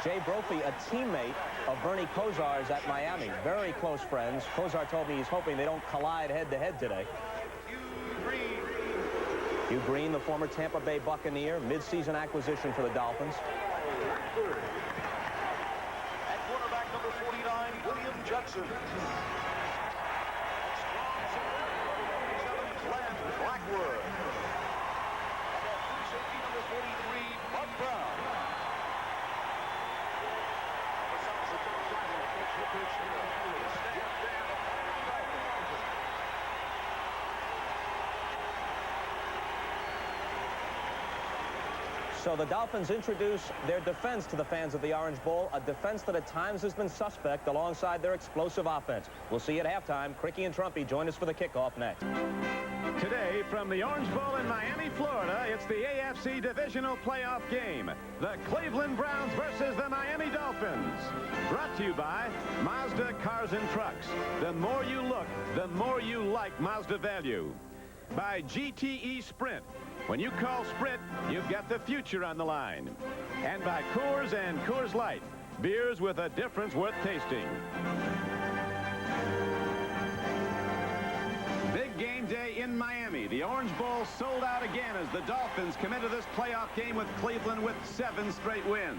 Jay Brophy, a teammate of Bernie Kosar's at Miami. Very close friends. Kosar told me he's hoping they don't collide head-to-head today. Hugh Green, the former Tampa Bay Buccaneer, mid-season acquisition for the Dolphins. At quarterback, number 49, William Judson. Glenn Blackwood. And at free safety, number 43, Bud Brown. So the Dolphins introduce their defense to the fans of the Orange Bowl, a defense that at times has been suspect alongside their explosive offense. We'll see you at halftime. Cricky and Trumpy join us for the kickoff next. Today from the Orange Bowl in Miami, Florida, it's the AFC Divisional playoff game. The Cleveland Browns versus the Miami Dolphins. Brought to you by Mazda Cars and Trucks. The more you look, the more you like Mazda value. By GTE Sprint. When you call Sprint, you've got the future on the line. And by Coors and Coors Light. Beers with a difference worth tasting. Big game day in Miami. The Orange Bowl sold out again as the Dolphins come into this playoff game with Cleveland with 7 straight wins.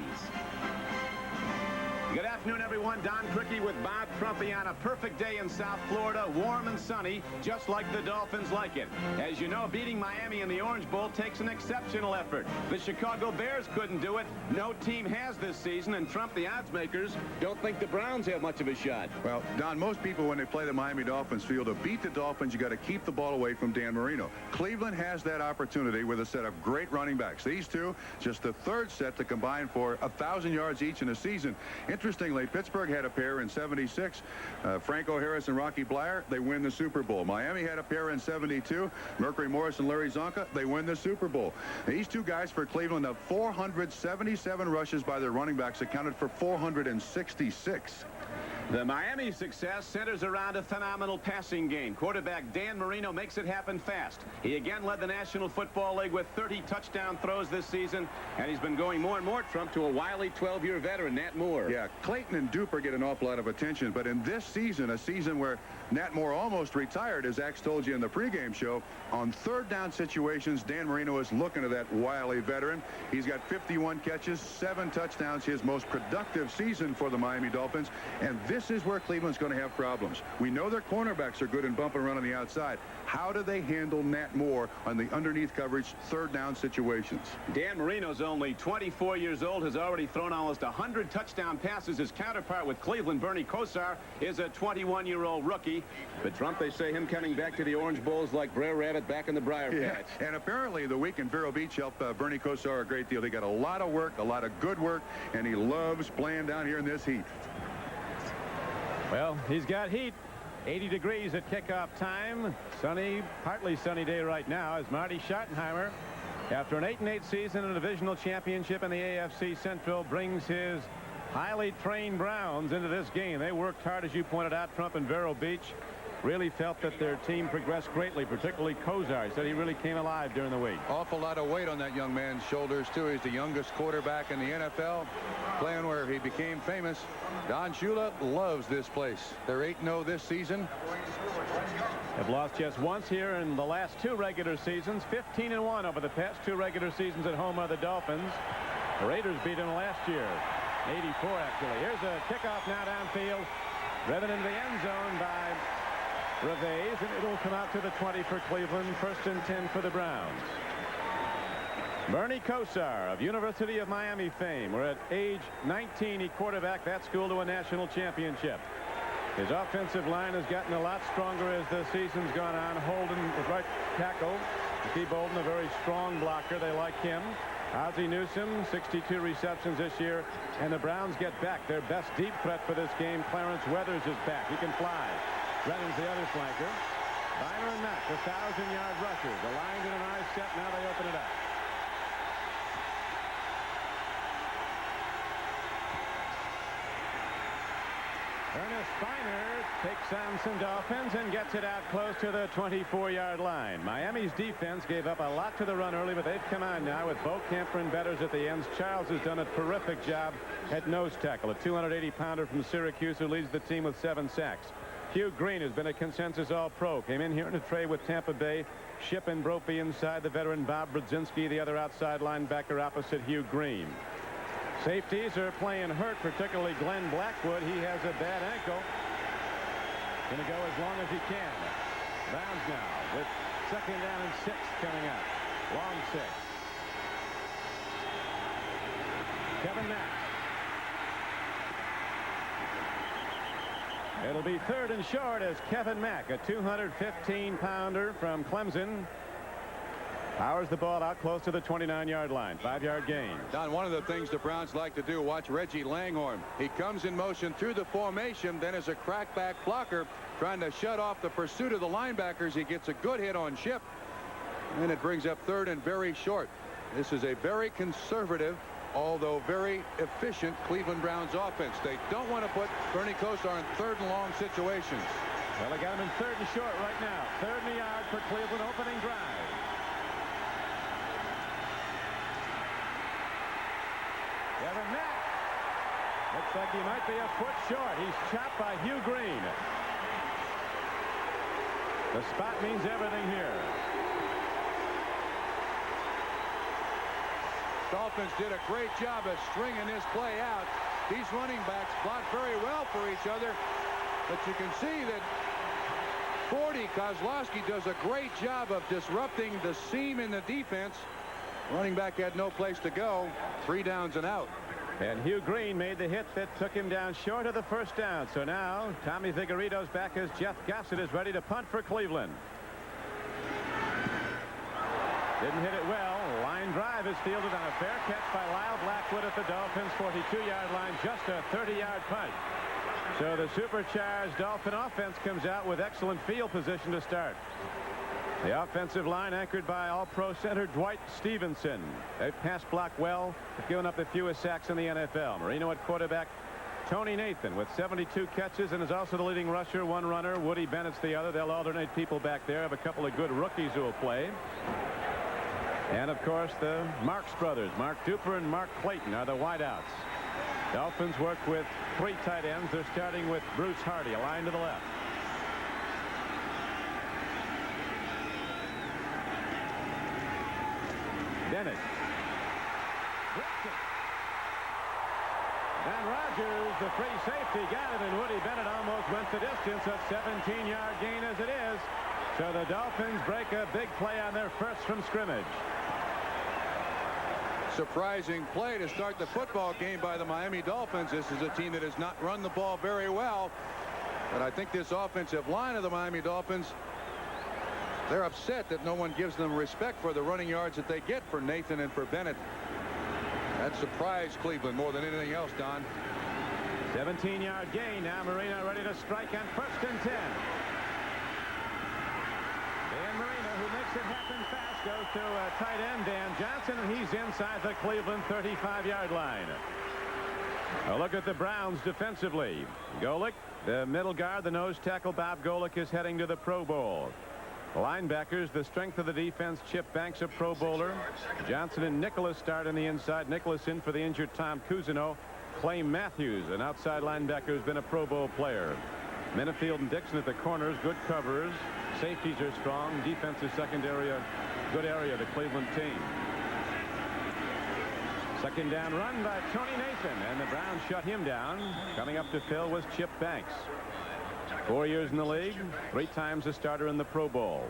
Good afternoon, everyone. Don Cricky with Bob Trumpy on a perfect day in South Florida, warm and sunny, just like the Dolphins like it. As you know, beating Miami in the Orange Bowl takes an exceptional effort. The Chicago Bears couldn't do it. No team has this season, and Trump, the odds makers, don't think the Browns have much of a shot. Well, Don, most people, when they play the Miami Dolphins, feel to beat the Dolphins, you got to keep the ball away from Dan Marino. Cleveland has that opportunity with a set of great running backs. These two, just the third set to combine for 1,000 yards each in a season. Interestingly, Pittsburgh had a pair in 76. Franco Harris and Rocky Bleier, they win the Super Bowl. Miami had a pair in 72. Mercury Morris and Larry Zonka, they win the Super Bowl. These two guys for Cleveland have 477 rushes by their running backs, accounted for 466. The Miami success centers around a phenomenal passing game. Quarterback Dan Marino makes it happen fast. He again led the National Football League with 30 touchdown throws this season, and he's been going more and more, Trump, to a wily 12-year veteran, Nat Moore. Yeah, Clayton and Duper get an awful lot of attention, but in this season, a season where Nat Moore almost retired, as Axe told you in the pregame show, on third down situations, Dan Marino is looking to that wily veteran. He's got 51 catches, 7 touchdowns, his most productive season for the Miami Dolphins, and this is where Cleveland's going to have problems. We know their cornerbacks are good in bump and run on the outside. How do they handle Nat Moore on the underneath coverage third down situations? Dan Marino's only 24 years old, has already thrown almost 100 touchdown passes. His counterpart with Cleveland, Bernie Kosar, is a 21-year-old rookie. But Trump, they say him coming back to the Orange Bowl is like Brer Rabbit back in the Briar Patch. Yeah. And apparently the week in Vero Beach helped Bernie Kosar a great deal. They got a lot of work, a lot of good work, and he loves playing down here in this heat. Well, he's got heat. 80 degrees at kickoff time. Sunny, partly sunny day right now as Marty Schottenheimer, after an 8-8 season and a divisional championship in the AFC Central, brings his highly trained Browns into this game. They worked hard, as you pointed out, Trump, and Vero Beach. Really felt that their team progressed greatly, particularly Kosar. He said he really came alive during the week. Awful lot of weight on that young man's shoulders, too. He's the youngest quarterback in the NFL, playing where he became famous. Don Shula loves this place. They're 8-0 this season. Have lost just once here in the last 2 regular seasons. 15-1 over the past 2 regular seasons at home are the Dolphins. The Raiders beat them last year. 84, actually. Here's a kickoff now downfield. Driven into the end zone by Reves, and it'll come out to the 20 for Cleveland. 1st and 10 for the Browns. Bernie Kosar of University of Miami fame. We're at age 19. He quarterbacked that school to a national championship. His offensive line has gotten a lot stronger as the season's gone on. Holden, the right tackle. Steve Bolden, a very strong blocker. They like him. Ozzie Newsome, 62 receptions this year. And the Browns get back their best deep threat for this game. Clarence Weathers is back. He can fly. Brennan's the other flanker. Byron Mack, 1,000-yard rusher. The line's in a nice set. Now they open it up. Ernest Finer takes on some Dolphins and gets it out close to the 24-yard line. Miami's defense gave up a lot to the run early, but they've come on now with Bo Kemper and Betters at the ends. Charles has done a terrific job at nose tackle, a 280-pounder from Syracuse who leads the team with 7 sacks. Hugh Green has been a consensus All-Pro. Came in here in a trade with Tampa Bay. Ship and Brophy inside, the veteran Bob Brzezinski, the other outside linebacker opposite Hugh Green. Safeties are playing hurt, particularly Glenn Blackwood. He has a bad ankle. Going to go as long as he can. Browns now with 2nd down and 6 coming up. Long 6. Kevin Mack. It'll be 3rd and short as Kevin Mack, a 215-pounder from Clemson, powers the ball out close to the 29-yard line. 5-yard gain. Don, one of the things the Browns like to do, watch Reggie Langhorne. He comes in motion through the formation, then as a crackback blocker trying to shut off the pursuit of the linebackers. He gets a good hit on Ship, and it brings up 3rd and very short. This is a very conservative, although very efficient Cleveland Browns offense. They don't want to put Bernie Kosar in 3rd and long situations. Well, they got him in 3rd and short right now. 3rd and a yard for Cleveland opening drive. Kevin Mack looks like he might be a foot short. He's chopped by Hugh Green. The spot means everything here. Dolphins did a great job of stringing this play out. These running backs block very well for each other, but you can see that 40 Kozlowski does a great job of disrupting the seam in the defense. Running back had no place to go. 3 downs and out. And Hugh Green made the hit that took him down short of the 1st down. So now Tommy Figueredo's back as Jeff Gossett is ready to punt for Cleveland. Didn't hit it well. Line drive is fielded on a fair catch by Lyle Blackwood at the Dolphins' 42-yard line. Just a 30-yard punt. So the supercharged Dolphin offense comes out with excellent field position to start. The offensive line anchored by All-Pro center Dwight Stevenson. They've pass blocked well, have given up the fewest sacks in the NFL. Marino at quarterback. Tony Nathan with 72 catches and is also the leading rusher. 1 runner. Woody Bennett's the other. They'll alternate people back there. Have a couple of good rookies who will play. And of course the Marks brothers, Mark Duper and Mark Clayton, are the wideouts. Dolphins work with 3 tight ends. They're starting with Bruce Hardy, a line to the left. Bennett. Dan Rogers, the free safety, got it, and Woody Bennett almost went the distance. A 17-yard gain as it is. So the Dolphins break a big play on their first from scrimmage. Surprising play to start the football game by the Miami Dolphins. This is a team that has not run the ball very well. But I think this offensive line of the Miami Dolphins, they're upset that no one gives them respect for the running yards that they get for Nathan and for Bennett. That surprised Cleveland more than anything else, Don. 17-yard gain. Now Marino ready to strike on 1st and 10. Dan Marino, who makes it happen fast, goes to tight end Dan Johnson, and he's inside the Cleveland 35-yard line. A look at the Browns defensively. Golick, the middle guard, the nose tackle Bob Golick is heading to the Pro Bowl. Linebackers, the strength of the defense. Chip Banks, a Pro Bowler. Johnson and Nicholas start on the inside. Nicholas in for the injured Tom Cousineau. Clay Matthews, an outside linebacker, who's been a Pro Bowl player. Minifield and Dixon at the corners, good coverers. Safeties are strong. Defensive secondary, a good area of the Cleveland team. 2nd down run by Tony Nathan, and the Browns shut him down. Coming up to fill was Chip Banks. 4 years in the league, 3 times a starter in the Pro Bowl.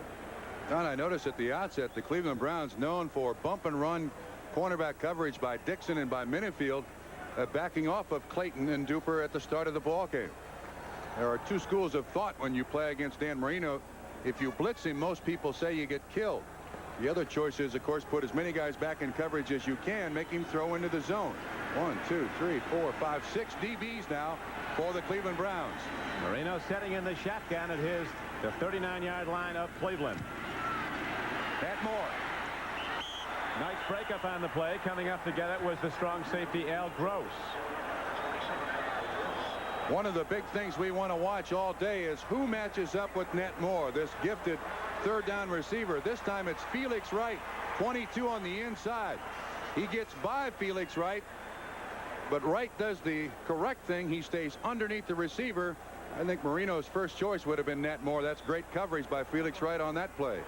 Don, I noticed at the outset the Cleveland Browns, known for bump and run cornerback coverage by Dixon and by Minifield, backing off of Clayton and Duper at the start of the ball game. There are 2 schools of thought when you play against Dan Marino. If you blitz him, most people say you get killed. The other choice is, of course, put as many guys back in coverage as you can, make him throw into the zone. 1, 2, 3, 4, 5, 6 DBs now for the Cleveland Browns. Marino setting in the shotgun at the 39-yard line of Cleveland. Pat Moore. Nice breakup on the play. Coming up to get it was the strong safety Al Gross. One of the big things we want to watch all day is who matches up with Nat Moore, this gifted third down receiver. This time it's Felix Wright, 22 on the inside. He gets by Felix Wright, but Wright does the correct thing. He stays underneath the receiver. I think Marino's first choice would have been Nat Moore. That's great coverage by Felix Wright on that play.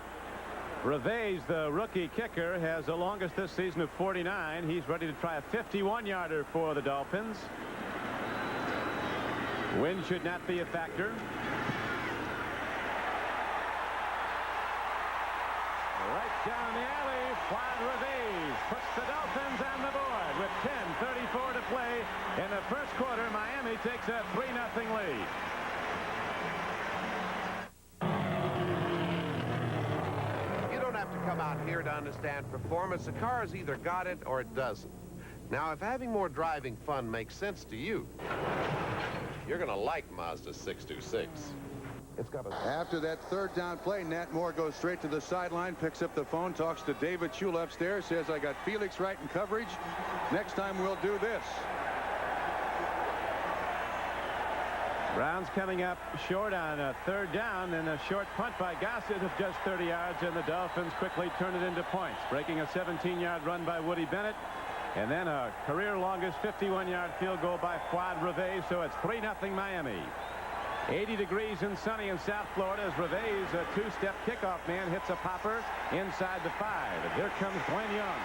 Reves, the rookie kicker, has the longest this season of 49. He's ready to try a 51-yarder for the Dolphins. Wind should not be a factor. Right down the alley, Juan Reves puts the Dolphins on the board with 10:34 to play in the first quarter. Miami takes a 3-0 lead. You don't have to come out here to understand performance. The car's either got it or it doesn't. Now, if having more driving fun makes sense to you, you're going to like Mazda 626. It's got a... After that third down play, Nat Moore goes straight to the sideline, picks up the phone, talks to David Shula upstairs, says, I got Felix Wright in coverage. Next time we'll do this. Browns coming up short on a third down, and a short punt by Gossett of just 30 yards, and the Dolphins quickly turn it into points, breaking a 17-yard run by Woody Bennett, and then a career longest 51-yard field goal by Fuad Reves. So it's 3-0 Miami. 80 degrees and sunny in South Florida as Reves, a two-step kickoff man, hits a popper inside the 5. And here comes Glenn Young.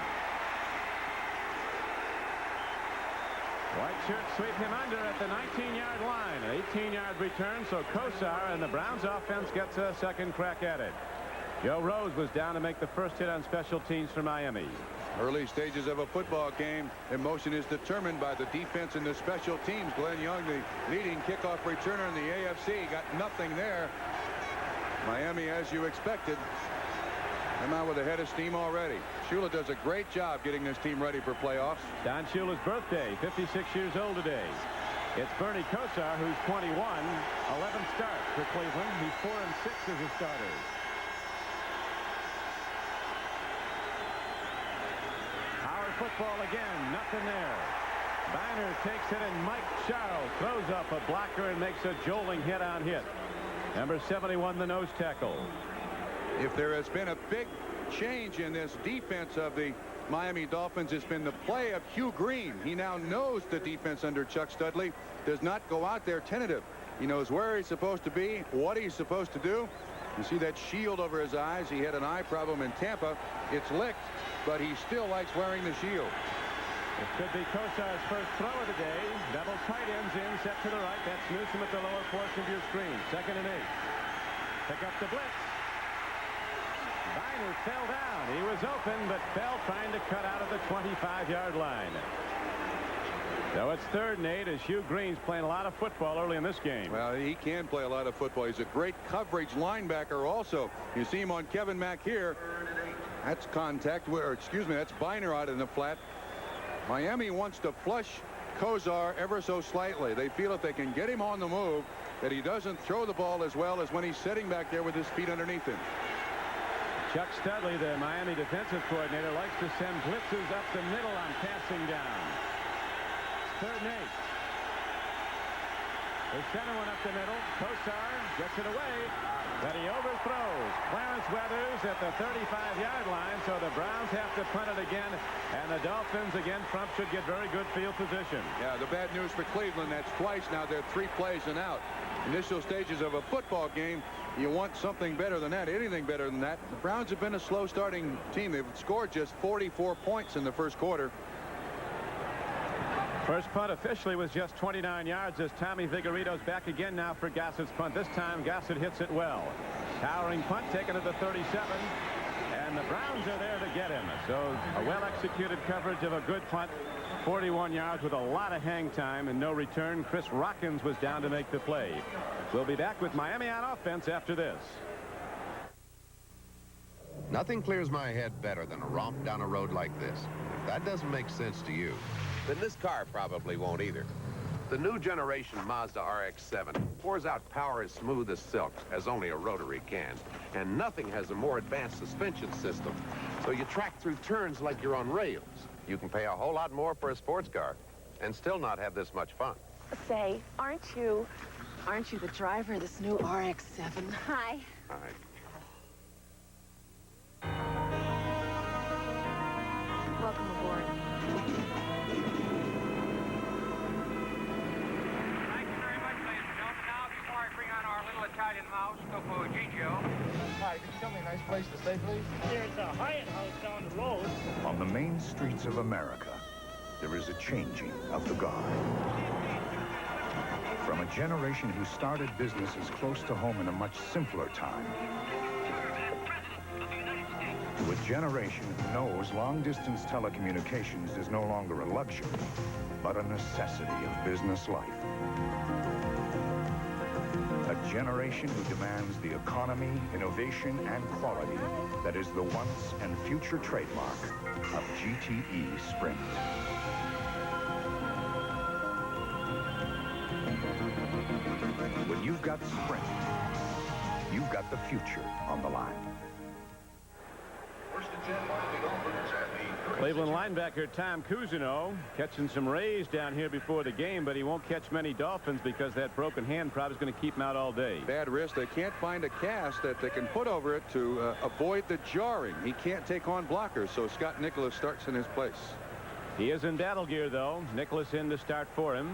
White shirts sweep him under at the 19-yard line. An 18-yard return, so Kosar and the Browns offense gets a second crack at it. Joe Rose was down to make the first hit on special teams for Miami. Early stages of a football game, emotion is determined by the defense and the special teams. Glenn Young, the leading kickoff returner in the AFC, got nothing there. Miami, as you expected, come out with a head of steam already. Shula does a great job getting this team ready for playoffs. Don Shula's birthday, 56 years old today. It's Bernie Kosar, who's 21, 11 starts for Cleveland. He's 4-6 as a starter. Power football again, nothing there. Biner takes it, and Mike Charles throws up a blocker and makes a jolting hit on hit. Number 71, the nose tackle. If there has been a big change in this defense of the Miami Dolphins, it's been the play of Hugh Green. He now knows the defense under Chuck Studley, does not go out there tentative. He knows where he's supposed to be, what he's supposed to do. You see that shield over his eyes. He had an eye problem in Tampa. It's licked, but he still likes wearing the shield. It could be Kosar's first throw of the day. Double tight ends in, set to the right. That's Newsom at the lower portion of your screen. 2nd and 8. Pick up the blitz. Biner fell down. He was open, but fell trying to cut out of the 25-yard line. So it's 3rd and 8 as Hugh Green's playing a lot of football early in this game. Well, he can play a lot of football. He's a great coverage linebacker also. You see him on Kevin Mack here. That's contact, or excuse me, that's Biner out in the flat. Miami wants to flush Kosar ever so slightly. They feel if they can get him on the move, that he doesn't throw the ball as well as when he's sitting back there with his feet underneath him. Chuck Studley, the Miami defensive coordinator, likes to send blitzes up the middle on passing down. 3rd and 8. They send one up the middle. Kosar gets it away, but he overthrows Clarence Weathers at the 35-yard line, so the Browns have to punt it again, and the Dolphins again. Trump should get very good field position. Yeah, the bad news for Cleveland, that's twice now. They're 3 plays and out. Initial stages of a football game, you want something better than that, anything better than that. The Browns have been a slow starting team. They've scored just 44 points in the first quarter. First punt officially was just 29 yards as Tommy Vigorito's back again now for Gossett's punt. This time Gossett hits it well. Towering punt taken at the 37, and the Browns are there to get him. So a well-executed coverage of a good punt. 41 yards with a lot of hang time and no return. Chris Rockins was down to make the play. We'll be back with Miami on offense after this. Nothing clears my head better than a romp down a road like this. If that doesn't make sense to you, then this car probably won't either. The new generation Mazda RX-7 pours out power as smooth as silk, as only a rotary can. And nothing has a more advanced suspension system, so you track through turns like you're on rails. You can pay a whole lot more for a sports car and still not have this much fun. Say, aren't you the driver of this new RX-7? Hi. Hi. Welcome aboard. Thank you very much, ladies and gentlemen. Now, before I bring on our little Italian mouse, Topo Gigio. Hi, could you tell me a nice place to stay, please? There's a Hyatt house down the road. On the main streets of America, there is a changing of the guard. From a generation who started businesses close to home in a much simpler time, to a generation who knows long-distance telecommunications is no longer a luxury, but a necessity of business life. A generation who demands the economy, innovation, and quality that is the once and future trademark of GTE Sprint. When you've got Sprint, you've got the future on the line. Cleveland linebacker Tom Cousineau catching some rays down here before the game, but he won't catch many Dolphins because that broken hand probably is going to keep him out all day. Bad wrist. They can't find a cast that they can put over it to avoid the jarring. He can't take on blockers, so Scott Nicholas starts in his place. He is in battle gear, though. Nicholas in to start for him.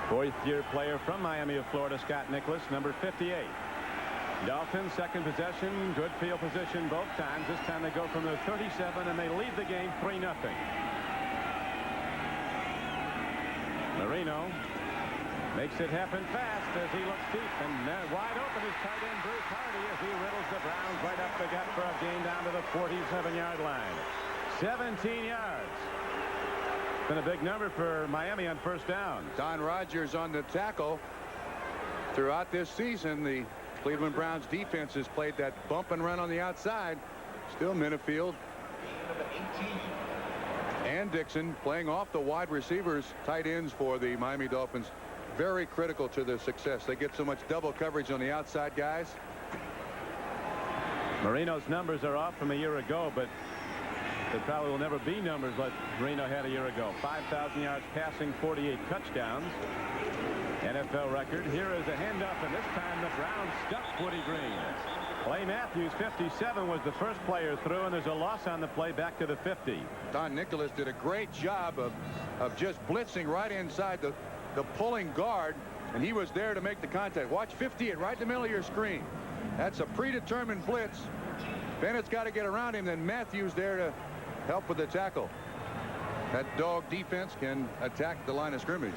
Fourth-year player from Miami of Florida, Scott Nicholas, number 58. Dolphins, second possession, good field position both times. This time they go from the 37, and they lead the game 3-0. Marino makes it happen fast as he looks deep, and wide open is tight end Bruce Hardy as he riddles the Browns right up the gut for a gain down to the 47-yard line. 17 yards. Been a big number for Miami on first down. Don Rogers on the tackle. Throughout this season, the Cleveland Browns defense has played that bump and run on the outside. Still Minifield and Dixon playing off the wide receivers, tight ends for the Miami Dolphins. Very critical to their success. They get so much double coverage on the outside guys. Marino's numbers are off from a year ago, but there probably will never be numbers like Marino had a year ago. 5,000 yards passing, 48 touchdowns. NFL record. Here is a handoff, and this time the Browns stuffed Woody Green. Clay Matthews, 57, was the first player through, and there's a loss on the play back to the 50. Don Nicholas did a great job of just blitzing right inside the pulling guard, and he was there to make the contact. Watch 58 right in the middle of your screen. That's a predetermined blitz. Bennett's got to get around him, then Matthews there to help with the tackle. That dog defense can attack the line of scrimmage.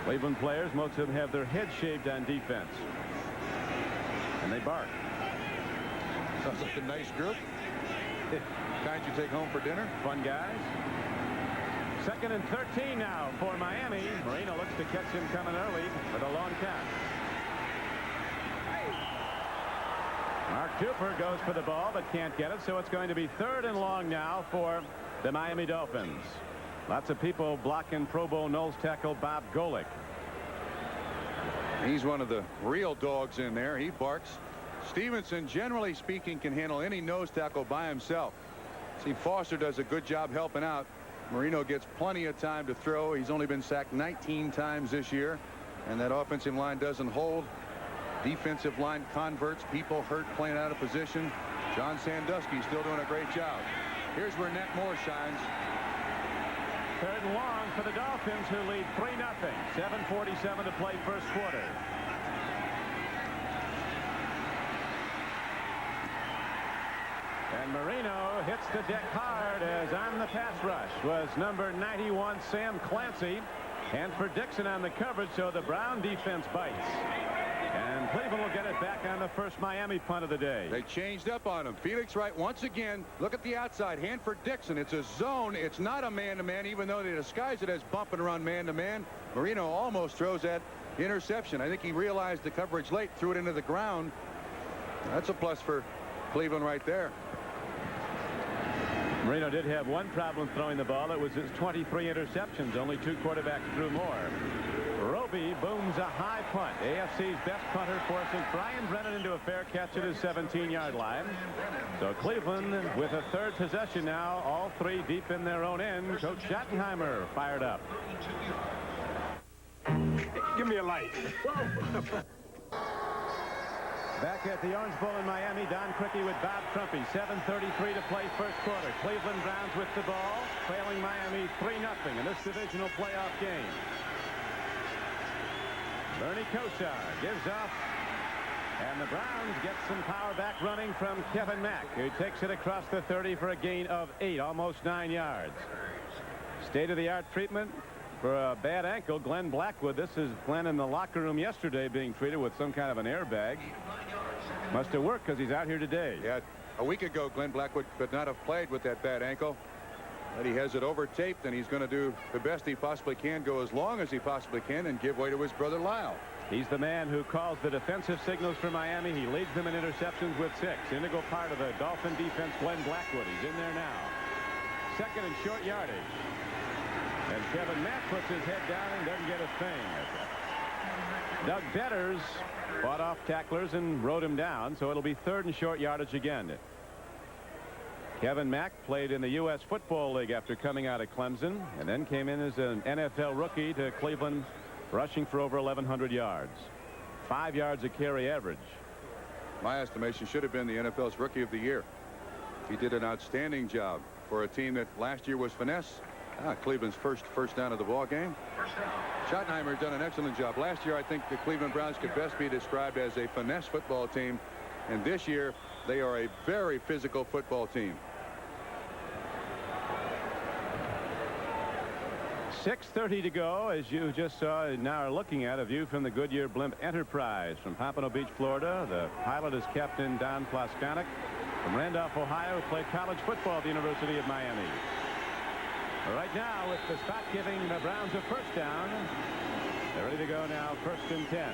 Cleveland players, most of them have their heads shaved on defense. And they bark. Sounds like a nice group. Kind you take home for dinner. Fun guys. Second and 13 now for Miami. Marino looks to catch him coming early with a long count. Mark Cooper goes for the ball but can't get it, so it's going to be third and long now for the Miami Dolphins. Lots of people blocking Pro Bowl nose tackle Bob Golick. He's one of the real dogs in there. He barks. Stevenson, generally speaking, can handle any nose tackle by himself. See, Foster does a good job helping out. Marino gets plenty of time to throw. He's only been sacked 19 times this year, and that offensive line doesn't hold. Defensive line converts. People hurt playing out of position. John Sandusky still doing a great job. Here's where Nat Moore shines. Third and long for the Dolphins, who lead 3-0. 7:47 to play first quarter. And Marino hits the deck hard as on the pass rush was number 91 Sam Clancy, and for Dixon on the coverage, so the Brown defense bites. And Cleveland will get it back on the first Miami punt of the day. They changed up on him. Felix Wright once again. Look at the outside. Hanford Dixon. It's a zone. It's not a man-to-man, even though they disguise it as bumping around man-to-man. Marino almost throws that interception. I think he realized the coverage late, threw it into the ground. That's a plus for Cleveland right there. Marino did have one problem throwing the ball. It was his 23 interceptions. Only two quarterbacks threw more. Roby booms a high punt. AFC's best punter forces Brian Brennan into a fair catch at his 17-yard line. So Cleveland with a third possession now, all three deep in their own end. Coach Schottenheimer fired up. Give me a light. Back at the Orange Bowl in Miami, Don Criqui with Bob Trumpy. 7:33 to play first quarter. Cleveland Browns with the ball, trailing Miami 3-0 in this divisional playoff game. Bernie Kosar gives up, and the Browns get some power back running from Kevin Mack, who takes it across the 30 for a gain of 8, almost 9 yards. State-of-the-art treatment for a bad ankle. Glenn Blackwood. This is Glenn in the locker room yesterday being treated with some kind of an airbag. Must have worked because he's out here today. Yeah, a week ago, Glenn Blackwood could not have played with that bad ankle. But he has it over taped, and he's going to do the best he possibly can, go as long as he possibly can, and give way to his brother Lyle. He's the man who calls the defensive signals for Miami. He leads them in interceptions with 6. Integral part of the Dolphin defense, Glenn Blackwood. He's in there now. Second and short yardage. And Kevin Mack puts his head down and doesn't get a thing. Doug Betters fought off tacklers and rode him down, so it'll be third and short yardage again. Kevin Mack played in the U.S. Football League after coming out of Clemson, and then came in as an NFL rookie to Cleveland, rushing for over 1,100 yards. 5 yards a carry average. My estimation should have been the NFL's Rookie of the Year. He did an outstanding job for a team that last year was finesse. Cleveland's first down of the ball game. Schottenheimer done an excellent job. Last year, I think the Cleveland Browns could best be described as a finesse football team, and this year they are a very physical football team. 6:30 to go, as you just saw. Now are looking at a view from the Goodyear Blimp Enterprise from Pompano Beach, Florida. The pilot is Captain Don Plaskonic from Randolph, Ohio, who played college football at the University of Miami. Right now, with the spot giving the Browns a first down, they're ready to go now. 1st and 10.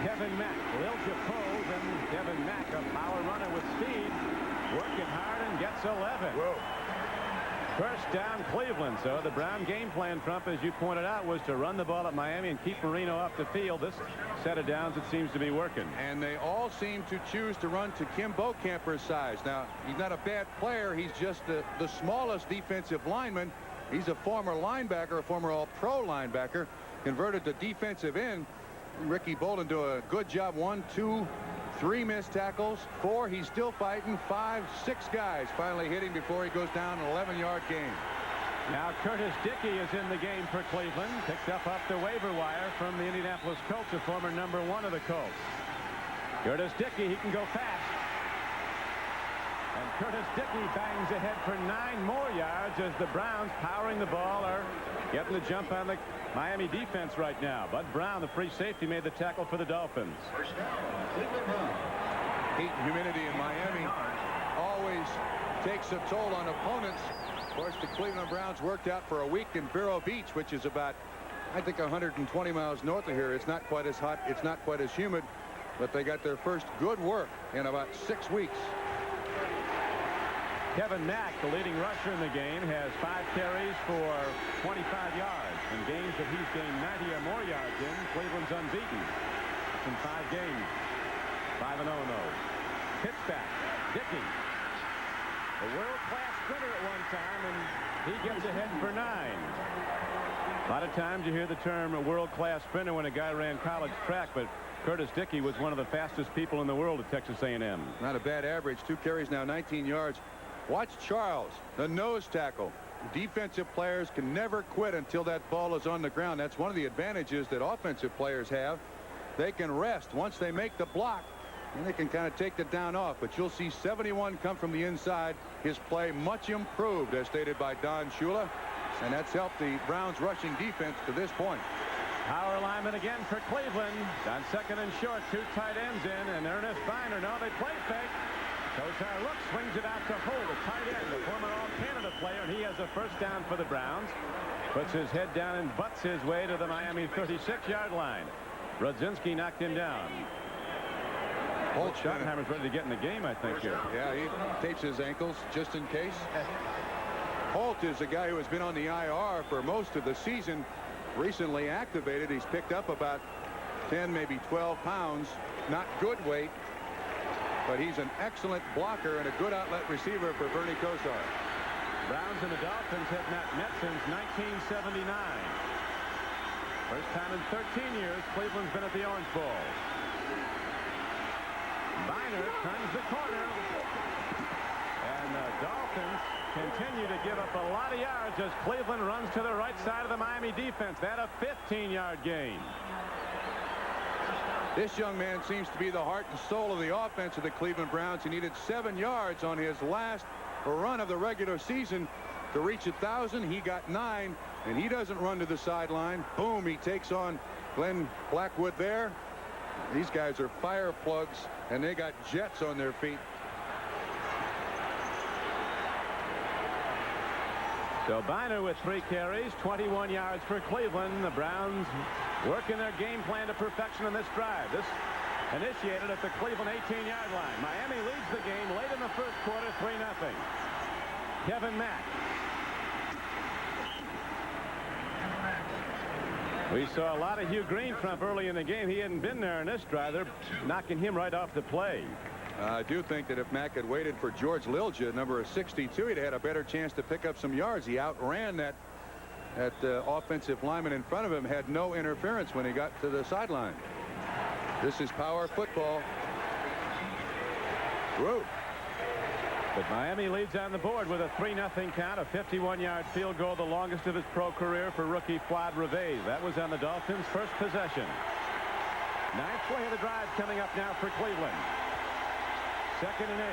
Kevin Mack, Lil Japose, and Kevin Mack, a power runner with speed, working hard and gets 11. Whoa. First down, Cleveland. So the Brown game plan, Trump, as you pointed out, was to run the ball at Miami and keep Marino off the field. This set of downs, it seems to be working. And they all seem to choose to run to Kim Bokamper's size. Now, he's not a bad player. He's just the smallest defensive lineman. He's a former linebacker, a former all-pro linebacker, converted to defensive end. Ricky Bolden do a good job. 1, 2, 3 missed tackles. 4, he's still fighting. 5, 6 guys finally hit him before he goes down an 11-yard gain. Now Curtis Dickey is in the game for Cleveland. Picked up off the waiver wire from the Indianapolis Colts, a former #1 of the Colts. Curtis Dickey, he can go fast. And Curtis Dickey bangs ahead for 9 more yards as the Browns, powering the ball, are getting the jump on the Miami defense right now. Bud Brown, the free safety, made the tackle for the Dolphins. Heat and humidity in Miami always takes a toll on opponents. Of course, the Cleveland Browns worked out for a week in Vero Beach, which is about, I think, 120 miles north of here. It's not quite as hot. It's not quite as humid, but they got their first good work in about 6 weeks. Kevin Mack, the leading rusher in the game, has 5 carries for 25 yards. In games that he's gained 90 or more yards in, Cleveland's unbeaten in 5 games. 5-0 in those. Pitch back. Dickey, a world-class sprinter at one time, and he gets ahead for 9. A lot of times you hear the term a world-class sprinter when a guy ran college track, but Curtis Dickey was one of the fastest people in the world at Texas A&M. Not a bad average. 2 carries now, 19 yards. Watch Charles, the nose tackle. Defensive players can never quit until that ball is on the ground. That's one of the advantages that offensive players have. They can rest once they make the block, and they can kind of take the down off. But you'll see 71 come from the inside. His play much improved, as stated by Don Shula, and that's helped the Browns rushing defense to this point. Power alignment again for Cleveland. On 2nd and short, 2 tight ends in, and Ernest Biner. No, they play fake. Kosar looks, swings it out to Holt, a tight end, the former All-Canada player, and he has a first down for the Browns. Puts his head down and butts his way to the Miami 36-yard line. Rudzinski knocked him down. Holt, Schottenheimer's ready to get in the game, I think, here. Yeah, he tapes his ankles just in case. Holt is a guy who has been on the IR for most of the season. recently activated. He's picked up about 10, maybe 12 pounds. Not good weight, but he's an excellent blocker and a good outlet receiver for Bernie Kosar. Browns and the Dolphins have not met since 1979. First time in 13 years Cleveland's been at the Orange Bowl. Biner turns the corner. And the Dolphins continue to give up a lot of yards as Cleveland runs to the right side of the Miami defense. That a 15-yard gain. This young man seems to be the heart and soul of the offense of the Cleveland Browns. He needed 7 yards on his last run of the regular season to reach 1,000. He got 9, and he doesn't run to the sideline. Boom, he takes on Glenn Blackwood there. These guys are fire plugs, and they got jets on their feet. So Biner with 3 carries, 21 yards for Cleveland. The Browns working their game plan to perfection in this drive. This initiated at the Cleveland 18-yard line. Miami leads the game late in the first quarter, 3-0. Kevin Mack. We saw a lot of Hugh Green from early in the game. He hadn't been there in this drive. They're knocking him right off the play. I do think that if Mack had waited for George Lilja, number 62, he'd had a better chance to pick up some yards. He outran that offensive lineman in front of him, had no interference when he got to the sideline. This is power football. Whoa. But Miami leads on the board with a 3-0 count, a 51-yard field goal, the longest of his pro career for rookie Fuad Reveiz. That was on the Dolphins' first possession. 9th play of the drive coming up now for Cleveland. 2nd and 8.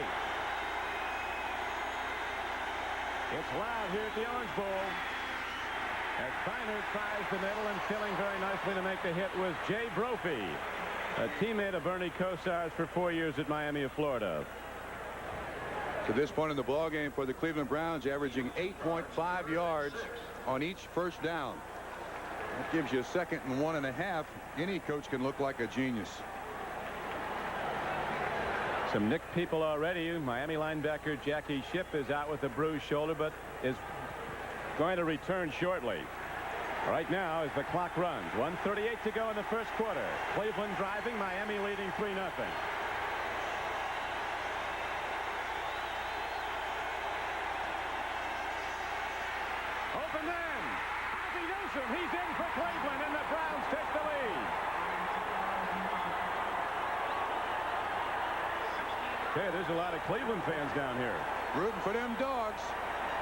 It's loud here at the Orange Bowl. As Biner tries the middle, and filling very nicely to make the hit was Jay Brophy, a teammate of Bernie Kosar's for 4 years at Miami of Florida. To this point in the ball game for the Cleveland Browns, averaging 8.5 yards on each first down. That gives you a 2nd and 1.5. Any coach can look like a genius. Some nicked people already. Miami linebacker Jackie Shipp is out with a bruised shoulder, but is going to return shortly. Right now as the clock runs. 1:38 to go in the first quarter. Cleveland driving, Miami leading 3-0. Open man. Ozzie Newsome, he's in for Cleveland, and the Browns take the lead. Okay, there's a lot of Cleveland fans down here. Rooting for them dogs.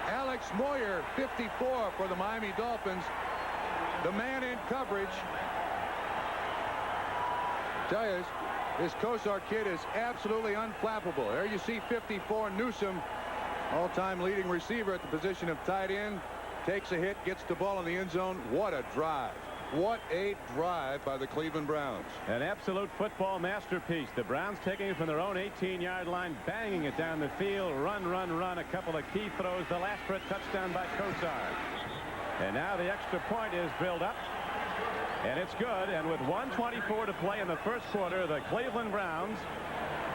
Alex Moyer, 54 for the Miami Dolphins. The man in coverage. Tell you, this Kosar kid is absolutely unflappable. There you see 54 Newsome, all-time leading receiver at the position of tight end. Takes a hit, gets the ball in the end zone. What a drive. What a drive by the Cleveland Browns. An absolute football masterpiece. The Browns taking it from their own 18-yard line, banging it down the field. Run, run, run. A couple of key throws. The last for a touchdown by Kosar. And now the extra point is drilled up. And it's good. And with 1:24 to play in the first quarter, the Cleveland Browns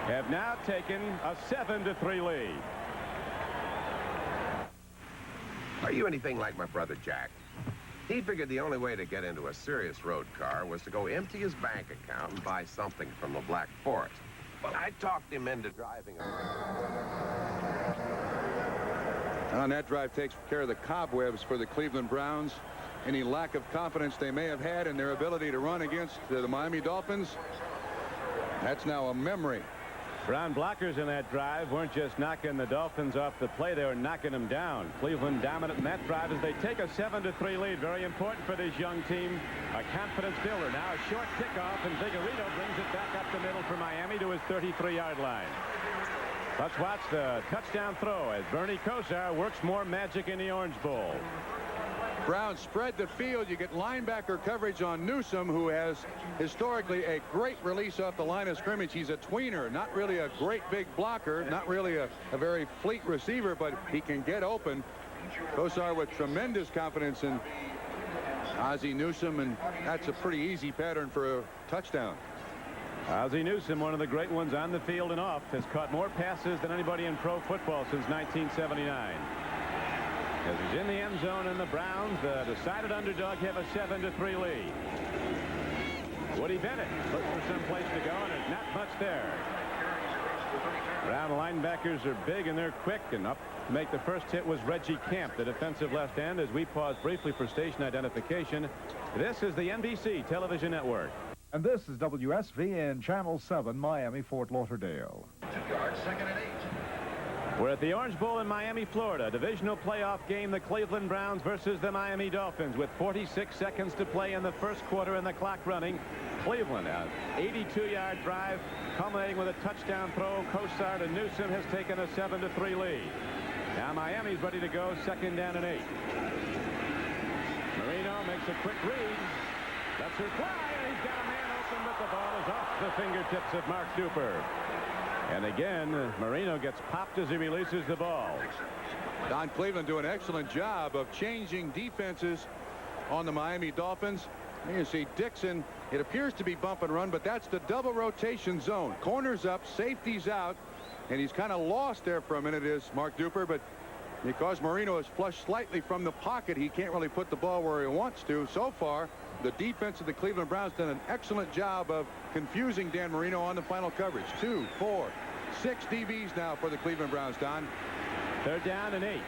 have now taken a 7-3 lead. Are you anything like my brother Jack? He figured the only way to get into a serious road car was to go empty his bank account and buy something from the Black Forest. But I talked him into driving And that drive takes care of the cobwebs for the Cleveland Browns. Any lack of confidence they may have had in their ability to run against the Miami Dolphins, that's now a memory. Brown blockers in that drive weren't just knocking the Dolphins off the play, they were knocking them down. Cleveland dominant in that drive as they take a 7-3 lead. Very important for this young team. A confidence builder. Now a short kickoff, and Vigorito brings it back up the middle for Miami to his 33-yard line. Let's watch the touchdown throw as Bernie Kosar works more magic in the Orange Bowl. Browns spread the field. You get linebacker coverage on Newsome, who has historically a great release off the line of scrimmage. He's a tweener, not really a great big blocker, not really a very fleet receiver, but he can get open. Kosar with tremendous confidence in Ozzie Newsome, and that's a pretty easy pattern for a touchdown. Ozzie Newsome, one of the great ones on the field and off, has caught more passes than anybody in pro football since 1979. As he's in the end zone, and the Browns, the decided underdog, have a 7-3 lead. Woody Bennett looks for some place to go, and there's not much there. Brown linebackers are big and they're quick, and up to make the first hit was Reggie Camp, the defensive left end. As we pause briefly for station identification, this is the NBC television network. And this is WSV in Channel 7, Miami, Fort Lauderdale. 2 yards, 2nd and 8. We're at the Orange Bowl in Miami, Florida. Divisional playoff game, the Cleveland Browns versus the Miami Dolphins, with 46 seconds to play in the first quarter and the clock running. Cleveland, an 82-yard drive, culminating with a touchdown throw. Kosar to Newsom has taken a 7-3 lead. Now Miami's ready to go, 2nd down and 8. Marino makes a quick read. Lets her fly, and he's got a man open, but the ball is off the fingertips of Mark Duper. And again, Marino gets popped as he releases the ball. Don Cleveland doing an excellent job of changing defenses on the Miami Dolphins. Here you see Dixon. It appears to be bump and run, but that's the double rotation zone. Corners up, safeties out, and he's kind of lost there for a minute, is Mark Duper, but because Marino is flushed slightly from the pocket, he can't really put the ball where he wants to. So far, the defense of the Cleveland Browns done an excellent job of confusing Dan Marino on the final coverage. 2, 4, 6 DBs now for the Cleveland Browns, Don. 3rd down and 8.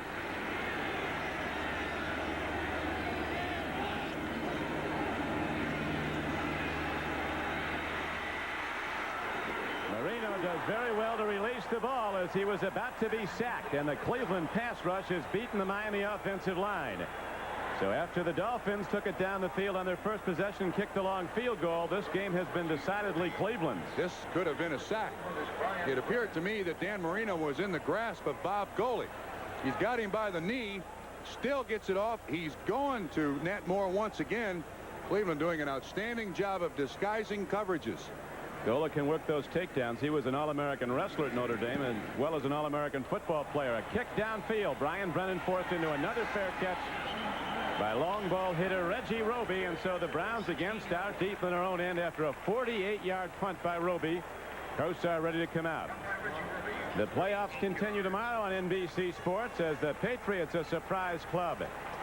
Marino does very well to release the ball as he was about to be sacked, and the Cleveland pass rush has beaten the Miami offensive line. So after the Dolphins took it down the field on their first possession, kicked a long field goal, this game has been decidedly Cleveland's. This could have been a sack. It appeared to me that Dan Marino was in the grasp of Bob Goley. He's got him by the knee, still gets it off. He's going to net more once again. Cleveland doing an outstanding job of disguising coverages. Gola can work those takedowns. He was an All-American wrestler at Notre Dame, as well as an All-American football player. A kick downfield. Brian Brennan forced into another fair catch by long ball hitter Reggie Roby, and so the Browns again start deep in their own end after a 48-yard punt by Roby. Kosar ready to come out. The playoffs continue tomorrow on NBC Sports as the Patriots, a surprise club,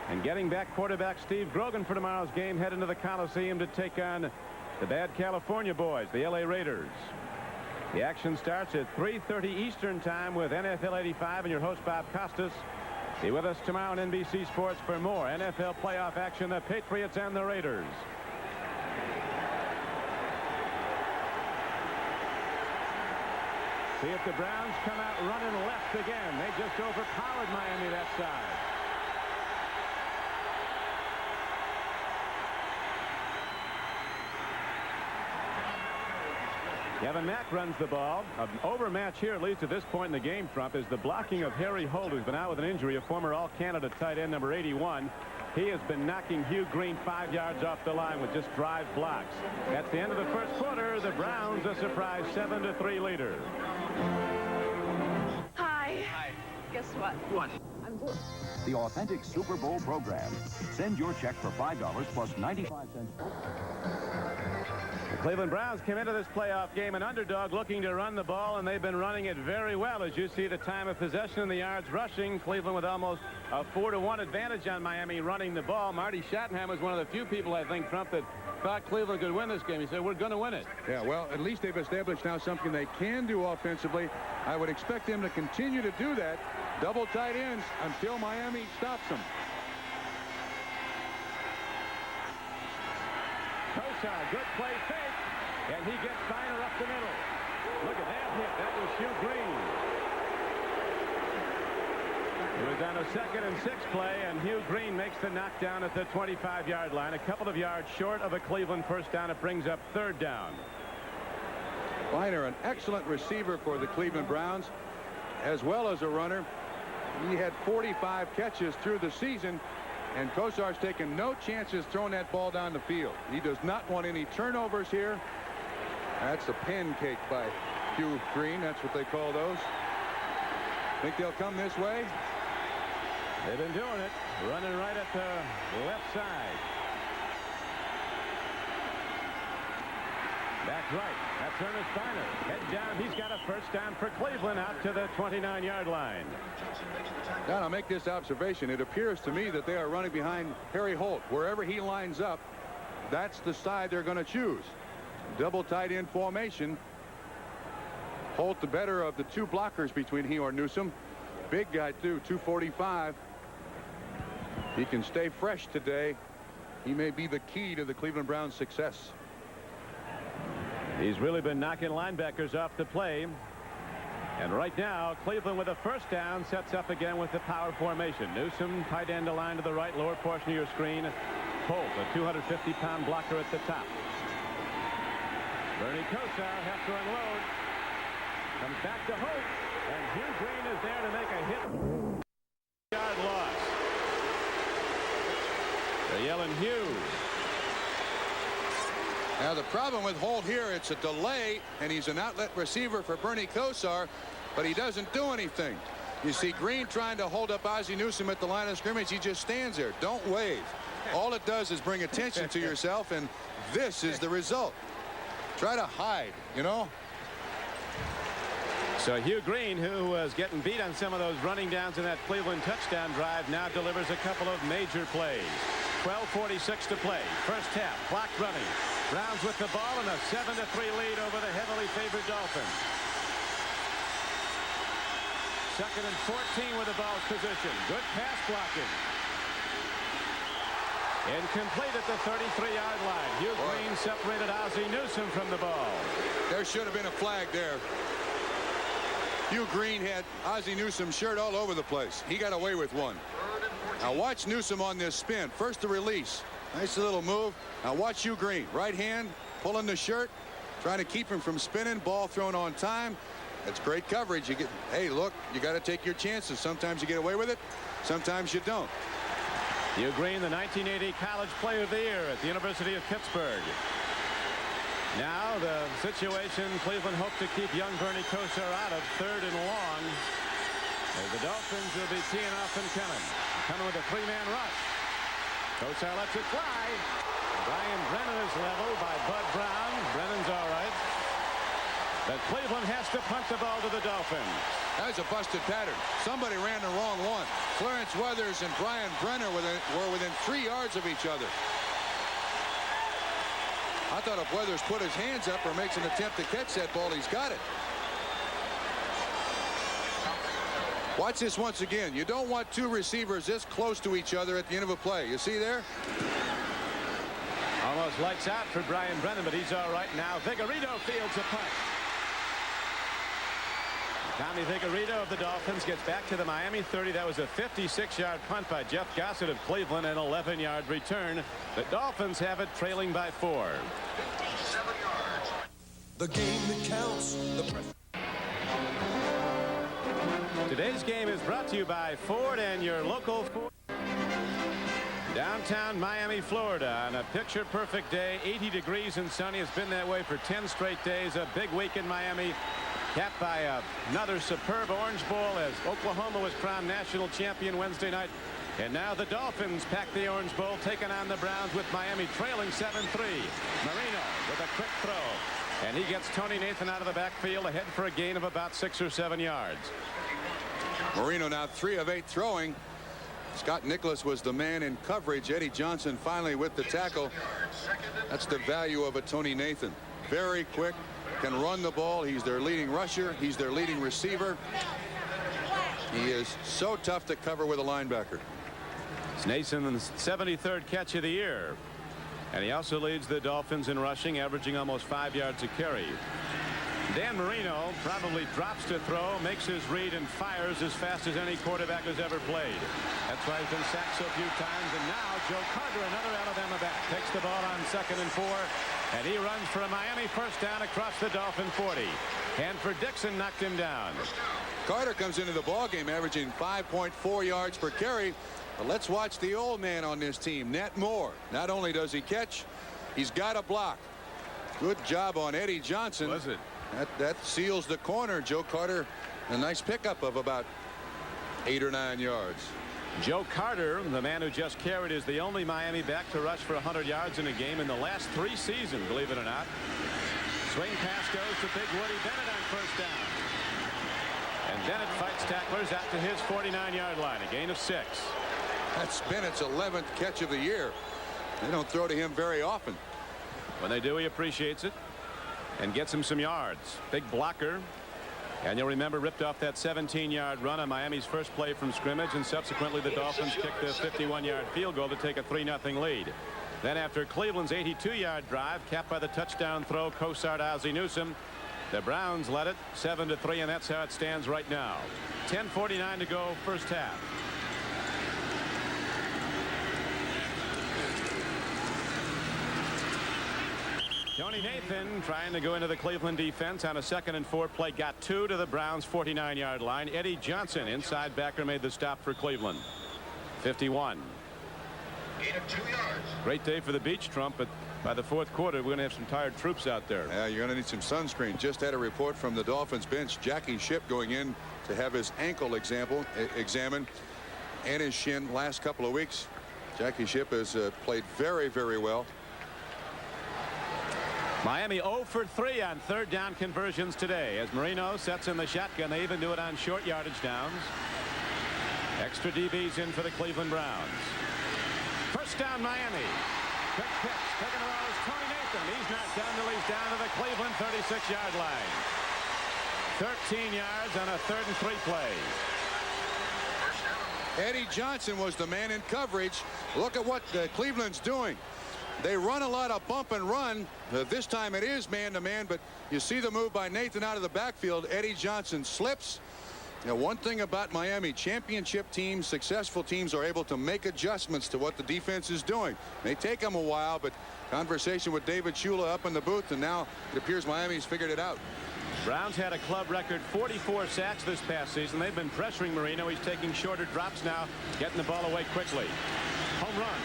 and getting back quarterback Steve Grogan for tomorrow's game, head into the Coliseum to take on the bad California boys, the LA Raiders. The action starts at 3:30 Eastern time with NFL 85 and your host Bob Costas. Be with us tomorrow on NBC Sports for more NFL playoff action, the Patriots and the Raiders. See if the Browns come out running left again. They just overpowered Miami that side. Kevin Mack runs the ball. An overmatch here, at least at this point in the game, Trump, is the blocking of Harry Holt, who's been out with an injury, a former All-Canada tight end, number 81. He has been knocking Hugh Green 5 yards off the line with just drive blocks. At the end of the first quarter, the Browns a surprise 7-3 leader. Hi. Hi. Guess what? What? The authentic Super Bowl program. Send your check for $5 plus 95 cents. The Cleveland Browns came into this playoff game an underdog looking to run the ball, and they've been running it very well. As you see the time of possession and the yards rushing, Cleveland with almost a 4-1 advantage on Miami running the ball. Marty Schottenheimer was one of the few people, I think, Trump, that thought Cleveland could win this game. He said, we're going to win it. Yeah, well, at least they've established now something they can do offensively. I would expect them to continue to do that. Double tight ends until Miami stops them. Kosar, good play fake, and he gets Steiner up the middle. Look at that hit. That was Hugh Green. It was on a 2nd and 6 play, and Hugh Green makes the knockdown at the 25-yard line. A couple of yards short of a Cleveland first down. It brings up 3rd down. Steiner, an excellent receiver for the Cleveland Browns, as well as a runner. He had 45 catches through the season, and Kosar's taken no chances throwing that ball down the field. He does not want any turnovers here. That's a pancake by Hugh Green. That's what they call those. Think they'll come this way? They've been doing it, running right at the left side. Back right. That's Ernest Biner. Head down. He's got a first down for Cleveland out to the 29-yard line. Now, I'll make this observation. It appears to me that they are running behind Harry Holt. Wherever he lines up, that's the side they're going to choose. Double tight end formation. Holt the better of the two blockers between he or Newsome. Big guy too, 245. He can stay fresh today. He may be the key to the Cleveland Browns' success. He's really been knocking linebackers off the play. And right now, Cleveland with a first down sets up again with the power formation. Newsome, tight end line to the right, lower portion of your screen. Holt, a 250-pound blocker at the top. Bernie Kosar has to unload. Comes back to Holt. And Hugh Green is there to make a hit. Yard loss. They're yelling Hugh. Now the problem with Holt here, it's a delay, and he's an outlet receiver for Bernie Kosar, but he doesn't do anything. You see Green trying to hold up Ozzie Newsome at the line of scrimmage. He just stands there. Don't wave. All it does is bring attention to yourself, and this is the result. Try to hide, you know. So Hugh Green, who was getting beat on some of those running downs in that Cleveland touchdown drive, now delivers a couple of major plays. 12:46 to play. First half, clock running. Browns with the ball and a 7-3 lead over the heavily favored Dolphins. Second and 14 with the ball's position. Good pass blocking. Incomplete at the 33-yard line. Hugh Green separated Ozzie Newsome from the ball. There should have been a flag there. Hugh Green had Ozzie Newsome's shirt all over the place. He got away with one. Now watch Newsome on this spin. First the release. Nice little move. Now watch Hugh Green. Right hand pulling the shirt, trying to keep him from spinning. Ball thrown on time. That's great coverage. You get, hey, look, you got to take your chances. Sometimes you get away with it. Sometimes you don't. Hugh Green, the 1980 College Player of the Year at the University of Pittsburgh. Now the situation Cleveland hoped to keep young Bernie Kosar out of, third and long. As the Dolphins will be teeing off and coming with a three-man rush. Kosar lets it fly. Brian Brennan is leveled by Bud Brown. Brennan's all right. But Cleveland has to punt the ball to the Dolphins. That's a busted pattern. Somebody ran the wrong one. Clarence Weathers and Brian Brenner were within 3 yards of each other. I thought if Weathers put his hands up or makes an attempt to catch that ball, he's got it. Watch this once again. You don't want two receivers this close to each other at the end of a play. You see there? Almost lights out for Brian Brennan, but he's all right now. Vigorito fields a punt. Tommy Vigorito of the Dolphins gets back to the Miami 30. That was a 56-yard punt by Jeff Gossett of Cleveland, an 11-yard return. The Dolphins have it trailing by 4. 57 yards. The game that counts. Today's game is brought to you by Ford and your local Ford. Downtown Miami, Florida, on a picture-perfect day, 80 degrees and sunny. It's been that way for 10 straight days. A big week in Miami, capped by another superb Orange Bowl as Oklahoma was crowned national champion Wednesday night. And now the Dolphins pack the Orange Bowl, taking on the Browns with Miami trailing 7-3. Marino with a quick throw. And he gets Tony Nathan out of the backfield, ahead for a gain of about 6 or 7 yards. Marino now 3 of 8 throwing. Scott Nicholas was the man in coverage. Eddie Johnson finally with the tackle. That's the value of a Tony Nathan. Very quick, can run the ball. He's their leading rusher. He's their leading receiver. He is so tough to cover with a linebacker. It's Nathan's 73rd catch of the year. And he also leads the Dolphins in rushing, averaging almost 5 yards a carry. Dan Marino probably drops to throw, makes his read, and fires as fast as any quarterback has ever played. That's why he's been sacked so few times. And now Joe Carter, another Alabama back, takes the ball on 2nd and 4. And he runs for a Miami first down across the Dolphin 40. Hanford Dixon knocked him down. Carter comes into the ballgame averaging 5.4 yards per carry. But let's watch the old man on this team, Nat Moore. Not only does he catch, he's got a block. Good job on Eddie Johnson. Was it? That seals the corner. Joe Carter, a nice pickup of about 8 or 9 yards. Joe Carter, the man who just carried, is the only Miami back to rush for 100 yards in a game in the last 3 seasons, believe it or not. Swing pass goes to Big Woody Bennett on first down. And Bennett fights tacklers out to his 49-yard line. A gain of 6. That's Bennett's 11th catch of the year. They don't throw to him very often. When they do, he appreciates it and gets him some yards. Big blocker. And you'll remember ripped off that 17-yard run on Miami's first play from scrimmage, and subsequently the Dolphins kicked a 51-yard field goal to take a 3-0 lead. Then after Cleveland's 82-yard drive capped by the touchdown throw Kosar to Ozzie Newsome, the Browns led it 7-3, and that's how it stands right now. 10:49 to go, first half. Tony Nathan trying to go into the Cleveland defense on a 2nd and 4 play, got 2 to the Browns 49-yard line. Eddie Johnson, inside backer, made the stop for Cleveland. 51. Gain of 2 yards. Great day for the beach, Trump, but by the 4th quarter we're going to have some tired troops out there. Yeah, you're going to need some sunscreen. Just had a report from the Dolphins bench. Jackie Shipp going in to have his ankle examined and his shin last couple of weeks. Jackie Shipp has played very, very well. Miami 0 for 3 on 3rd down conversions today as Marino sets in the shotgun. They even do it on short yardage downs. Extra DBs in for the Cleveland Browns. First down, Miami. Quick pitch. Taking the ball is Tony Nathan. He's not done till he's down to the Cleveland 36-yard line. 13 yards on a 3rd and 3 play. Eddie Johnson was the man in coverage. Look at what Cleveland's doing. They run a lot of bump and run. This time it is man-to-man, but you see the move by Nathan out of the backfield. Eddie Johnson slips. Now, one thing about Miami, championship teams, successful teams are able to make adjustments to what the defense is doing. May take them a while, but conversation with David Shula up in the booth, and now it appears Miami's figured it out. Browns had a club record 44 sacks this past season. They've been pressuring Marino. He's taking shorter drops now, getting the ball away quickly. Home run.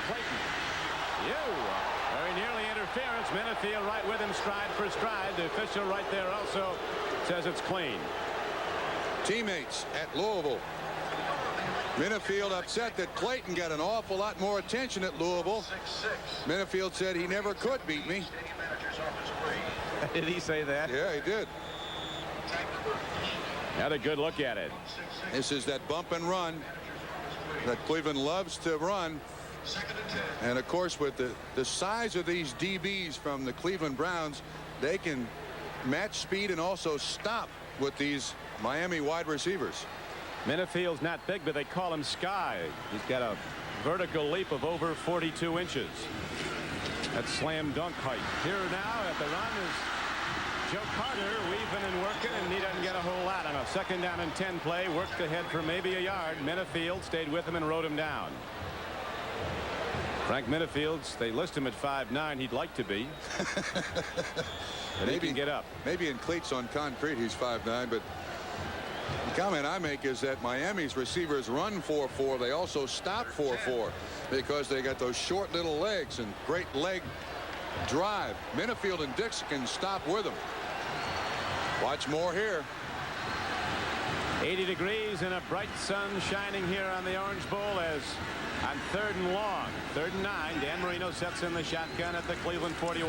Clayton. Very nearly interference. Minifield right with him, stride for stride. The official right there also says it's clean. Teammates at Louisville. Minifield upset that Clayton got an awful lot more attention at Louisville. Minifield said he never could beat me. Did he say that? Yeah, he did. Had a good look at it. This is that bump and run that Cleveland loves to run. And of course, with the size of these DBs from the Cleveland Browns, they can match speed and also stop with these Miami wide receivers. Minifield's not big, but they call him Sky. He's got a vertical leap of over 42 inches. That's slam dunk height. Here now at the run is Joe Carter weaving and working, and he doesn't get a whole lot on a 2nd down and 10 play. Worked ahead for maybe a yard. Minifield stayed with him and rode him down. Frank Minifield's, they list him at 5'9". He'd like to be. But maybe he can get up. Maybe in cleats on concrete he's 5'9", but the comment I make is that Miami's receivers run 4-4. They also stop 4-4 because they got those short little legs and great leg drive. Minifield and Dix can stop with them. Watch more here. 80 degrees and a bright sun shining here on the Orange Bowl as on 3rd and long. 3rd and 9. Dan Marino sets in the shotgun at the Cleveland 41.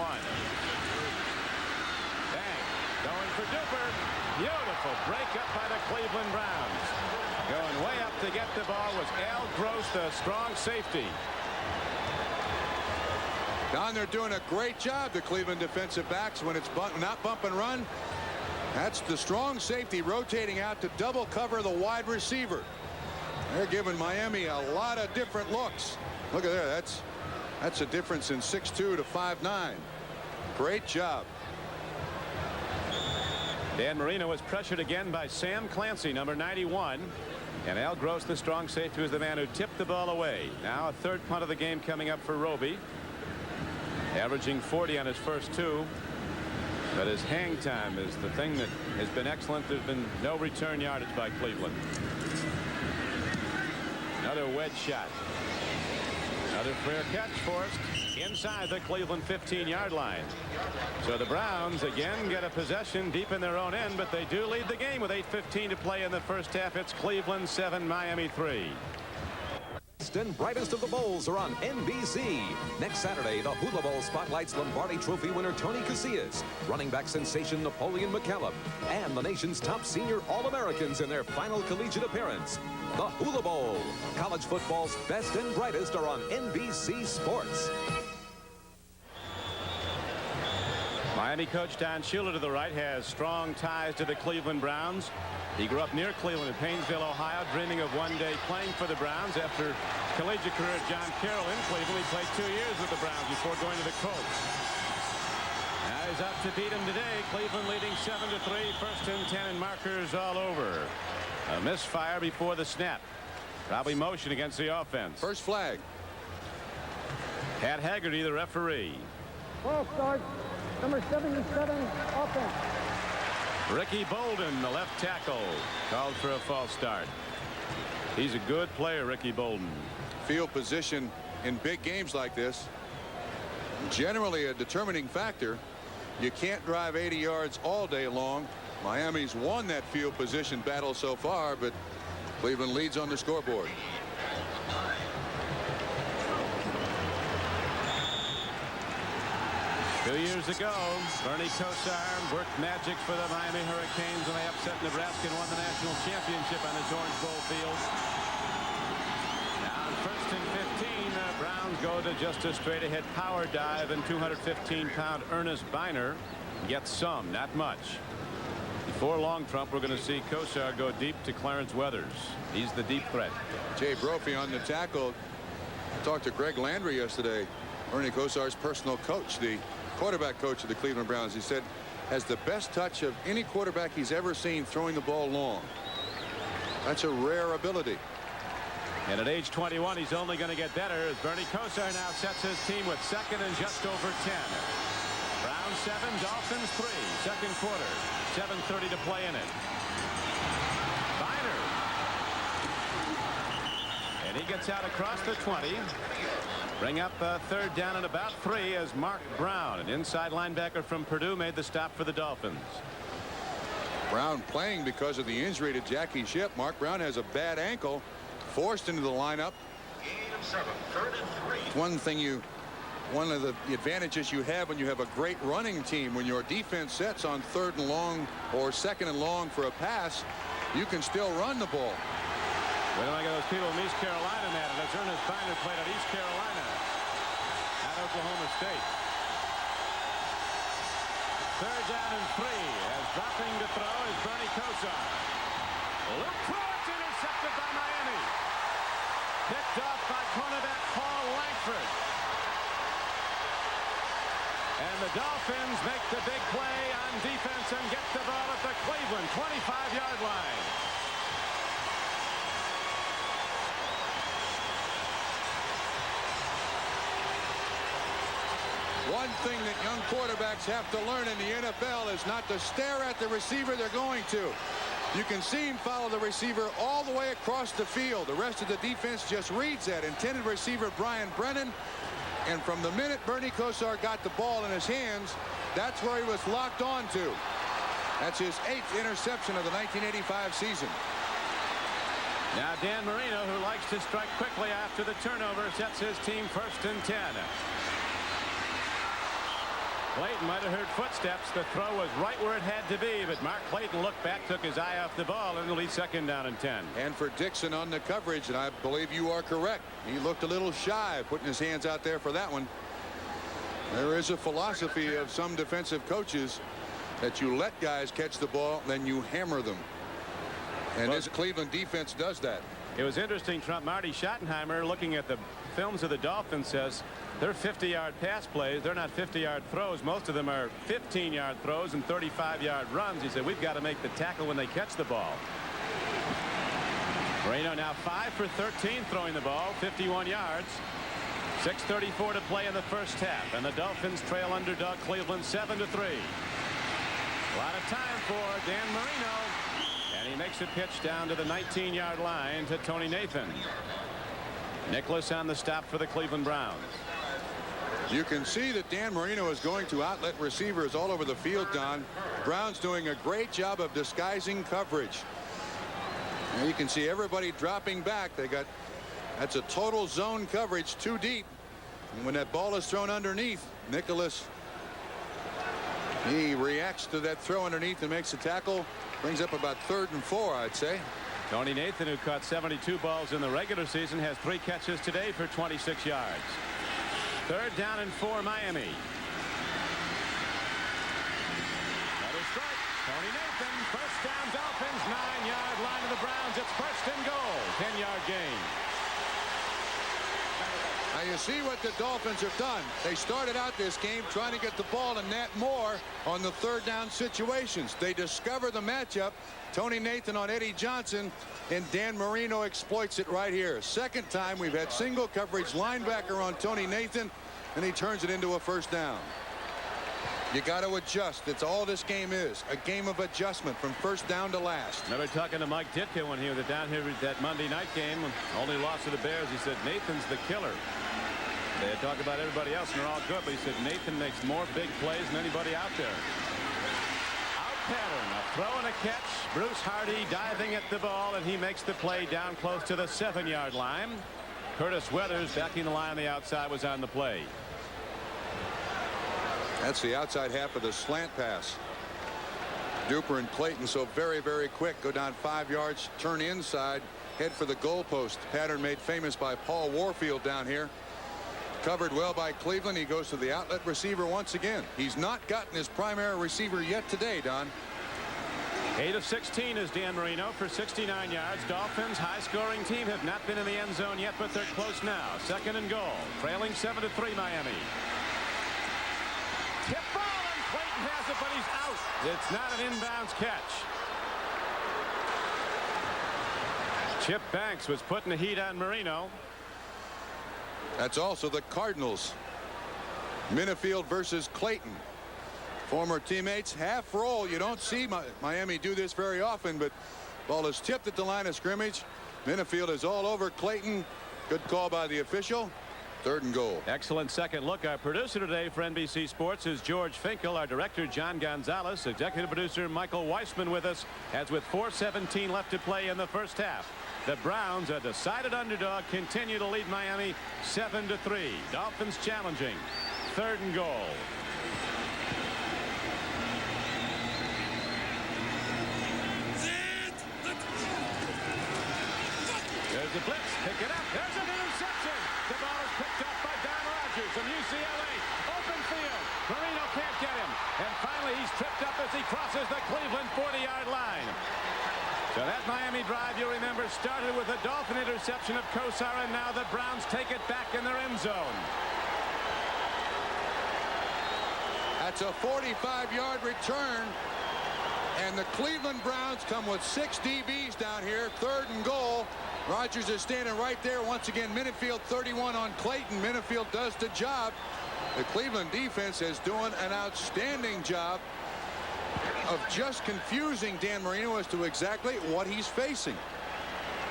Bang. Going for Duper. Beautiful break up by the Cleveland Browns. Going way up to get the ball was Al Gross, the strong safety. Don, they're doing a great job, the Cleveland defensive backs, when it's not bump and run. That's the strong safety rotating out to double cover the wide receiver. They're giving Miami a lot of different looks. Look at there. That's a difference in 6'2" to 5'9". Great job. Dan Marino was pressured again by Sam Clancy, number 91. And Al Gross, the strong safety, was the man who tipped the ball away. Now a 3rd punt of the game coming up for Roby. Averaging 40 on his first 2. But his hang time is the thing that has been excellent. There's been no return yardage by Cleveland. Another wedge shot. Another fair catch forced inside the Cleveland 15-yard line. So the Browns again get a possession deep in their own end, but they do lead the game with 8:15 to play in the first half. It's Cleveland 7, Miami 3. Best and brightest of the bowls are on NBC. Next Saturday, the Hula Bowl spotlights Lombardi Trophy winner Tony Casillas, running back sensation Napoleon McCallum, and the nation's top senior All-Americans in their final collegiate appearance. The Hula Bowl. College football's best and brightest are on NBC Sports. Miami coach Don Shula to the right has strong ties to the Cleveland Browns. He grew up near Cleveland in Painesville, Ohio, dreaming of one day playing for the Browns. After collegiate career at John Carroll in Cleveland, he played 2 years with the Browns before going to the Colts. Now he's up to beat him today. Cleveland leading 7-3, 1st and 10, and markers all over. A misfire before the snap. Probably motion against the offense. First flag. Pat Haggerty, the referee. Ball start. Number 77, offense. Ricky Bolden, the left tackle, called for a false start. He's a good player, Ricky Bolden. Field position in big games like this, generally a determining factor. You can't drive 80 yards all day long. Miami's won that field position battle so far, but Cleveland leads on the scoreboard. Two years ago, Bernie Kosar worked magic for the Miami Hurricanes when they upset Nebraska and won the national championship on his Orange Bowl field. Now, 1st and 15, the Browns go to just a straight-ahead power dive, and 215-pound Ernest Biner gets some, not much. Before long, Trump, we're going to see Kosar go deep to Clarence Weathers. He's the deep threat. Jay Brophy on the tackle. I talked to Greg Landry yesterday, Ernie Kosar's personal coach, the quarterback coach of the Cleveland Browns. He said has the best touch of any quarterback he's ever seen throwing the ball long. That's a rare ability. And at age 21, he's only going to get better as Bernie Kosar now sets his team with 2nd and just over 10. Browns 7, Dolphins 3, second quarter. 7:30 to play in it. Biner. And he gets out across the 20. Bring up 3rd down and about 3 as Mark Brown, an inside linebacker from Purdue, made the stop for the Dolphins. Brown playing because of the injury to Jackie Shipp. Mark Brown has a bad ankle, forced into the lineup. One of the advantages you have when you have a great running team, when your defense sets on 3rd and long or 2nd and long for a pass, you can still run the ball. We don't like those people in East Carolina mad at us. Ernest Biner played at East Carolina, at Oklahoma State. 3rd down and 3 as dropping to throw is Bernie Kosar. Look for it, intercepted by Miami. Picked off by cornerback Paul Langford. And the Dolphins make the big play on defense and get the ball at the Cleveland 25-yard line. One thing that young quarterbacks have to learn in the NFL is not to stare at the receiver they're going to. You can see him follow the receiver all the way across the field. The rest of the defense just reads that. Intended receiver Brian Brennan. And from the minute Bernie Kosar got the ball in his hands, that's where he was locked on to. That's his 8th interception of the 1985 season. Now Dan Marino, who likes to strike quickly after the turnover, sets his team 1st and 10. Clayton might have heard footsteps. The throw was right where it had to be, but Mark Clayton looked back, took his eye off the ball, and it'll be 2nd down and 10. And for Dixon on the coverage, and I believe you are correct, he looked a little shy putting his hands out there for that one. There is a philosophy of some defensive coaches that you let guys catch the ball, then you hammer them. And this Cleveland defense does that. It was interesting, Trump. Marty Schottenheimer, looking at the films of the Dolphins, says they're 50-yard pass plays. They're not 50-yard throws. Most of them are 15-yard throws and 35-yard runs. He said we've got to make the tackle when they catch the ball. Marino now 5 for 13 throwing the ball, 51 yards. 6:34 to play in the first half, and the Dolphins trail underdog Cleveland 7-3. A lot of time for Dan Marino, and he makes a pitch down to the 19-yard line to Tony Nathan. Nicholas on the stop for the Cleveland Browns. You can see that Dan Marino is going to outlet receivers all over the field, Don. Browns doing a great job of disguising coverage. And you can see everybody dropping back. They got That's a total zone coverage, too deep. And when that ball is thrown underneath, Nicholas, he reacts to that throw underneath and makes a tackle. Brings up about 3rd and 4, I'd say. Tony Nathan, who caught 72 balls in the regular season, has 3 catches today for 26 yards. 3rd down and 4, Miami. Another strike. Tony Nathan, first down, Dolphins, 9-yard line of the Browns. It's 1st and goal, 10-yard gain. Now you see what the Dolphins have done. They started out this game trying to get the ball to Nat Moore on the 3rd down situations. They discover the matchup. Tony Nathan on Eddie Johnson, and Dan Marino exploits it right here. Second time we've had single coverage linebacker on Tony Nathan, and he turns it into a 1st down. You got to adjust. That's all this game is, a game of adjustment from 1st down to last. Remember talking to Mike Ditka when he was down here at that Monday night game, only lost to the Bears. He said Nathan's the killer. They had talked about everybody else, and they're all good, but he said Nathan makes more big plays than anybody out there. Out pattern, a throw and a catch. Bruce Hardy diving at the ball, and he makes the play down close to the 7-yard line. Curtis Weathers backing the line on the outside was on the play. That's the outside half of the slant pass. Duper and Clayton so very, very quick. Go down 5 yards, turn inside, head for the goalpost. Pattern made famous by Paul Warfield down here. Covered well by Cleveland. He goes to the outlet receiver once again. He's not gotten his primary receiver yet today, Don. 8 of 16 is Dan Marino for 69 yards. Dolphins, high-scoring team, have not been in the end zone yet, but they're close now. 2nd and goal. Trailing 7-3 Miami. Tip ball, and Clayton has it, but he's out. It's not an inbounds catch. Chip Banks was putting the heat on Marino. That's also the Cardinals. Minifield versus Clayton. Former teammates, half roll. You don't see Miami do this very often, but ball is tipped at the line of scrimmage. Minifield is all over Clayton. Good call by the official. 3rd and goal. Excellent second look. Our producer today for NBC Sports is George Finkel. Our director, John Gonzalez. Executive producer, Michael Weissman, with us as with 4:17 left to play in the first half. The Browns, a decided underdog, continue to lead Miami 7-3. Dolphins challenging. 3rd and goal. There's the blitz. Pick it up. There's an interception. The ball is picked up by Don Rogers from UCLA. Open field. Marino can't get him. And finally, he's tripped up as he crosses the Cleveland 40-yard line. So that Miami drive, you remember, started with a Dolphin interception of Kosar, and now the Browns take it back in their end zone. That's a 45-yard return. And the Cleveland Browns come with 6 DBs down here. 3rd and goal. Rogers is standing right there. Once again, Minifield 31 on Clayton. Minifield does the job. The Cleveland defense is doing an outstanding job of just confusing Dan Marino as to exactly what he's facing.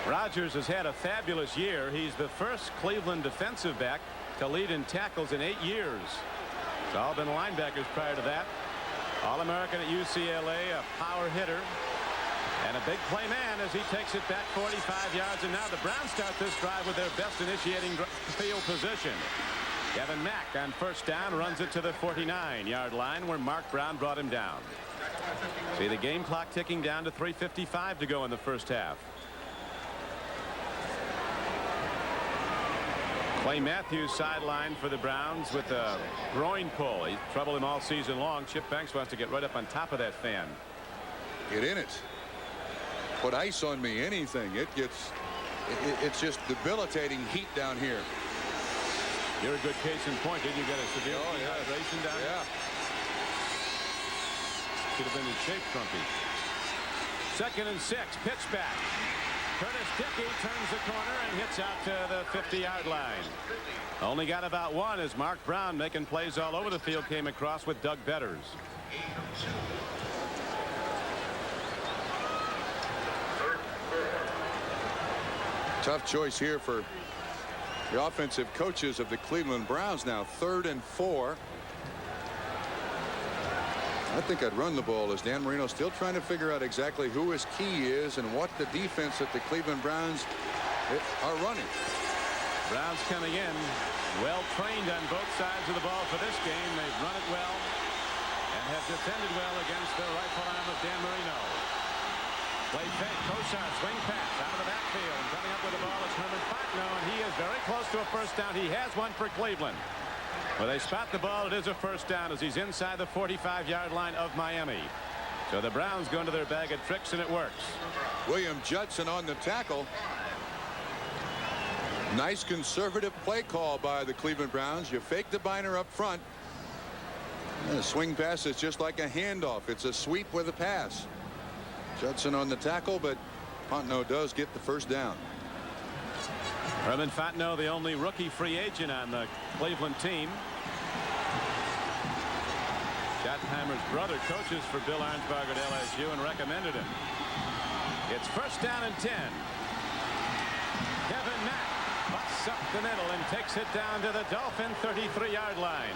Rogers has had a fabulous year. He's the first Cleveland defensive back to lead in tackles in 8 years. It's all been linebackers prior to that. All-American at UCLA, a power hitter, and a big play man as he takes it back 45 yards. And now the Browns start this drive with their best initiating field position. Kevin Mack on 1st down runs it to the 49-yard line where Mark Brown brought him down. See the game clock ticking down to 3:55 to go in the first half. Clay Matthews sidelined for the Browns with a groin pull. He's troubled him all season long. Chip Banks wants to get right up on top of that fan. Get in it. Put ice on me, anything. It's just debilitating heat down here. You're a good case in point. Did you get a severe dehydration down here? Should have been in shape, Trumpy. 2nd and 6. Pitch back. Curtis Dickey turns the corner and hits out to the 50-yard line. Only got about one as Mark Brown, making plays all over the field, came across with Doug Betters. Tough choice here for the offensive coaches of the Cleveland Browns now. 3rd and 4. I think I'd run the ball as Dan Marino still trying to figure out exactly who his key is and what the defense that the Cleveland Browns are running. Browns coming in, well trained on both sides of the ball for this game. They've run it well and have defended well against the rifle arm of Dan Marino. Play fake, Kosar, swing pass out of the backfield, and coming up with the ball is Herman Fontenot, and he is very close to a first down. He has one for Cleveland. Well, they spot the ball. It is a first down as he's inside the 45-yard line of Miami. So the Browns go into their bag of tricks, and it works. William Judson on the tackle. Nice conservative play call by the Cleveland Browns. You fake the binder up front. And the swing pass is just like a handoff. It's a sweep with a pass. Judson on the tackle, but Fontenot does get the first down. Herman Fontenot, the only rookie free agent on the Cleveland team. Schottenheimer's brother coaches for Bill Arnsparger at LSU and recommended him. It's first down and 10. Kevin Mack busts up the middle and takes it down to the Dolphin 33-yard line.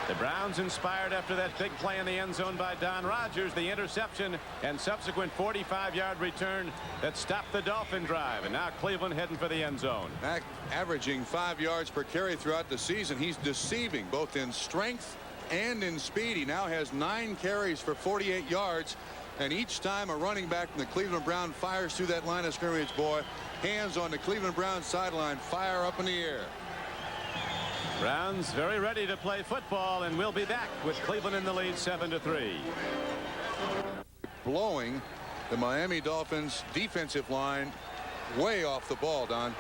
The Browns inspired after that big play in the end zone by Don Rodgers, the interception and subsequent 45-yard return that stopped the Dolphin drive. And now Cleveland heading for the end zone. Mack averaging 5 yards per carry throughout the season. He's deceiving both in strength and in speed. He now has 9 carries for 48 yards. And each time a running back from the Cleveland Browns fires through that line of scrimmage, boy, hands on the Cleveland Browns sideline, fire up in the air. Browns very ready to play football, and we'll be back with Cleveland in the lead 7-3. Blowing the Miami Dolphins defensive line way off the ball, Don.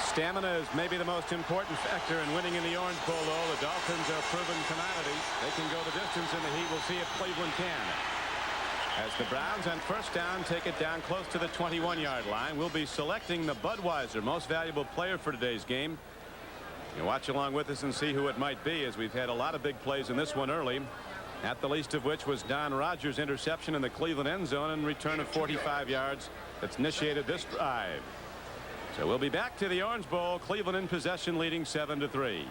Stamina is maybe the most important factor in winning in the Orange Bowl, though. The Dolphins are proven commodities. They can go the distance in the heat. We'll see if Cleveland can. As the Browns on first down take it down close to the 21-yard line, we'll be selecting the Budweiser most valuable player for today's game. You watch along with us and see who it might be, as we've had a lot of big plays in this one early, not the least of which was Don Rodgers' interception in the Cleveland end zone and return of 45 yards that's initiated this drive. So we'll be back to the Orange Bowl. Cleveland in possession, leading 7-3.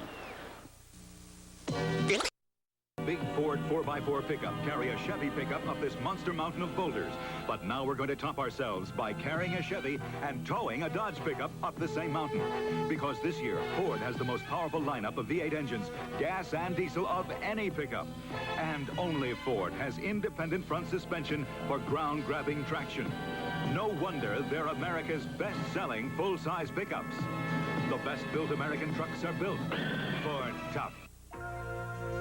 Big Ford 4x4 pickup carry a Chevy pickup up this monster mountain of boulders. But now we're going to top ourselves by carrying a Chevy and towing a Dodge pickup up the same mountain. Because this year, Ford has the most powerful lineup of V8 engines, gas and diesel, of any pickup. And only Ford has independent front suspension for ground-grabbing traction. No wonder they're America's best-selling full-size pickups. The best-built American trucks are built for tough.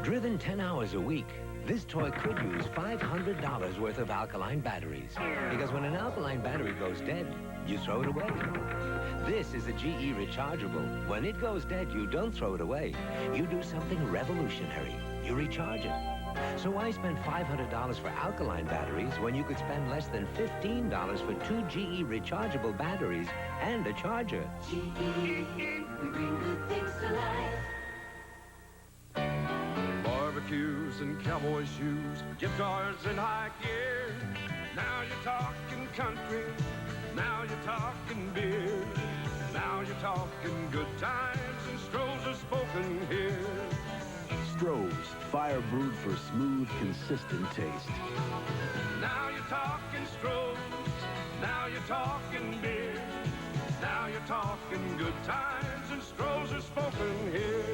Driven 10 hours a week, this toy could use $500 worth of alkaline batteries. Because when an alkaline battery goes dead, you throw it away. This is a GE rechargeable. When it goes dead, you don't throw it away. You do something revolutionary. You recharge it. So why spend $500 for alkaline batteries when you could spend less than $15 for 2 GE rechargeable batteries and a charger? GE, we bring good things to life. Barbecues and cowboy shoes, guitars and high gear. Now you're talking country, now you're talking beer. Now you're talking good times and Stroh's are spoken here. Stroh's, fire brewed for smooth, consistent taste. Now you're talking Stroh's, now you're talking beer. Now you're talking good times and Stroh's are spoken here.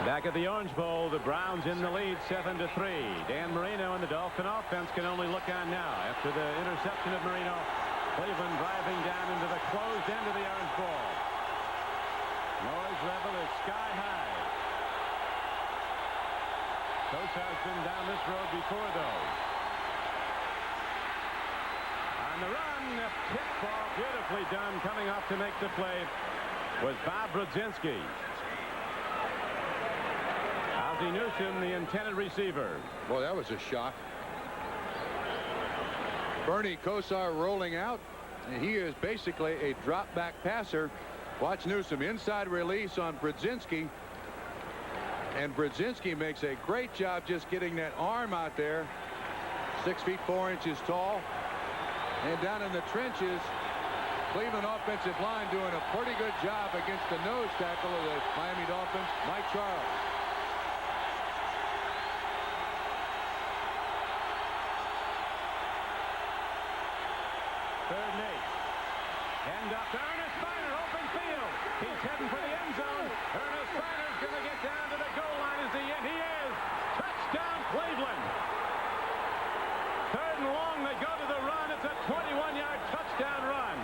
Back at the Orange Bowl, the Browns in the lead 7-3. Dan Marino and the Dolphin offense can only look on now after the interception of Marino. Cleveland driving down into the closed end of the Orange Bowl. Noise level is sky high. Kosar's been down this road before, though. On the run, a tip ball, beautifully done. Coming off to make the play was Bob Brzezinski. Ozzie Newsome, the intended receiver. Boy, that was a shock. Bernie Kosar rolling out, and he is basically a drop back passer. Watch Newsome, inside release on Brzezinski, and Brzezinski makes a great job just getting that arm out there. 6 feet 4 inches tall, and down in the trenches, Cleveland offensive line doing a pretty good job against the nose tackle of the Miami Dolphins, Mike Charles. 3rd and 8. End up to Ernest Biner, open field. He's heading for the end zone. Ernest Biner's going to get down to the goal line as he is. Touchdown, Cleveland. 3rd and long, they go to the run. It's a 21-yard touchdown run.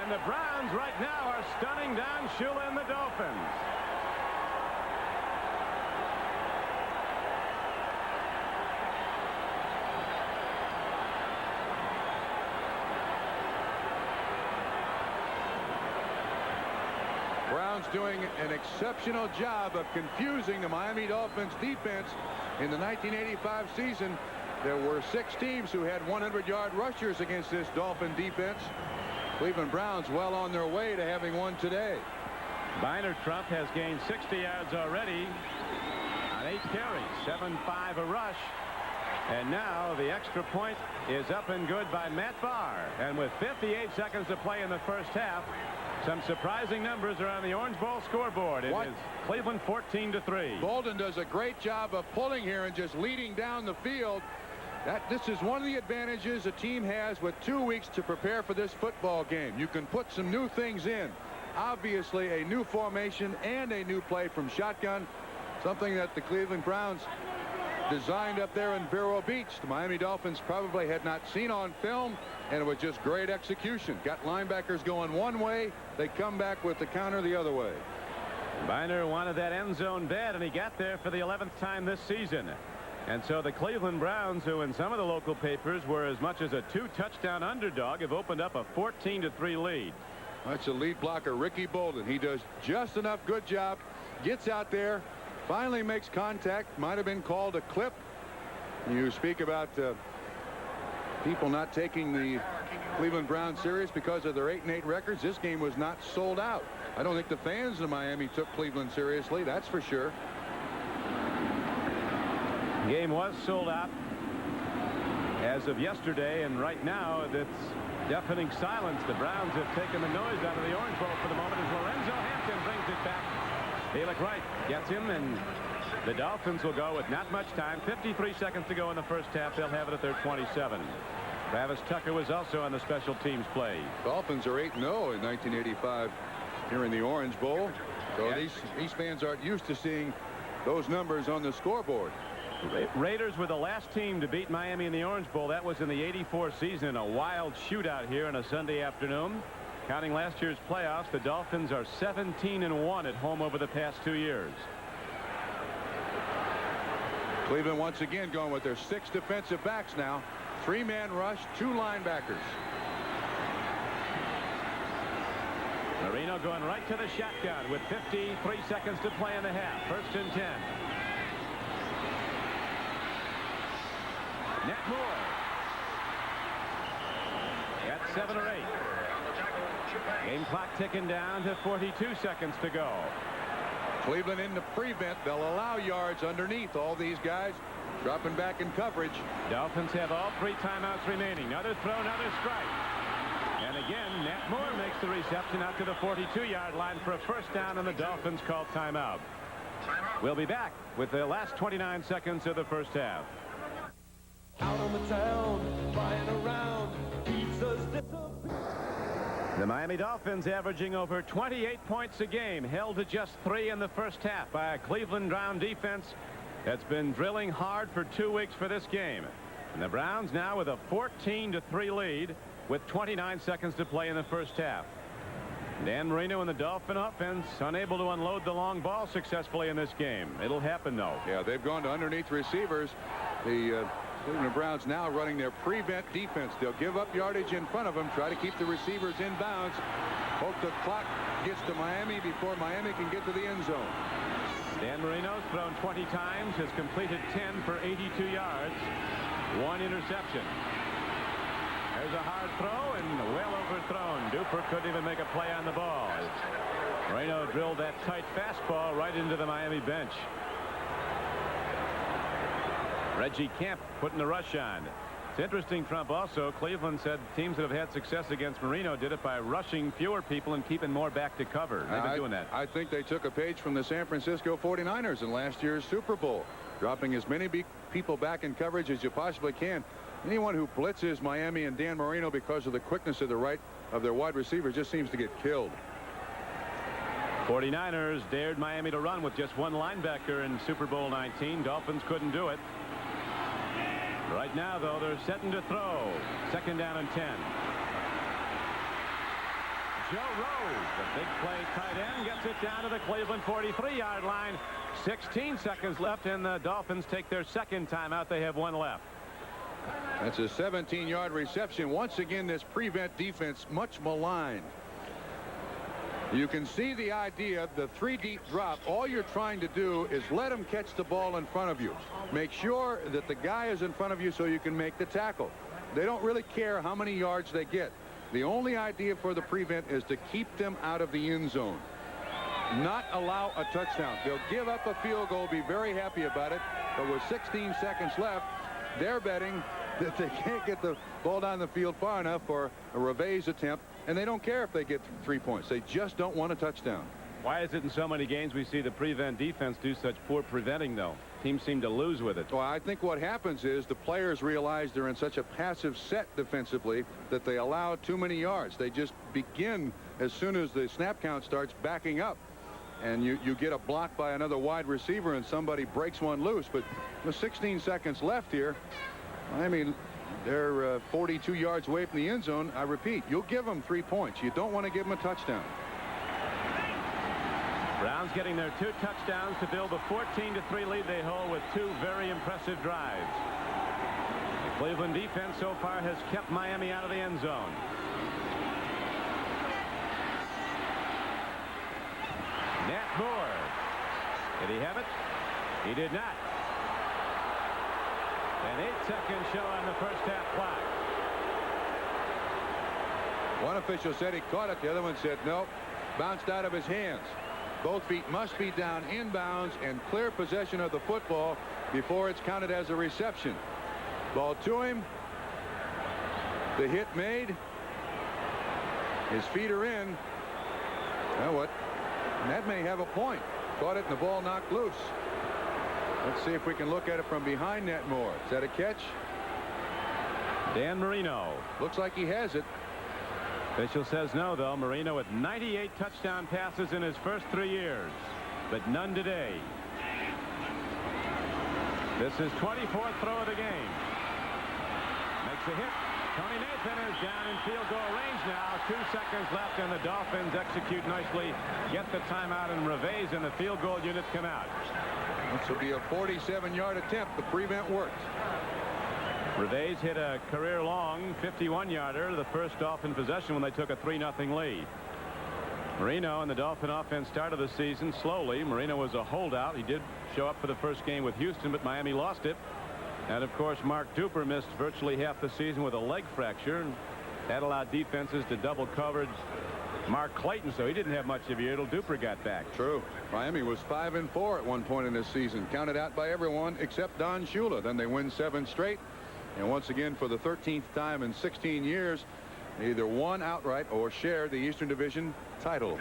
And the Browns right now are stunning down Shula and the Dolphins. Browns doing an exceptional job of confusing the Miami Dolphins defense. In the 1985 season, there were 6 teams who had 100-yard rushers against this Dolphin defense. Cleveland Browns well on their way to having one today. Biner Trump has gained 60 yards already on 8 carries, 7-5 a rush. And now the extra point is up and good by Matt Barr. And with 58 seconds to play in the first half, some surprising numbers are on the Orange Bowl scoreboard. It is Cleveland 14-3. Bolden does a great job of pulling here and just leading down the field. This is one of the advantages a team has with 2 weeks to prepare for this football game. You can put some new things in. Obviously, a new formation and a new play from shotgun, something that the Cleveland Browns designed up there in Vero Beach. The Miami Dolphins probably had not seen on film, and it was just great execution. Got linebackers going one way. They come back with the counter the other way. Biner wanted that end zone bad, and he got there for the 11th time this season. And so the Cleveland Browns, who in some of the local papers were as much as a 2-touchdown underdog, have opened up a 14-3 lead. That's the lead blocker, Ricky Bolden. He does just enough good job, gets out there, finally makes contact. Might have been called a clip. You speak about people not taking the Cleveland Browns serious because of their 8-8 records. This game was not sold out. I don't think the fans of Miami took Cleveland seriously, that's for sure. The game was sold out as of yesterday, and right now it's deafening silence. The Browns have taken the noise out of the Orange Bowl for the moment as Lorenzo Hampton brings it back. Halek Wright gets him, and the Dolphins will go with not much time. 53 seconds to go in the first half. They'll have it at their 27. Travis Tucker was also on the special teams play. Dolphins are 8-0 in 1985 here in the Orange Bowl. So these fans aren't used to seeing those numbers on the scoreboard. Raiders were the last team to beat Miami in the Orange Bowl. That was in the '84 season. A wild shootout here on a Sunday afternoon. Counting last year's playoffs, the Dolphins are 17-1 at home over the past 2 years. Cleveland once again going with their 6 defensive backs now. 3-man rush, 2 linebackers. Marino going right to the shotgun with 53 seconds to play in the half. 1st and 10. Nat Moore. At 7 or 8. Game clock ticking down to 42 seconds to go. Cleveland in the prevent. They'll allow yards underneath all these guys dropping back in coverage. Dolphins have all 3 timeouts remaining. Another throw, another strike. And again, Nat Moore makes the reception out to the 42-yard line for a first down, and the Dolphins call timeout. We'll be back with the last 29 seconds of the first half. Out on the town, flying around, pizzas disappear. The Miami Dolphins averaging over 28 points a game, held to just 3 in the first half by a Cleveland Brown defense that's been drilling hard for 2 weeks for this game. And the Browns now with a 14-3 lead with 29 seconds to play in the first half. Dan Marino and the Dolphin offense unable to unload the long ball successfully in this game. It'll happen, though. Yeah, they've gone to underneath receivers. The Cleveland Browns now running their prevent defense. They'll give up yardage in front of them, try to keep the receivers in bounds. Hope the clock gets to Miami before Miami can get to the end zone. Dan Marino's thrown 20 times, has completed 10 for 82 yards, 1 interception. There's a hard throw and well overthrown. Duper couldn't even make a play on the ball. Marino drilled that tight fastball right into the Miami bench. Reggie Camp putting the rush on. It's interesting, Trump, also, Cleveland said teams that have had success against Marino did it by rushing fewer people and keeping more back to cover. They've been doing that. I think they took a page from the San Francisco 49ers in last year's Super Bowl, dropping as many people back in coverage as you possibly can. Anyone who blitzes Miami and Dan Marino because of the quickness of their wide receivers just seems to get killed. 49ers dared Miami to run with just one linebacker in Super Bowl 19. Dolphins couldn't do it. Right now, though, they're setting to throw. 2nd down and 10. Joe Rose, the big play tight end, gets it down to the Cleveland 43-yard line. 16 seconds left, and the Dolphins take their second timeout. They have one left. That's a 17-yard reception. Once again, this prevent defense much maligned. You can see the idea, the 3-deep drop. All you're trying to do is let them catch the ball in front of you. Make sure that the guy is in front of you so you can make the tackle. They don't really care how many yards they get. The only idea for the prevent is to keep them out of the end zone. Not allow a touchdown. They'll give up a field goal, be very happy about it. But with 16 seconds left, they're betting that they can't get the ball down the field far enough for a Revay's attempt. And they don't care if they get 3 points. They just don't want a touchdown. Why is it in so many games we see the prevent defense do such poor preventing, though? Teams seem to lose with it. Well, I think what happens is the players realize they're in such a passive set defensively that they allow too many yards. They just begin as soon as the snap count starts backing up. And you get a block by another wide receiver and somebody breaks one loose. But with 16 seconds left here, I mean, they're 42 yards away from the end zone. I repeat, you'll give them 3 points. You don't want to give them a touchdown. Browns getting their 2 touchdowns to build a 14-3 lead they hold with 2 very impressive drives. The Cleveland defense so far has kept Miami out of the end zone. Nat Moore. Did he have it? He did not. An 8-second show on the first half clock. One official said he caught it. The other one said no. Bounced out of his hands. Both feet must be down inbounds and clear possession of the football before it's counted as a reception. Ball to him. The hit made. His feet are in. Now what? And that may have a point. Caught it and the ball knocked loose. Let's see if we can look at it from behind Nat Moore. Is that a catch? Dan Marino. Looks like he has it. Official says no, though. Marino with 98 touchdown passes in his first 3 years, but none today. This is 24th throw of the game. Makes a hit. Tony Nathan is down in field goal range now. 2 seconds left, and the Dolphins execute nicely. Get the timeout, and Revay's and the field goal unit come out. This will be a 47-yard attempt. The prevent worked. Revay's hit a career-long 51-yarder, the first Dolphin possession when they took a 3-0 lead. Marino and the Dolphin offense started the season slowly. Marino was a holdout. He did show up for the first game with Houston, but Miami lost it. And, of course, Mark Duper missed virtually half the season with a leg fracture. That allowed defenses to double coverage Mark Clayton, so he didn't have much of a year till Duper got back. True. Miami was 5-4 at one point in this season, counted out by everyone except Don Shula. Then they win 7 straight. And once again, for the 13th time in 16 years, they either won outright or shared the Eastern Division title.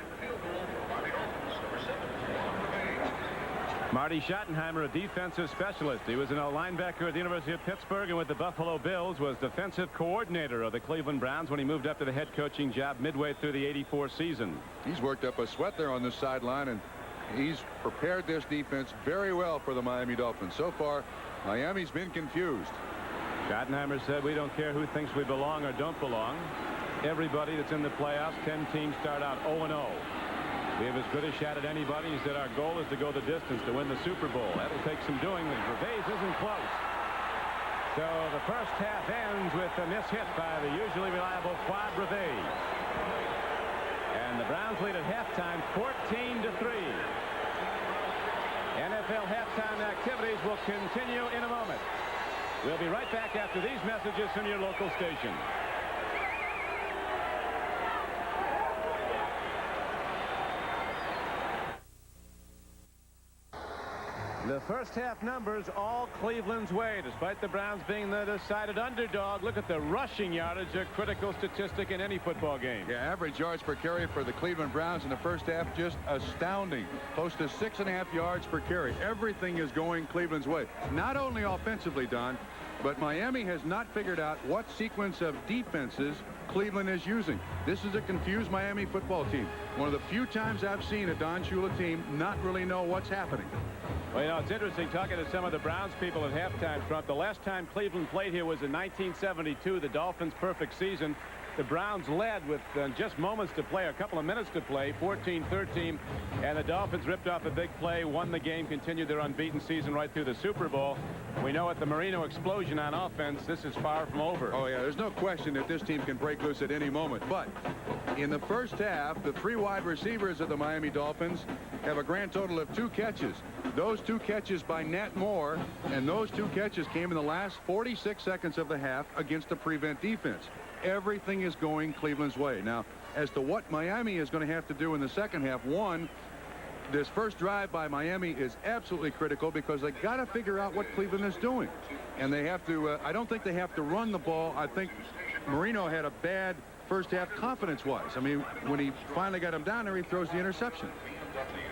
Marty Schottenheimer, a defensive specialist. He was an linebacker at the University of Pittsburgh and with the Buffalo Bills was defensive coordinator of the Cleveland Browns when he moved up to the head coaching job midway through the '84 season. He's worked up a sweat there on the sideline, and he's prepared this defense very well for the Miami Dolphins. So far, Miami's been confused. Schottenheimer said, we don't care who thinks we belong or don't belong. Everybody that's in the playoffs, 10 teams start out 0-0. We have as good a shot at anybody. He said our goal is to go the distance to win the Super Bowl. That'll take some doing. Revay's isn't close. So the first half ends with a miss hit by the usually reliable Quad Revay. And the Browns lead at halftime 14-3. NFL halftime activities will continue in a moment. We'll be right back after these messages from your local station. The first half numbers all Cleveland's way, despite the Browns being the decided underdog. Look at the rushing yardage, a critical statistic in any football game. Yeah, average yards per carry for the Cleveland Browns in the first half, just astounding. Close to 6.5 yards per carry. Everything is going Cleveland's way. Not only offensively, Don, but Miami has not figured out what sequence of defenses Cleveland is using. This is a confused Miami football team. One of the few times I've seen a Don Shula team not really know what's happening. Well, you know, it's interesting talking to some of the Browns people at halftime, Trump. The last time Cleveland played here was in 1972, the Dolphins' perfect season. The Browns led with just moments to play, a couple of minutes to play, 14-13, and the Dolphins ripped off a big play, won the game, continued their unbeaten season right through the Super Bowl. We know at the Marino explosion on offense, this is far from over. Oh, yeah, there's no question that this team can break loose at any moment. But in the first half, the 3 wide receivers of the Miami Dolphins have a grand total of 2 catches. Those 2 catches by Nat Moore, and those 2 catches came in the last 46 seconds of the half against the prevent defense. Everything is going Cleveland's way. Now, as to what Miami is going to have to do in the second half, one, this first drive by Miami is absolutely critical because they got to figure out what Cleveland is doing. And they have to, I don't think they have to run the ball. I think Marino had a bad first half confidence-wise. I mean, when he finally got him down there, he throws the interception.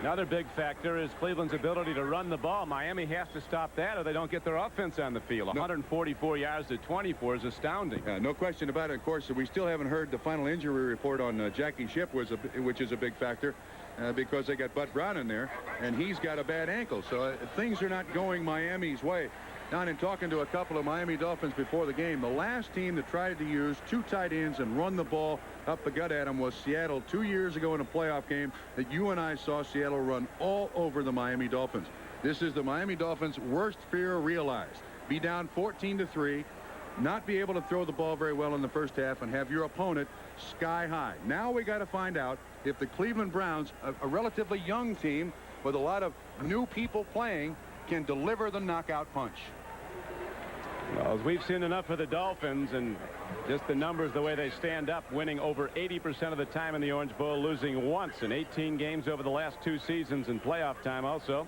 Another big factor is Cleveland's ability to run the ball. Miami has to stop that or they don't get their offense on the field. 144 yards to 24 is astounding. No question about it. Of course, we still haven't heard the final injury report on Jackie Shipp, which is a big factor because they got Bud Brown in there, and he's got a bad ankle. So things are not going Miami's way. Don, in talking to a couple of Miami Dolphins before the game, the last team that tried to use 2 tight ends and run the ball up the gut at them was Seattle 2 years ago in a playoff game that you and I saw Seattle run all over the Miami Dolphins. This is the Miami Dolphins' worst fear realized. Be down 14-3, not be able to throw the ball very well in the first half, and have your opponent sky high. Now we got to find out if the Cleveland Browns, a relatively young team with a lot of new people playing, can deliver the knockout punch. Well, we've seen enough of the Dolphins, and just the numbers, the way they stand up, winning over 80% of the time in the Orange Bowl, losing once in 18 games over the last 2 seasons in playoff time also.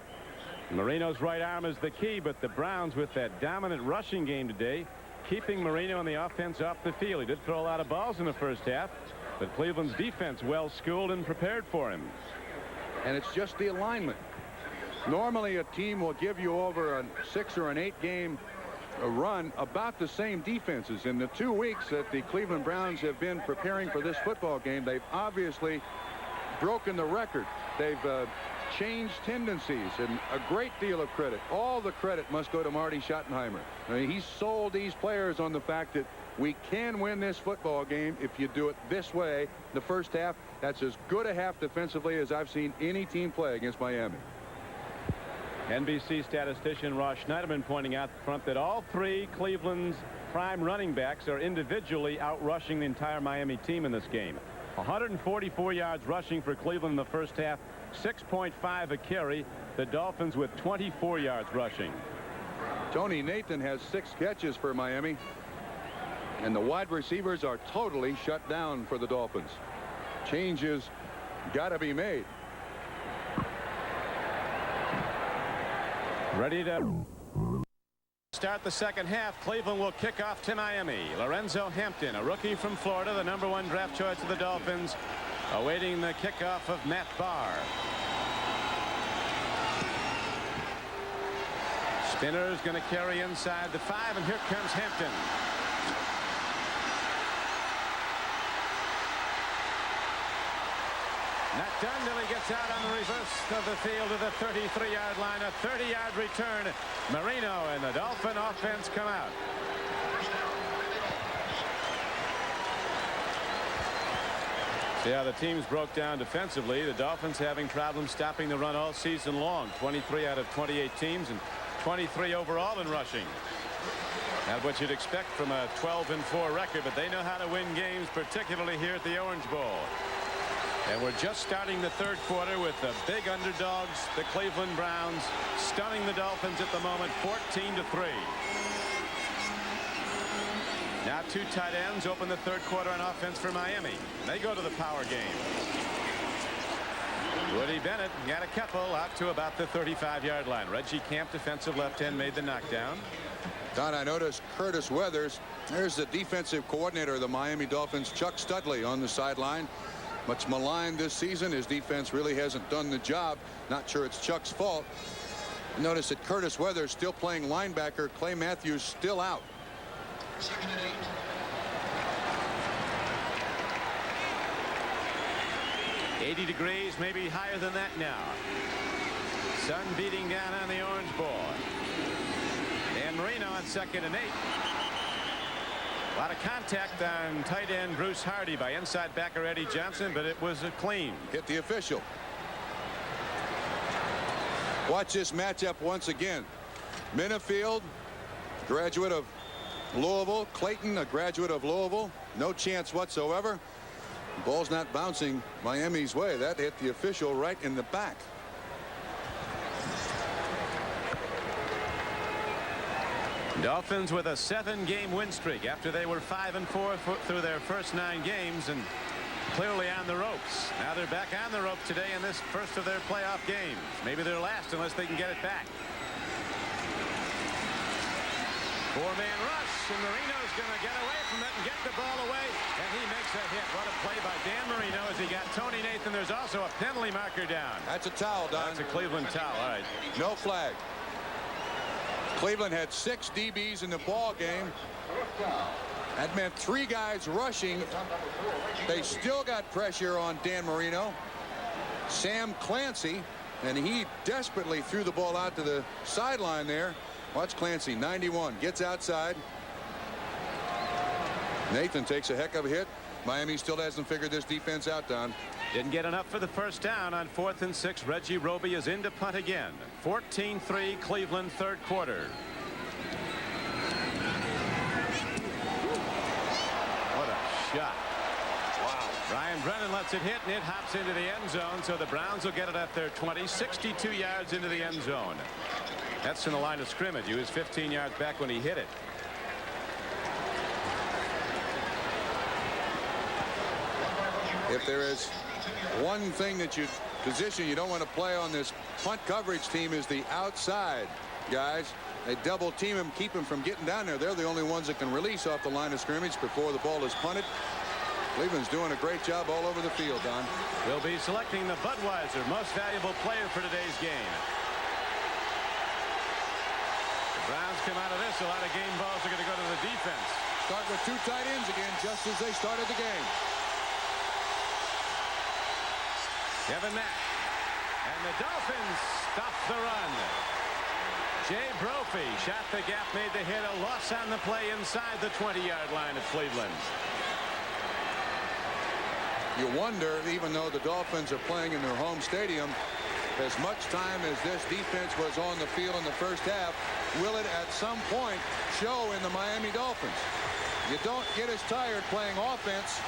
Marino's right arm is the key, but the Browns with that dominant rushing game today, keeping Marino and the offense off the field. He did throw a lot of balls in the first half, but Cleveland's defense well schooled and prepared for him. And it's just the alignment. Normally a team will give you over a 6 or an 8 game run about the same defenses. In the 2 weeks that the Cleveland Browns have been preparing for this football game, they've obviously broken the record. They've changed tendencies, and a great deal of credit. All the credit must go to Marty Schottenheimer. I mean, he sold these players on the fact that we can win this football game if you do it this way. The first half, that's as good a half defensively as I've seen any team play against Miami. NBC statistician Ross Schneiderman pointing out front that all 3 Cleveland's prime running backs are individually out-rushing the entire Miami team in this game. 144 yards rushing for Cleveland in the first half, 6.5 a carry. The Dolphins with 24 yards rushing. Tony Nathan has 6 catches for Miami, and the wide receivers are totally shut down for the Dolphins. Changes got to be made. Ready to start the second half. Cleveland will kick off to Miami. Lorenzo Hampton, a rookie from Florida, the #1 draft choice of the Dolphins, awaiting the kickoff of Matt Barr. Spinner's going to carry inside the 5, and here comes Hampton. Not done till he gets out on the reverse of the field to the 33-yard line. A 30-yard return. Marino and the Dolphin offense come out. See how the teams broke down defensively. The Dolphins having problems stopping the run all season long. 23 out of 28 teams and 23 overall in rushing. Not what you'd expect from a 12-4 record, but they know how to win games, particularly here at the Orange Bowl. And we're just starting the third quarter with the big underdogs, the Cleveland Browns, stunning the Dolphins at the moment, 14-3. Now 2 tight ends open the third quarter on offense for Miami. They go to the power game. Woody Bennett got a couple out to about the 35-yard line. Reggie Camp, defensive left end, made the knockdown. Don, I noticed Curtis Weathers. There's the defensive coordinator of the Miami Dolphins, Chuck Studley, on the sideline. Much maligned this season. His defense really hasn't done the job. Not sure it's Chuck's fault. Notice that Curtis Weathers still playing linebacker. Clay Matthews still out. 2nd and 8. 80 degrees, maybe higher than that now. Sun beating down on the Orange Bowl. Dan Marino on 2nd and 8. A lot of contact on tight end Bruce Hardy by inside backer Eddie Johnson, but it was a clean. Hit the official. Watch this matchup once again. Minifield, graduate of Louisville. Clayton, a graduate of Louisville. No chance whatsoever. Ball's not bouncing Miami's way. That hit the official right in the back. Dolphins with a 7-game win streak after they were 5-4 through their first 9 games and clearly on the ropes. Now they're back on the ropes today in this first of their playoff games. Maybe their last unless they can get it back. 4-man rush, and Marino's going to get away from it and get the ball away, and he makes a hit. What a play by Dan Marino as he got Tony Nathan. There's also a penalty marker down. That's a towel, Don. That's a Cleveland towel. All right. No flag. Cleveland had 6 DBs in the ball game. That meant 3 guys rushing. They still got pressure on Dan Marino. Sam Clancy, and he desperately threw the ball out to the sideline there. Watch Clancy, 91, gets outside. Nathan takes a heck of a hit. Miami still hasn't figured this defense out, Don. Didn't get enough for the first down on 4th and 6. Reggie Roby is in to punt again. 14-3 Cleveland, 3rd quarter. What a shot. Wow. Ryan Brennan lets it hit, and it hops into the end zone, so the Browns will get it at their 20, 62 yards into the end zone. That's in the line of scrimmage. He was 15 yards back when he hit it. If there is one thing that you position you don't want to play on this punt coverage team is the outside guys. They double team him, keep him from getting down there. They're the only ones that can release off the line of scrimmage before the ball is punted. Cleveland's doing a great job all over the field, Don. We'll be selecting the Budweiser most valuable player for today's game. The Browns come out of this. A lot of game balls are going to go to the defense. Start with 2 tight ends again, just as they started the game. Kevin Mack. And the Dolphins stop the run. Jay Brophy shot the gap, made the hit, a loss on the play inside the 20-yard line of Cleveland. You wonder, even though the Dolphins are playing in their home stadium, as much time as this defense was on the field in the first half, will it at some point show in the Miami Dolphins? You don't get as tired playing offense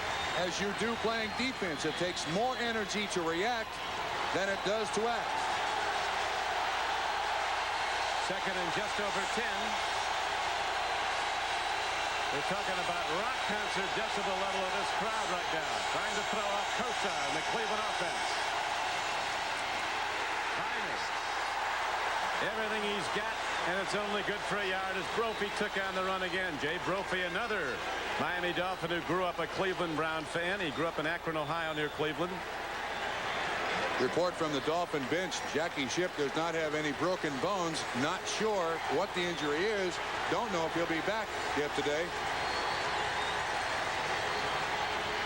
as you do playing defense. It takes more energy to react than it does to act. 2nd and just over 10. We're talking about rock concert decibel level of this crowd right now. Trying to throw off Kosa in the Cleveland offense. Finest. Everything he's got, and it's only good for a yard as Brophy took on the run again. Jay Brophy, another Miami Dolphin who grew up a Cleveland Brown fan. He grew up in Akron, Ohio, near Cleveland. Report from the Dolphin bench. Jackie Shipp does not have any broken bones. Not sure what the injury is. Don't know if he'll be back yet today.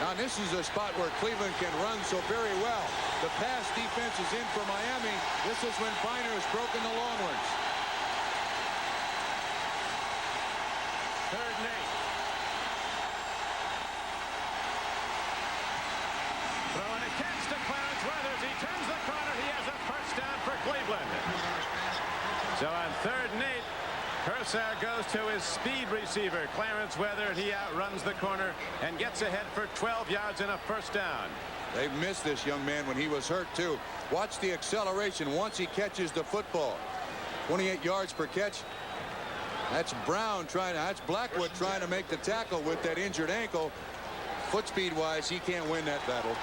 Now this is a spot where Cleveland can run so very well. The pass defense is in for Miami. This is when Biner has broken the long ones. 3rd and 8. Throwing a catch to Clarence Weathers. He turns the corner. He has a first down for Cleveland. So on 3rd and 8, Cursor goes to his speed receiver, Clarence Weathers. He outruns the corner and gets ahead for 12 yards and a first down. They've missed this young man when he was hurt, too. Watch the acceleration once he catches the football. 28 yards per catch. That's that's Blackwood trying to make the tackle with that injured ankle. Foot speed wise, he can't win that battle.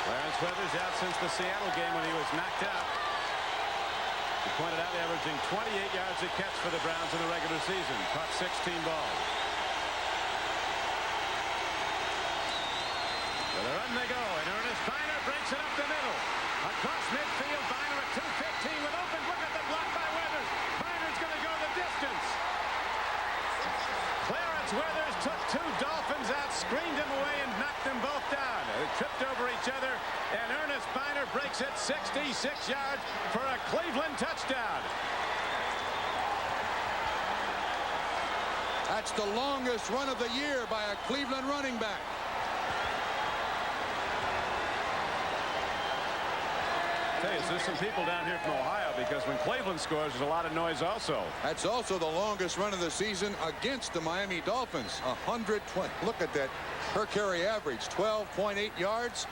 Clarence Weathers out since the Seattle game when he was knocked out. He pointed out averaging 28 yards a catch for the Browns in the regular season. Caught 16 balls. With a run they go, and Ernest Biner breaks it up the middle. Across midfield, Biner at 2:15 with open look at the block by Weathers. Biner's going to go the distance. Clarence Weathers took two Dolphins out, screened him away, and knocked them both down. They tripped over each other, and Ernest Biner breaks it 66 yards for a Cleveland touchdown. That's the longest run of the year by a Cleveland running back. Hey, there's some people down here from Ohio because when Cleveland scores, there's a lot of noise also. That's also the longest run of the season against the Miami Dolphins. 120. Look at that per carry average, 12.8 yards.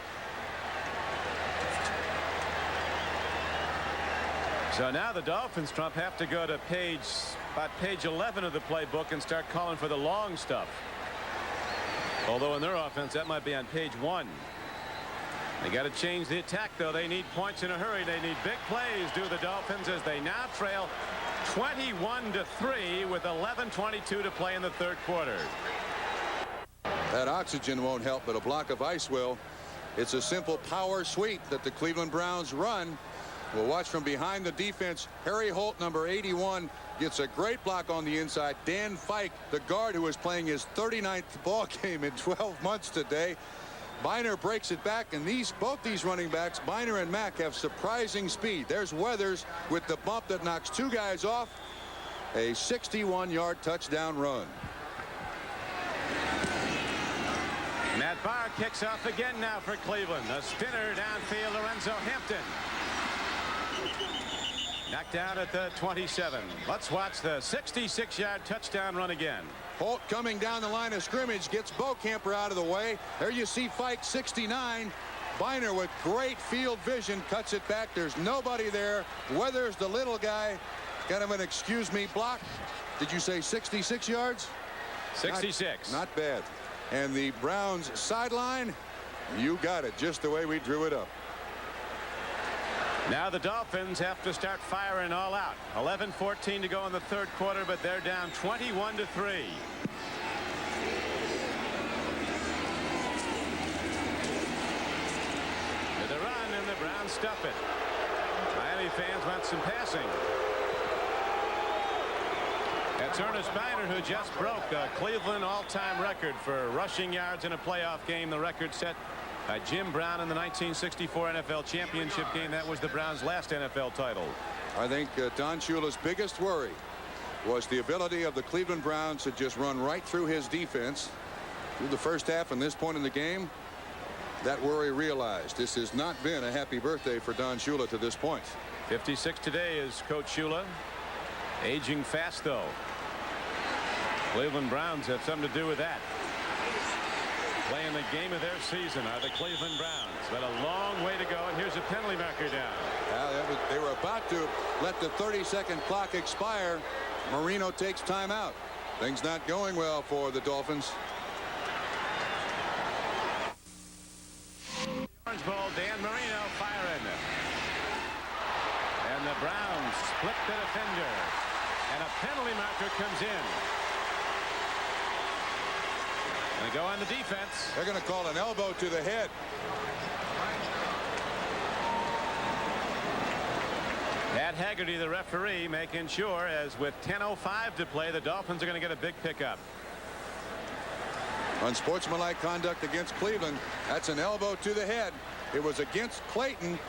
So now the Dolphins, Trump, have to go to about page 11 of the playbook and start calling for the long stuff. Although in their offense, that might be on page 1. They got to change the attack, though. They need points in a hurry. They need big plays, do the Dolphins, as they now trail 21-3 with 11:22 to play in the third quarter. That oxygen won't help, but a block of ice will. It's a simple power sweep that the Cleveland Browns run. We'll watch from behind the defense. Harry Holt, number 81, gets a great block on the inside. Dan Fike, the guard who was playing his 39th ball game in 12 months today. Biner breaks it back, and both these running backs, Biner and Mack, have surprising speed. There's Weathers with the bump that knocks two guys off. A 61-yard touchdown run. Matt Barr kicks off again now for Cleveland. A spinner downfield, Lorenzo Hampton. Knocked down at the 27. Let's watch the 66-yard touchdown run again. Holt coming down the line of scrimmage, gets Beaucamper out of the way. There you see Fike, 69. Biner with great field vision cuts it back. There's nobody there. Weathers, the little guy, kind of an excuse me block. Did you say 66 yards? 66. Not bad. And the Browns sideline, you got it, just the way we drew it up. Now the Dolphins have to start firing all out. 11:14 to go in the third quarter, but they're down 21-3. With a run, and the Browns stuff it. Miami fans want some passing. That's Ernest Biner, who just broke a Cleveland all-time record for rushing yards in a playoff game. The record set by Jim Brown in the 1964 NFL championship game. That was the Browns' last NFL title. I think Don Shula's biggest worry was the ability of the Cleveland Browns to just run right through his defense through the first half. And this point in the game, that worry realized. This has not been a happy birthday for Don Shula to this point. 56 today is Coach Shula. Aging fast, though. Cleveland Browns have something to do with that. Playing the game of their season are the Cleveland Browns. But a long way to go, and here's a penalty marker down. They were about to let the 30-second clock expire. Marino takes timeout. Things not going well for the Dolphins. Orange Bowl, Dan Marino firing. And the Browns split the defender. And a penalty marker comes in. They go on the defense. They're going to call an elbow to the head. Pat Haggerty, the referee, making sure, as with 10:05 to play, the Dolphins are going to get a big pickup. Unsportsmanlike conduct against Cleveland. That's an elbow to the head. It was against Clayton.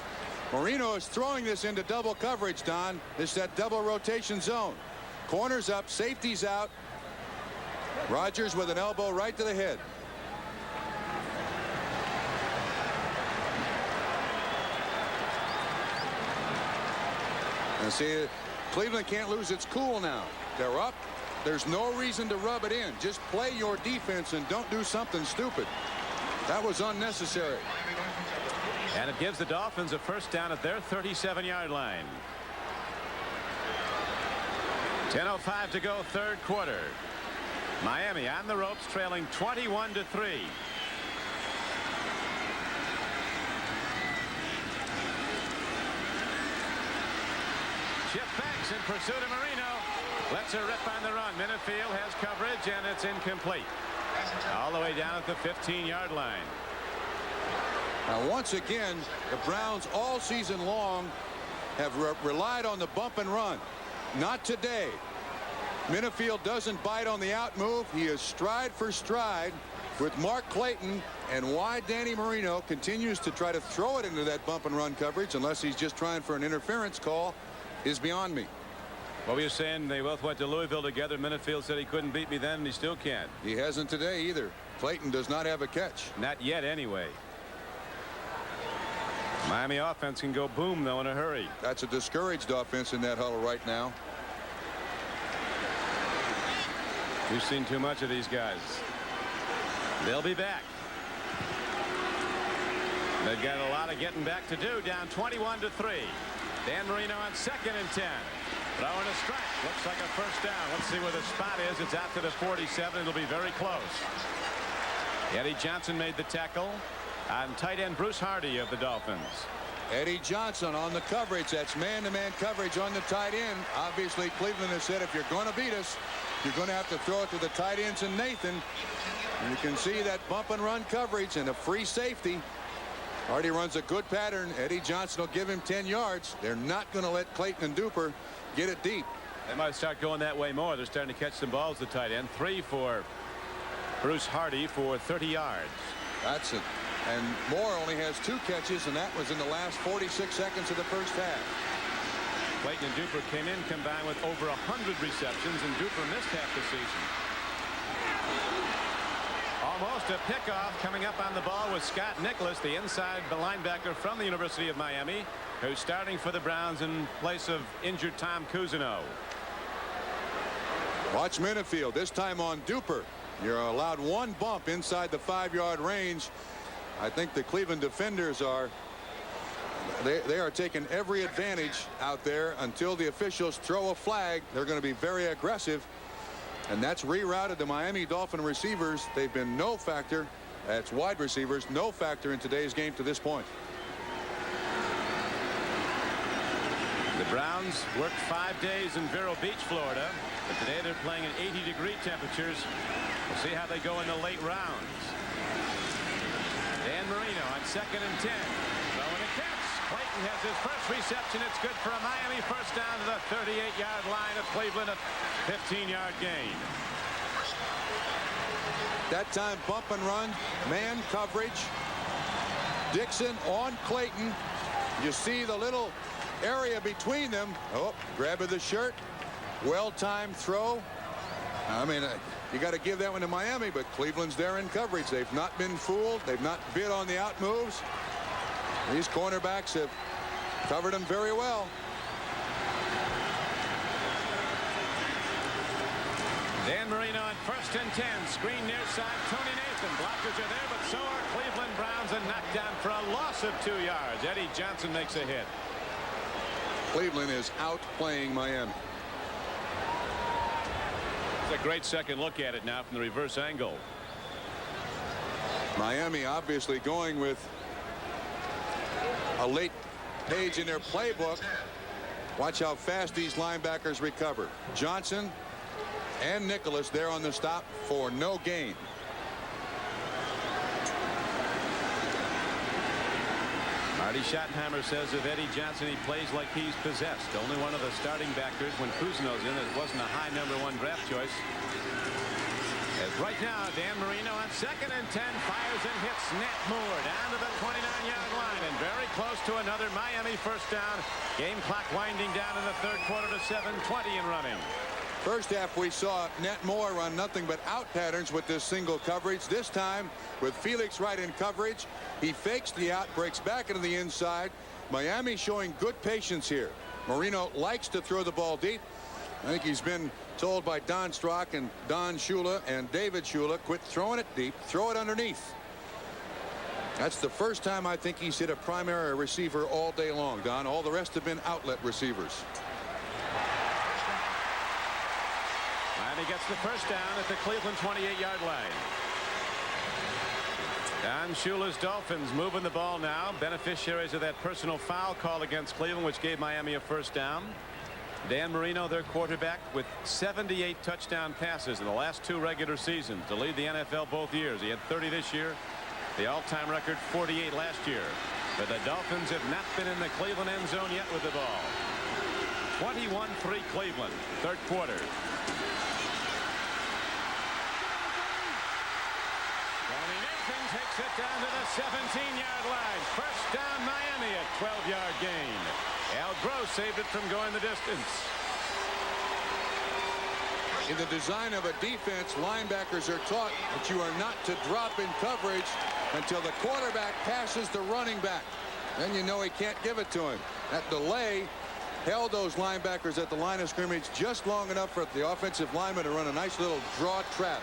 Marino is throwing this into double coverage, Don. This is that double rotation zone. Corners up, safeties out. Rodgers with an elbow right to the head. And see, Cleveland can't lose its cool now. They're up. There's no reason to rub it in. Just play your defense and don't do something stupid. That was unnecessary. And it gives the Dolphins a first down at their 37-yard line. 10:05 to go, third quarter. Miami on the ropes, trailing 21-3. in pursuit of Marino. Lets her rip on the run. Minifield has coverage, and it's incomplete. All the way down at the 15-yard line. Now, once again, the Browns all season long have relied on the bump and run. Not today. Minifield doesn't bite on the out move. He is stride for stride with Mark Clayton, and why Danny Marino continues to try to throw it into that bump and run coverage, unless he's just trying for an interference call, is beyond me. What were you saying? They both went to Louisville together. Minifield said he couldn't beat me then, and he still can't. He hasn't today either. Clayton does not have a catch. Not yet, anyway. Miami offense can go boom, though, in a hurry. That's a discouraged offense in that huddle right now. We've seen too much of these guys. They'll be back. They've got a lot of getting back to do. Down 21-3. Dan Marino on 2nd and 10. Throwing a strike. Looks like a first down. Let's see where the spot is. It's out to the 47. It'll be very close. Eddie Johnson made the tackle on tight end Bruce Hardy of the Dolphins. Eddie Johnson on the coverage. That's man-to-man coverage on the tight end. Obviously, Cleveland has said if you're going to beat us, you're going to have to throw it to the tight ends and Nathan. And you can see that bump and run coverage and a free safety. Hardy runs a good pattern. Eddie Johnson will give him 10 yards. They're not going to let Clayton and Duper get it deep. They might start going that way more. They're starting to catch some balls, the tight end. 3 for Bruce Hardy for 30 yards. That's it. And Moore only has 2 catches, and that was in the last 46 seconds of the first half. Clayton and Duper came in combined with over 100 receptions, and Duper missed half the season. Almost a pickoff coming up on the ball with Scott Nicholas, the inside linebacker from the University of Miami, who's starting for the Browns in place of injured Tom Cousineau. Watch Minifield, this time on Duper. You're allowed 1 bump inside the 5-yard range. I think the Cleveland defenders are they are taking every advantage out there until the officials throw a flag. They're going to be very aggressive, and that's rerouted the Miami Dolphin receivers. They've been no factor. That's wide receivers, no factor in today's game to this point. The Browns worked 5 days in Vero Beach, Florida, but today they're playing at 80-degree temperatures. We'll see how they go in the late rounds. Dan Marino on 2nd and 10. Throwing a catch. Clayton has his first reception. It's good for a Miami first down to the 38-yard line of Cleveland. A 15-yard gain. That time bump and run, man coverage. Dixon on Clayton. You see the little area between them. Oh, grab of the shirt. Well-timed throw. I mean, you got to give that one to Miami, but Cleveland's there in coverage. They've not been fooled. They've not bid on the out moves. These cornerbacks have covered them very well. Dan Marino on 1st and 10. Screen near side. Tony Nathan. Blockers are there, but so are Cleveland Browns. A knockdown for a loss of 2 yards. Eddie Johnson makes a hit. Cleveland is outplaying Miami. It's a great second look at it now from the reverse angle. Miami obviously going with a late page in their playbook. Watch how fast these linebackers recover. Johnson and Nicholas there on the stop for no gain. Marty Schottenheimer says of Eddie Johnson, he plays like he's possessed. Only one of the starting backers when Cousineau's in. It wasn't a high #1 draft choice. As right now, Dan Marino on 2nd and 10 fires and hits Nat Moore down to the 29-yard line and very close to another Miami first down. Game clock winding down in the 3rd quarter to 7:20 and running. First half we saw Nat Moore run nothing but out patterns with this single coverage. This time with Felix Wright in coverage, he fakes the out, breaks back into the inside. Miami showing good patience here. Marino likes to throw the ball deep. I think he's been told by Don Strock and Don Shula and David Shula, quit throwing it deep, throw it underneath. That's the first time I think he's hit a primary receiver all day long, Don. All the rest have been outlet receivers. Miami gets the first down at the Cleveland 28-yard line. Don Shula's Dolphins moving the ball now. Beneficiaries of that personal foul call against Cleveland, which gave Miami a first down. Dan Marino, their quarterback, with 78 touchdown passes in the last 2 regular seasons to lead the NFL both years. He had 30 this year. The all-time record 48 last year. But the Dolphins have not been in the Cleveland end zone yet with the ball. 21-3 Cleveland, third quarter. Tony Nathan takes it down to the 17-yard line. First down Miami, a 12-yard gain. Al Gross saved it from going the distance. In the design of a defense, linebackers are taught that you are not to drop in coverage until the quarterback passes the running back. Then you know he can't give it to him. That delay held those linebackers at the line of scrimmage just long enough for the offensive lineman to run a nice little draw trap.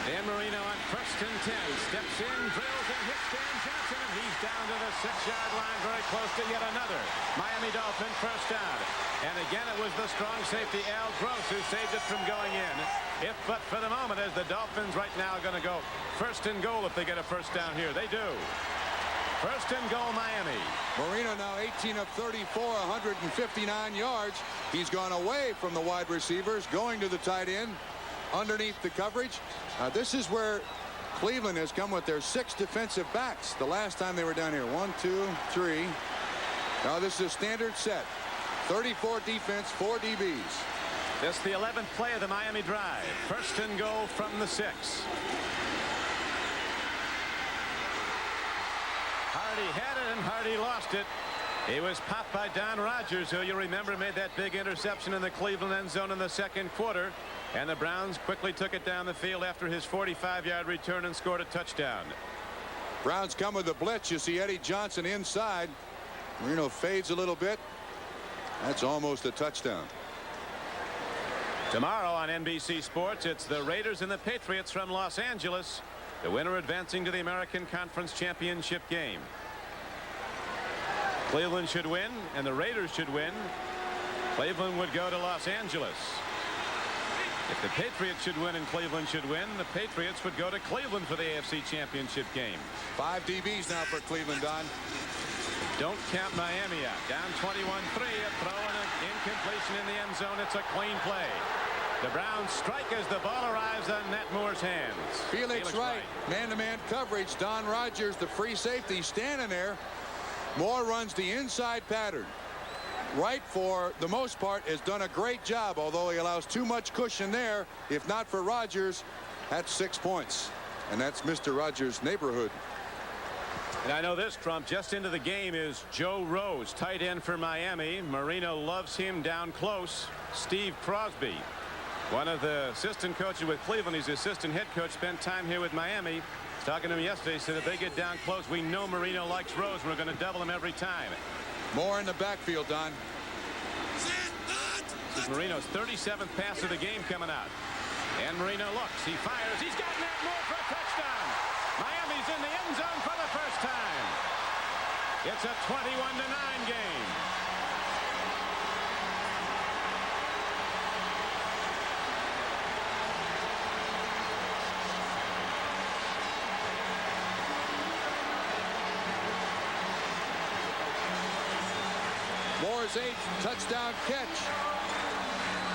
Dan Marino on 1st and 10. Steps in, drills, and hits Dan Johnson, and he's down to the 6-yard line, very close to yet another Miami Dolphin first down. And again, it was the strong safety Al Gross who saved it from going in. If but for the moment, as the Dolphins right now are going to go 1st and goal if they get a first down here. They do. 1st and goal, Miami. Marino now 18 of 34, 159 yards. He's gone away from the wide receivers, going to the tight end, underneath the coverage. This is where Cleveland has come with their 6 defensive backs. The last time they were down here, 1, 2, 3. Now this is a standard set. 34 defense, 4 DBs. This is the 11th play of the Miami drive. 1st and goal from the 6. Hardy had it and Hardy lost it. He was popped by Don Rogers, who you remember made that big interception in the Cleveland end zone in the 2nd quarter. And the Browns quickly took it down the field after his 45-yard return and scored a touchdown. Browns come with a blitz. You see Eddie Johnson inside. Marino fades a little bit. That's almost a touchdown. Tomorrow on NBC Sports, it's the Raiders and the Patriots from Los Angeles. The winner advancing to the American Conference Championship game. Cleveland should win, and the Raiders should win. Cleveland would go to Los Angeles. If the Patriots should win and Cleveland should win, the Patriots would go to Cleveland for the AFC Championship game. 5 DBs now for Cleveland, Don. Don't count Miami out. Down 21-3, a throw and an incompletion in the end zone. It's a clean play. The Browns strike as the ball arrives on Nat Moore's hands. Felix Wright, man-to-man coverage. Don Rogers, the free safety, standing there. Moore runs the inside pattern. Wright, for the most part, has done a great job, although he allows too much cushion there. If not for Rogers, that's 6 points. And that's Mr. Rogers' neighborhood. And I know this, Trump, just into the game is Joe Rose, tight end for Miami. Marino loves him down close. Steve Crosby, one of the assistant coaches with Cleveland. He's the assistant head coach, spent time here with Miami. Talking to him yesterday, said if they get down close, we know Marino likes Rose. We're going to double him every time. More in the backfield, Don. This is Marino's 37th pass of the game coming out. And Marino looks. He fires. He's got Nat Moore for a touchdown. Miami's in the end zone for the first time. It's a 21-9 game. Moore's 8th touchdown catch.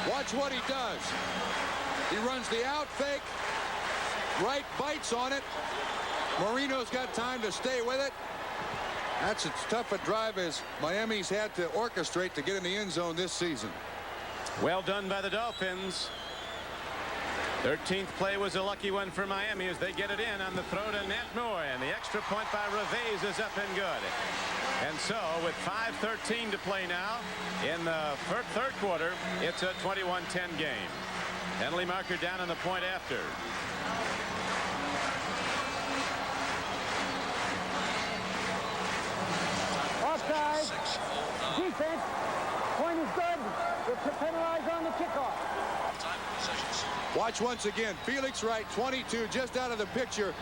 Watch what he does. He runs the out fake. Wright bites on it. Marino's got time to stay with it. That's as tough a drive as Miami's had to orchestrate to get in the end zone this season. Well done by the Dolphins. 13th play was a lucky one for Miami as they get it in on the throw to Nat Moore. And the extra point by Reveiz is up and good. And so with 5:13 to play now in the third quarter, it's a 21-10 game. Penalty marker down on the point after. Offside. Defense. Point is good. We're penalized on the kickoff. Watch once again. Felix Wright, 22, just out of the picture.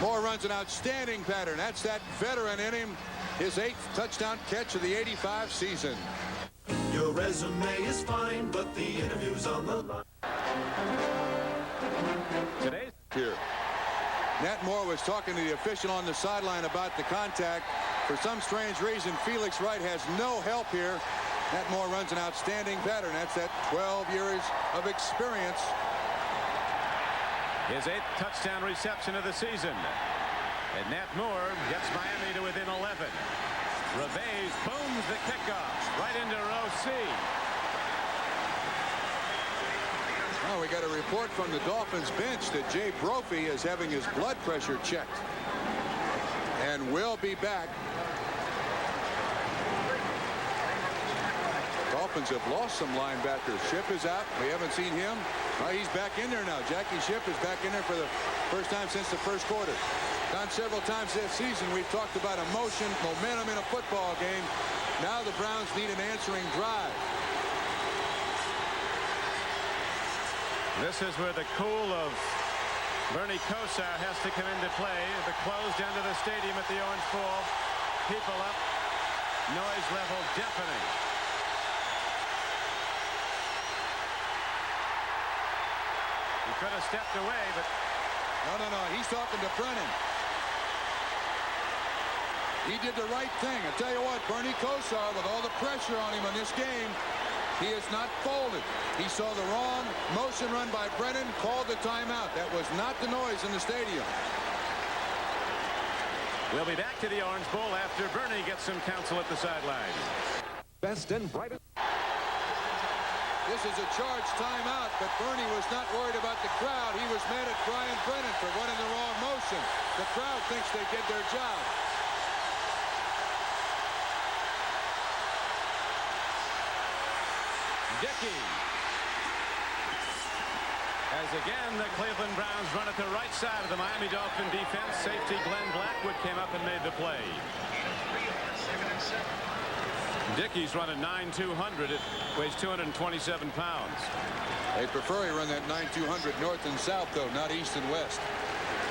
Moore runs an outstanding pattern. That's that veteran in him. His 8th touchdown catch of the '85 season. Your resume is fine, but the interview's on the line. Today's here. Nat Moore was talking to the official on the sideline about the contact. For some strange reason, Felix Wright has no help here. Nat Moore runs an outstanding pattern. That's that 12 years of experience. His 8th touchdown reception of the season. And Nat Moore gets Miami to within 11. Reves booms the kickoff right into row C. Well, we got a report from the Dolphins bench that Jay Brophy is having his blood pressure checked and will be back. Dolphins have lost some linebackers. Ship is out. We haven't seen him. He's back in there now. Jackie Ship is back in there for the first time since the first quarter. Done several times this season. We've talked about emotion, momentum in a football game. Now the Browns need an answering drive. This is where the cool of Bernie Kosar has to come into play. The closed end of the stadium at the Orange Bowl. People up. Noise level deafening. He could have stepped away, but... No. He's talking to Brennan. He did the right thing. I tell you what, Bernie Kosar, with all the pressure on him in this game, he is not folded. He saw the wrong motion run by Brennan, called the timeout. That was not the noise in the stadium. We'll be back to the Orange Bowl after Bernie gets some counsel at the sideline. Best and brightest. This is a charged timeout, but Bernie was not worried about the crowd. He was mad at Brian Brennan for running the wrong motion. The crowd thinks they did their job. Dickey. As again, the Cleveland Browns run at the right side of the Miami Dolphin defense. Safety Glenn Blackwood came up and made the play. Dickey's running 9,200. It weighs 227 pounds. They prefer he run that 9,200 north and south, though, not east and west.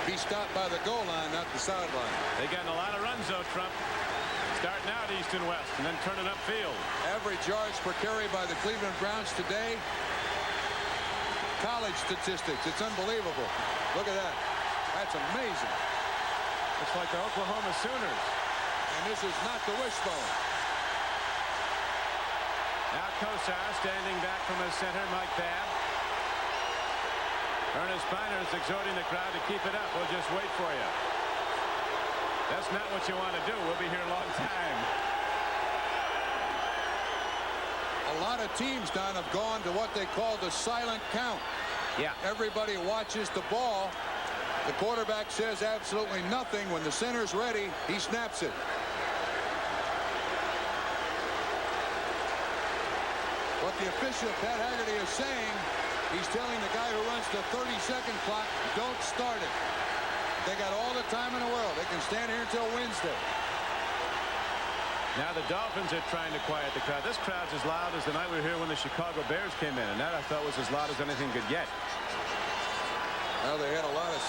Be stopped by the goal line, not the sideline. They got a lot of runs, though, Trump. Starting out east and west and then turning upfield. Average yards per carry by the Cleveland Browns today. College statistics. It's unbelievable. Look at that. That's amazing. It's like the Oklahoma Sooners. And this is not the wishbone. Now Kosar standing back from his center, Mike Babb. Ernest Biner is exhorting the crowd to keep it up. We'll just wait for you. That's not what you want to do. We'll be here a long time. A lot of teams, Don, have gone to what they call the silent count. Yeah. Everybody watches the ball. The quarterback says absolutely nothing. When the center's ready, he snaps it. What the official, Pat Haggerty, is saying, he's telling the guy who runs the 30-second clock, don't start it. They got all the time in the world. They can stand here until Wednesday. Now the Dolphins are trying to quiet the crowd. This crowd's as loud as the night we were here when the Chicago Bears came in, and that I thought was as loud as anything could get. Well, they had a lot of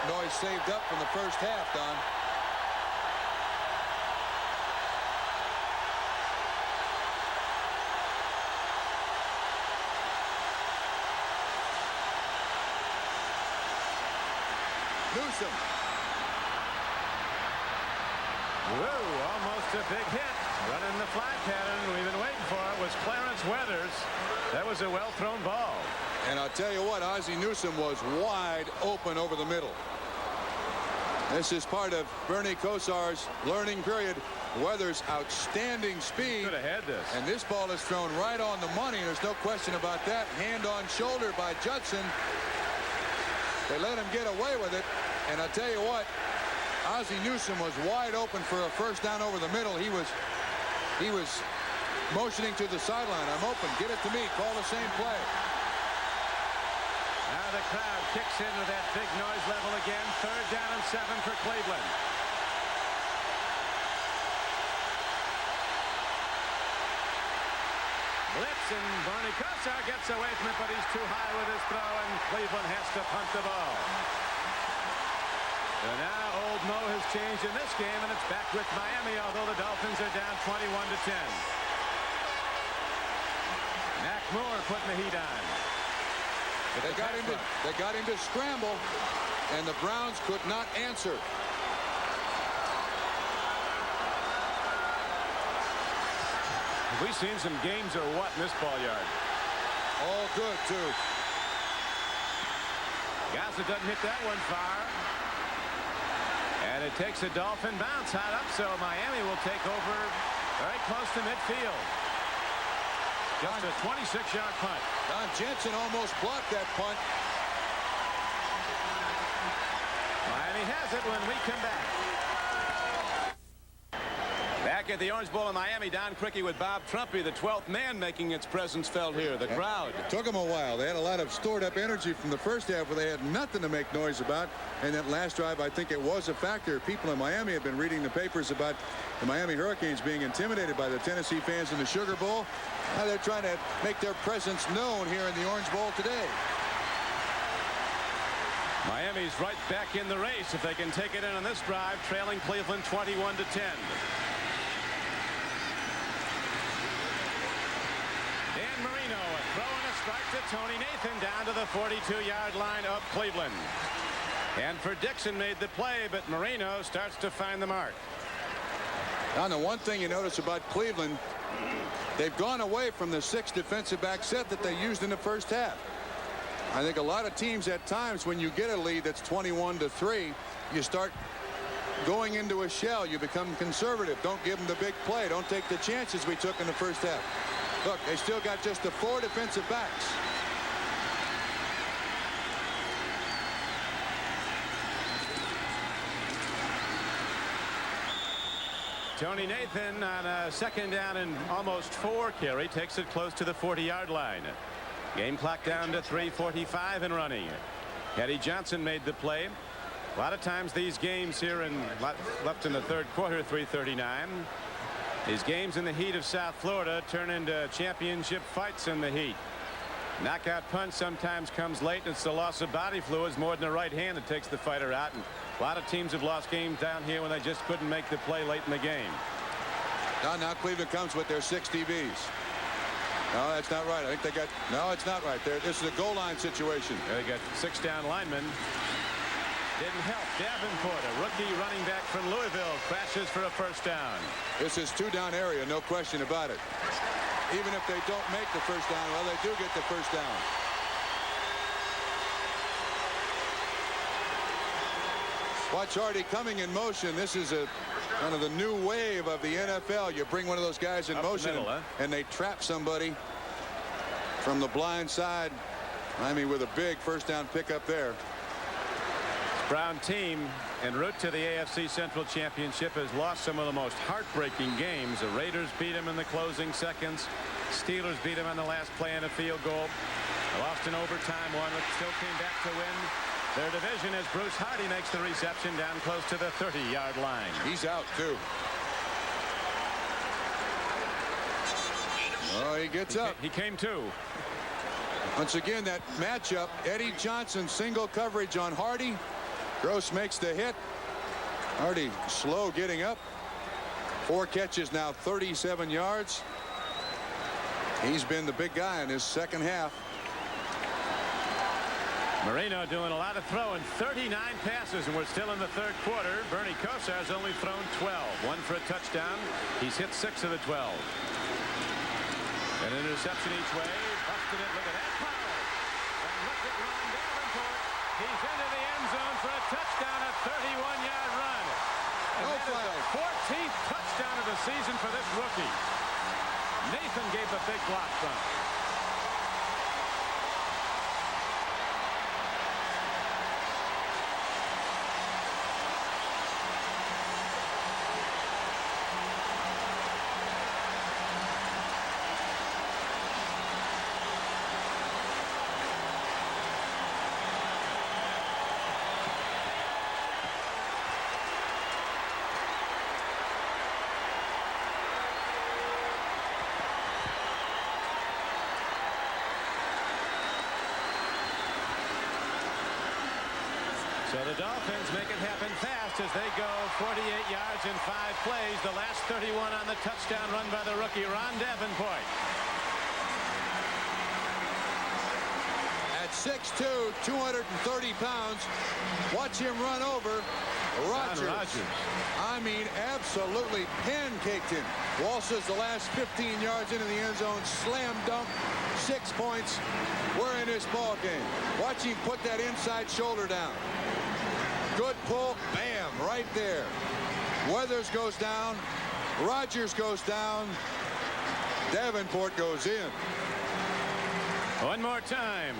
noise saved up from the first half, Don. Newsom. Whoa, almost a big hit. Running the flag pattern we've been waiting for was Clarence Weathers. That was a well-thrown ball. And I'll tell you what, Ozzie Newsom was wide open over the middle. This is part of Bernie Kosar's learning period. Weathers' outstanding speed. Could have had this. And this ball is thrown right on the money. There's no question about that. Hand on shoulder by Judson. They let him get away with it. And I'll tell you what, Ozzie Newsom was wide open for a first down over the middle. He was motioning to the sideline. I'm open. Get it to me. Call the same play. Now the crowd kicks in with that big noise level again. 3rd down and 7 for Cleveland. Blitz, and Bernie Kosar gets away from it, but he's too high with his throw, and Cleveland has to punt the ball. And now Old Mo has changed in this game, and it's back with Miami, although the Dolphins are down 21-10. Mac Moore putting the heat on. They got him to scramble, and the Browns could not answer. Have we seen some games or what in this ball yard? All good, too. Gossett doesn't hit that one far. And it takes a Dolphin bounce high up, so Miami will take over very close to midfield. Just a 26-yard punt. Don Jensen almost blocked that punt. Miami has it when we come back. Back at the Orange Bowl in Miami, Don Criqui with Bob Trumpy, the 12th man making its presence felt here. The crowd. It took them a while. They had a lot of stored up energy from the first half where they had nothing to make noise about. And that last drive, I think it was a factor. People in Miami have been reading the papers about the Miami Hurricanes being intimidated by the Tennessee fans in the Sugar Bowl. Now they're trying to make their presence known here in the Orange Bowl today. Miami's right back in the race if they can take it in on this drive, trailing Cleveland 21-10. Dan Marino, a throw and a strike to Tony Nathan down to the 42-yard line of Cleveland. And for Dixon made the play, but Marino starts to find the mark. Now, the one thing you notice about Cleveland, they've gone away from the 6 defensive back set that they used in the first half. I think a lot of teams at times when you get a lead that's 21-3, you start going into a shell. You become conservative. Don't give them the big play. Don't take the chances we took in the first half. Look, they still got just the 4 defensive backs. Tony Nathan on a 2nd down and almost 4 carry takes it close to the 40-yard line. Game clock down to 3:45 and running. Eddie Johnson made the play. A lot of times these games here in left in the 3rd quarter, 3:39. These games in the heat of South Florida turn into championship fights in the heat. Knockout punch sometimes comes late, and it's the loss of body fluids more than the right hand that takes the fighter out. And a lot of teams have lost games down here when they just couldn't make the play late in the game. Now Cleveland comes with their 6 DBs. No, that's not right. I think they got. No, it's not right. This is a goal line situation. They got 6 down linemen. Didn't help. Davenport, a rookie running back from Louisville, crashes for a 1st down. This is 2-down area, no question about it. Even if they don't make the 1st down, well, they do get the 1st down. Watch Hardy coming in motion. This is kind of the new wave of the NFL. You bring one of those guys in motion, the middle, and they trap somebody from the blind side. Miami with a big 1st down pickup there. Brown team en route to the AFC Central Championship has lost some of the most heartbreaking games. The Raiders beat them in the closing seconds. Steelers beat them on the last play in a field goal. Lost in overtime, won, but still came back to win their division as Bruce Hardy makes the reception down close to the 30-yard line. He's out, too. Oh, he gets up. He came to. Once again, that matchup, Eddie Johnson single coverage on Hardy. Gross makes the hit. Hardy slow getting up. 4 catches now, 37 yards. He's been the big guy in his 2nd half. Marino doing a lot of throwing, 39 passes, and we're still in the 3rd quarter. Bernie Kosar's only thrown 12. 1 for a touchdown. He's hit 6 of the 12. An interception each way. Busted it. Look at that power. And look at Ron Davenport. He's into the end zone for a touchdown, a 31-yard run. And that is the 14th touchdown of the season for this rookie. Nathan gave the big block from him. So the Dolphins make it happen fast as they go 48 yards in 5 plays. The last 31 on the touchdown run by the rookie Ron Davenport. At 6'2", 230 pounds. Watch him run over Rogers. I mean, absolutely pancaked him. Walsh's the last 15 yards into the end zone, slam dunk, 6 points. We're in this ball game. Watch him put that inside shoulder down. Good pull, bam, right there. Weathers goes down, Rogers goes down, Davenport goes in. One more time.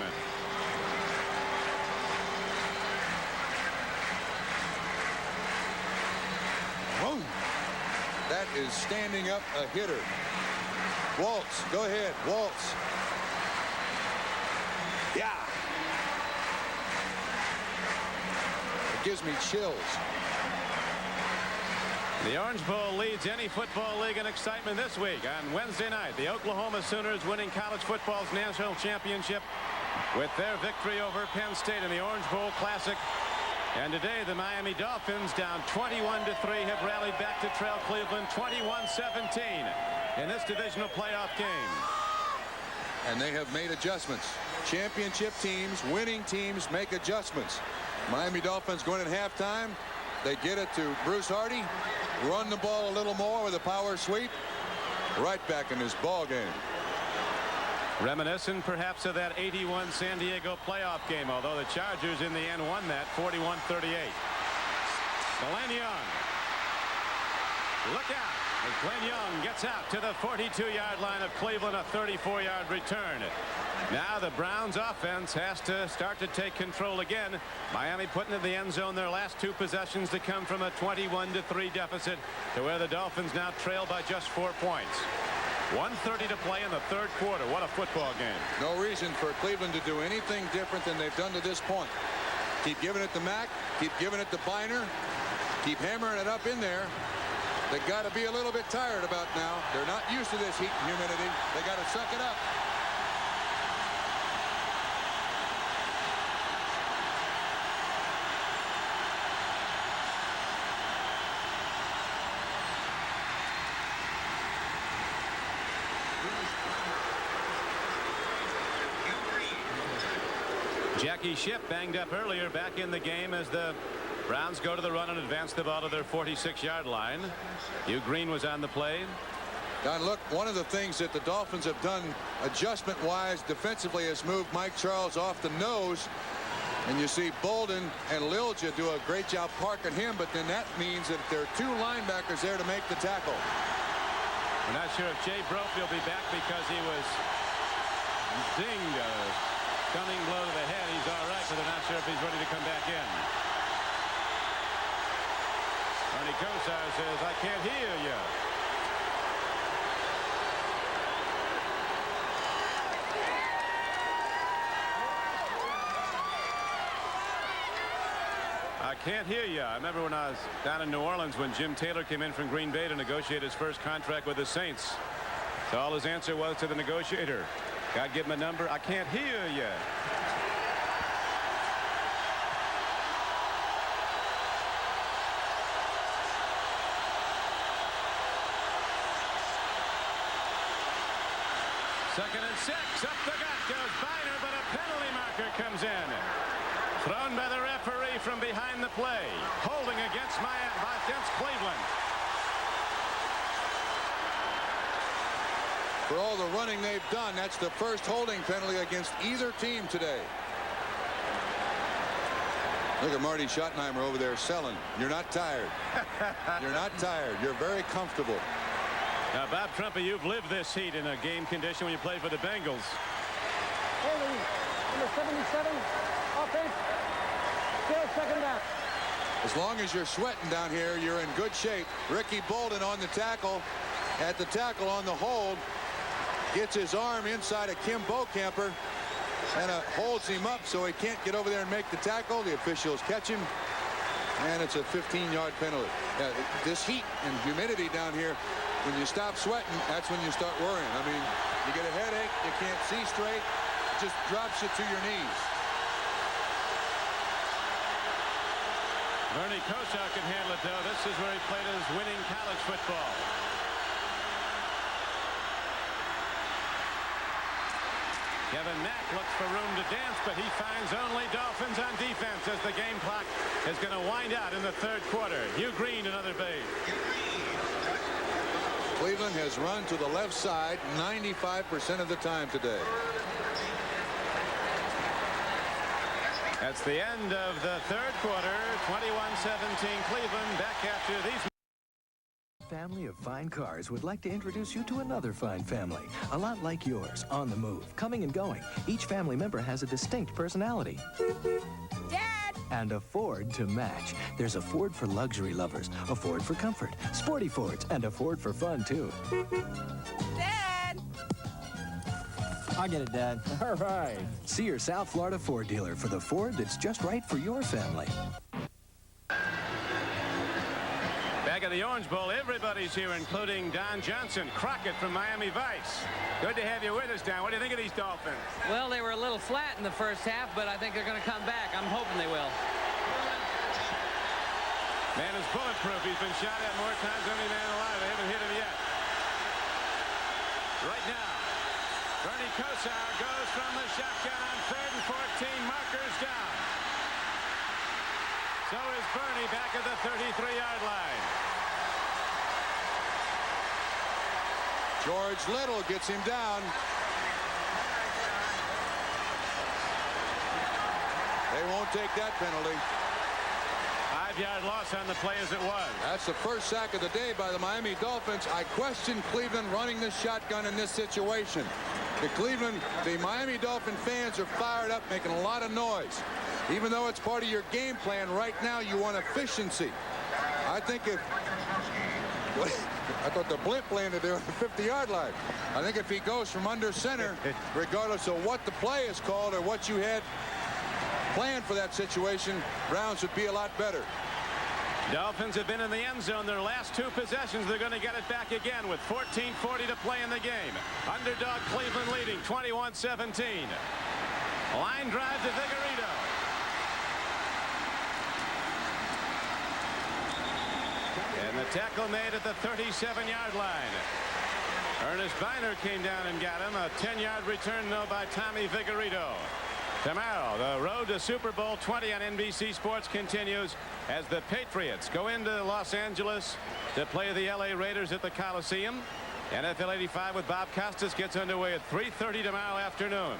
Boom. That is standing up a hitter. Waltz, go ahead, Waltz. Yeah. It gives me chills. The Orange Bowl leads any football league in excitement this week. On Wednesday night, the Oklahoma Sooners winning college football's national championship with their victory over Penn State in the Orange Bowl Classic. And today, the Miami Dolphins, down 21-3, have rallied back to trail Cleveland 21-17 in this divisional playoff game. And they have made adjustments. Championship teams, winning teams make adjustments. Miami Dolphins going at halftime. They get it to Bruce Hardy. Run the ball a little more with a power sweep. Right back in this ball game. Reminiscent perhaps of that 81 San Diego playoff game, although the Chargers in the end won that 41-38. Glenn Young. Look out as Glenn Young gets out to the 42-yard line of Cleveland, a 34-yard return. Now the Browns offense has to start to take control again. Miami putting in the end zone their last 2 possessions to come from a 21-3 deficit to where the Dolphins now trail by just 4 points. 1:30 to play in the 3rd quarter. What a football game. No reason for Cleveland to do anything different than they've done to this point. Keep giving it to Mack. Keep giving it to Biner. Keep hammering it up in there. They got to be a little bit tired about now. They're not used to this heat and humidity. They got to suck it up. Jackie Shipp banged up earlier, back in the game as the Browns go to the run and advance the ball to their 46-yard line. Hugh Green was on the play. Don, look, one of the things that the Dolphins have done adjustment-wise defensively has moved Mike Charles off the nose. And you see Bolden and Lilja do a great job parking him, but then that means that there are 2 linebackers there to make the tackle. We're not sure if Jay Brophy will be back because he was dinged. Stunning blow to the head. He's all right, but they're not sure if he's ready to come back in. Ernie Kosar says, I can't hear you. I can't hear you. I remember when I was down in New Orleans when Jim Taylor came in from Green Bay to negotiate his first contract with the Saints. So all his answer was to the negotiator, God, give him a number. I can't hear you. Second and 6. Up the gut goes Biner, but a penalty marker comes in. Thrown by the referee from behind the play. Holding against Cleveland. For all the running they've done, that's the first holding penalty against either team today. Look at Marty Schottenheimer over there selling. You're not tired. You're not tired. You're very comfortable. Now, Bob Trumpy, you've lived this heat in a game condition when you played for the Bengals. Holding number 77, offense, still second down. As long as you're sweating down here, you're in good shape. Ricky Bolden on the tackle, at the tackle on the hold, gets his arm inside of Kim Bocamper and holds him up so he can't get over there and make the tackle. The officials catch him, and it's a 15-yard penalty. This heat and humidity down here, when you stop sweating, that's when you start worrying. I mean, you get a headache, you can't see straight, it just drops you to your knees. Bernie Kosar can handle it, though. This is where he played his winning college football. Kevin Mack looks for room to dance, but he finds only Dolphins on defense as the game clock is going to wind out in the third quarter. Hugh Green, another base. Cleveland has run to the left side 95% of the time today. That's the end of the third quarter. 21-17 Cleveland. Back after these. Family of fine cars would like to introduce you to another fine family, a lot like yours, on the move, coming and going. Each family member has a distinct personality. Dad! And a Ford to match. There's a Ford for luxury lovers, a Ford for comfort, sporty Fords, and a Ford for fun, too. Dad! I'll get it, Dad. All right. See your South Florida Ford dealer for the Ford that's just right for your family. Back at the Orange Bowl, everybody's here, including Don Johnson, Crockett from Miami Vice. Good to have you with us, Don. What do you think of these Dolphins? Well, they were a little flat in the first half, but I think they're going to come back. I'm hoping they will. Man is bulletproof. He's been shot at more times than any man alive. They haven't hit him yet. Right now, Bernie Kosar goes from the shotgun on 3rd and 14. Markers down. So is Bernie back at the 33-yard line. George Little gets him down. They won't take that penalty. 5-yard loss on the play as it was. That's the first sack of the day by the Miami Dolphins. I question Cleveland running the shotgun in this situation. The Miami Dolphin fans are fired up, making a lot of noise. Even though it's part of your game plan, right now you want efficiency. I think I thought the blimp landed there on the 50-yard line. I think if he goes from under center, regardless of what the play is called or what you had planned for that situation, Browns would be a lot better. Dolphins have been in the end zone their last two possessions. They're going to get it back again with 14:40 to play in the game. Underdog Cleveland leading 21-17. Line drive to Vigorito. And the tackle made at the 37-yard line. Ernest Biner came down and got him. A 10-yard return, though, by Tommy Vigorito. Tomorrow, the road to Super Bowl 20 on NBC Sports continues as the Patriots go into Los Angeles to play the LA Raiders at the Coliseum. NFL 85 with Bob Costas gets underway at 3:30 tomorrow afternoon.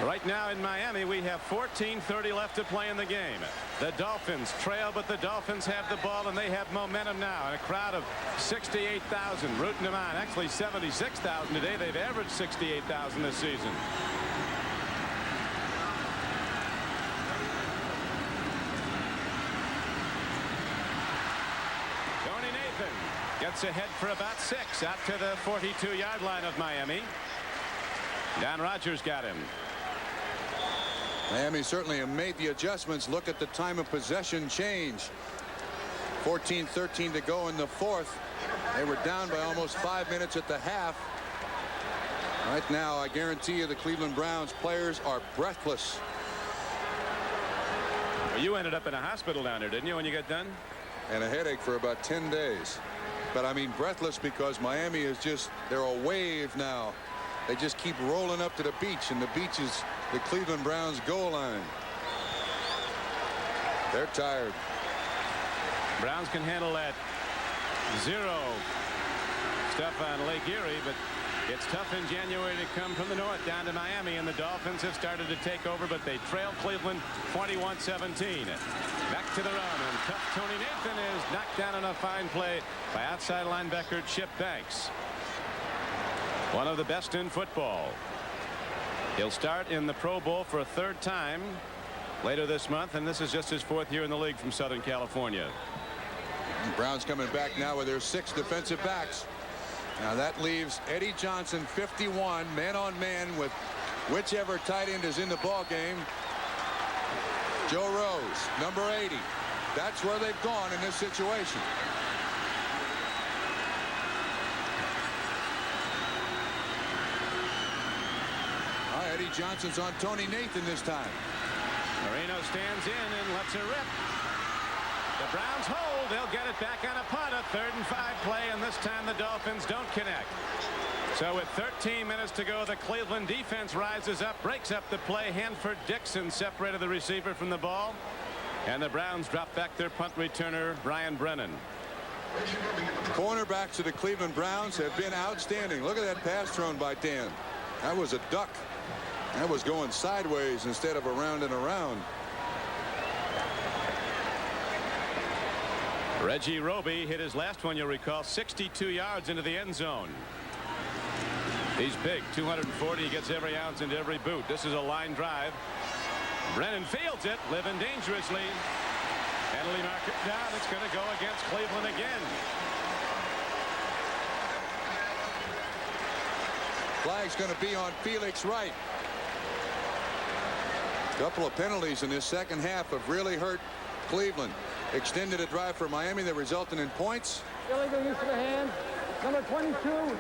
Right now in Miami, we have 14:30 left to play in the game. The Dolphins trail, but the Dolphins have the ball, and they have momentum now. And a crowd of 68,000 rooting them on. Actually, 76,000 today. They've averaged 68,000 this season. Tony Nathan gets ahead for about 6 out to the 42-yard line of Miami. Don Rogers got him. Miami certainly have made the adjustments. Look at the time of possession change. 14:13 to go in the fourth. They were down by almost 5 minutes at the half. Right now, I guarantee you the Cleveland Browns players are breathless. Well, you ended up in a hospital down there, didn't you, when you got done? And a headache for about 10 days. But I mean breathless because Miami is just, they're a wave now. They just keep rolling up to the beach, and the beach is the Cleveland Browns goal line. They're tired. Browns can handle that zero stuff on Lake Erie, but it's tough in January to come from the north down to Miami, and the Dolphins have started to take over, but they trail Cleveland 21-17. Back to the run, and tough Tony Nathan is knocked down on a fine play by outside linebacker Chip Banks. One of the best in football. He'll start in the Pro Bowl for a third time later this month, and this is just his 4th year in the league from Southern California. The Browns coming back now with their 6 defensive backs. Now that leaves Eddie Johnson, 51, man-on-man with whichever tight end is in the ball game. Joe Rose, number 80. That's where they've gone in this situation. Eddie Johnson's on Tony Nathan this time. Marino stands in and lets her rip. The Browns hold. They'll get it back on a punt. A 3rd and 5 play, and this time the Dolphins don't connect. So with 13 minutes to go, the Cleveland defense rises up, breaks up the play. Hanford-Dixon separated the receiver from the ball. And the Browns drop back their punt returner, Brian Brennan. Cornerbacks of the Cleveland Browns have been outstanding. Look at that pass thrown by Dan. That was a duck. That was going sideways instead of around and around. Reggie Roby hit his last one, you'll recall, 62 yards into the end zone. He's big, 240. He gets every ounce into every boot. This is a line drive. Brennan fields it, living dangerously. Penalty marker down. It's going to go against Cleveland again. Flag's going to be on Felix Wright. A couple of penalties in this second half have really hurt Cleveland. Extended a drive for Miami that resulted in points. Illegal use of the hand. Number 22.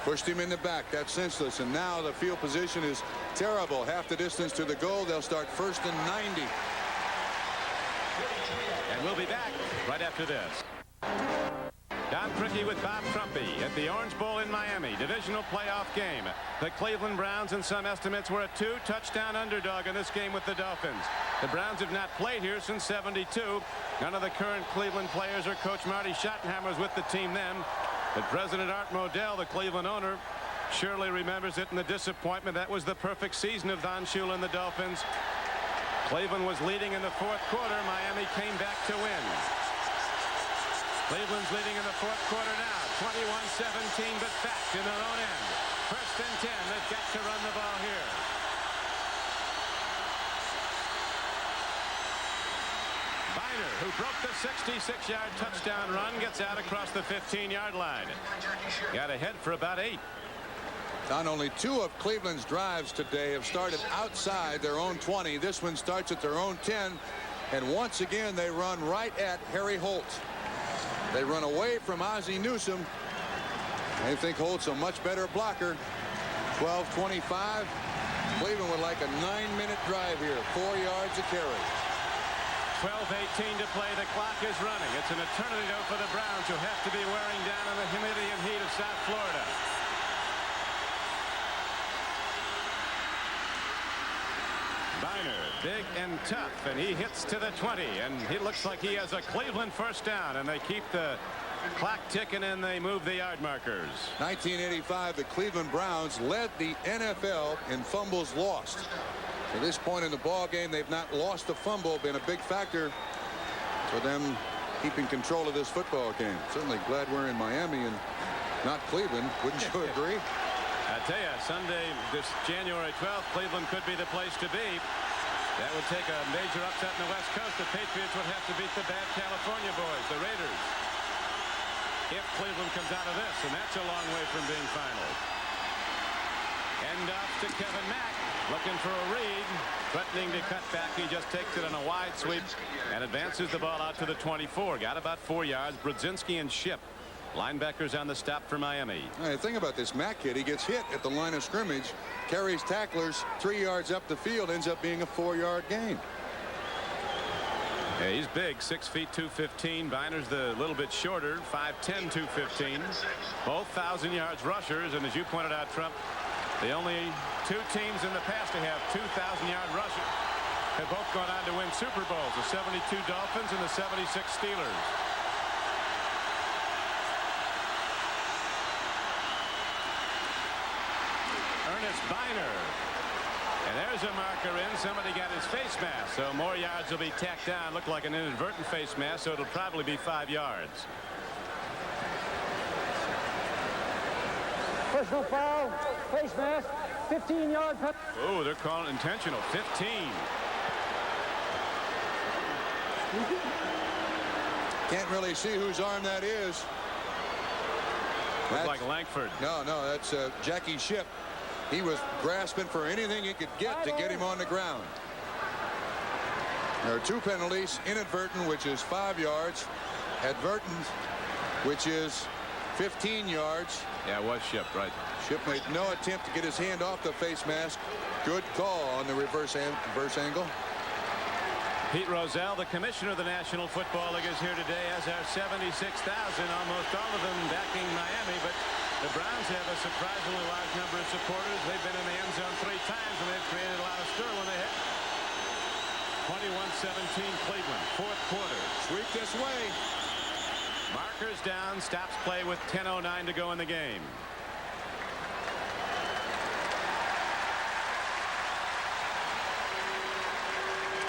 Pushed him in the back. That's senseless. And now the field position is terrible. Half the distance to the goal. They'll start 1st and 90. And we'll be back right after this. Don Criqui with Bob Trumpy at the Orange Bowl in Miami. Divisional playoff game. The Cleveland Browns, in some estimates, were a 2-touchdown underdog in this game with the Dolphins. The Browns have not played here since '72. None of the current Cleveland players or Coach Marty Schottenheimer was with the team then. But President Art Modell, the Cleveland owner, surely remembers it, and the disappointment. That was the perfect season of Don Shula and the Dolphins. Cleveland was leading in the 4th quarter. Miami came back to win. Cleveland's leading in the 4th quarter now, 21-17, but back in their own end. 1st and 10. They've got to run the ball here. Biner, who broke the 66-yard touchdown run, gets out across the 15-yard line. Got ahead for about 8. Not only 2 of Cleveland's drives today have started outside their own 20. This one starts at their own 10. And once again, they run right at Harry Holt. They run away from Ozzie Newsome. They think Holt's a much better blocker. 12:25. Cleveland would like a 9-minute drive here. 4 yards a carry. 12:18 to play. The clock is running. It's an eternity though for the Browns, who have to be wearing down in the humidity and heat of South Florida. Biner, big and tough, and he hits to the 20, and he looks like he has a Cleveland first down, and they keep the clock ticking and they move the yard markers. 1985, the Cleveland Browns led the NFL in fumbles lost. At this point in the ball game, they've not lost a fumble, been a big factor for them keeping control of this football game. Certainly glad we're in Miami and not Cleveland. Wouldn't you agree? I tell you, Sunday, this January 12th, Cleveland could be the place to be. That would take a major upset in the West Coast. The Patriots would have to beat the bad California boys, the Raiders, if Cleveland comes out of this, and that's a long way from being final. End off to Kevin Mack, looking for a read, threatening to cut back. He just takes it on a wide sweep and advances the ball out to the 24. Got about 4 yards. Brzezinski and Shipp, linebackers on the stop for Miami. The thing about this Mack kid, he gets hit at the line of scrimmage, carries tacklers 3 yards up the field, ends up being a 4-yard gain. Yeah, he's big, 6 feet 215. Biner's the little bit shorter, 5'10", 215. Both 1,000 yards rushers, and as you pointed out, Trump, the only 2 teams in the past to have 2,000-yard rushers have both gone on to win Super Bowls, the 72 Dolphins and the 76 Steelers. Ernest Biner. And there's a marker in. Somebody got his face mask, so more yards will be tacked down. Looked like an inadvertent face mask, so it'll probably be 5 yards. Personal foul, face mask, 15-yard penalty. Oh, they're calling intentional. 15. Can't really see whose arm that is. Looks like Langford. No, that's Jackie Shipp. He was grasping for anything he could get to get him on the ground. There are 2 penalties. Inadvertent, which is 5 yards. Advertent, which is 15 yards. Yeah, it was Shipp, right. Shipp made no attempt to get his hand off the face mask. Good call on the reverse angle. Pete Rozelle, the commissioner of the National Football League, is here today, as are 76,000, almost all of them backing Miami, but The Browns have a surprisingly large number of supporters. They've been in the end zone 3 times, and they've created a lot of stir when they hit. 21-17 Cleveland, 4th quarter. Sweep this way. Markers down, stops play with 10:09 to go in the game.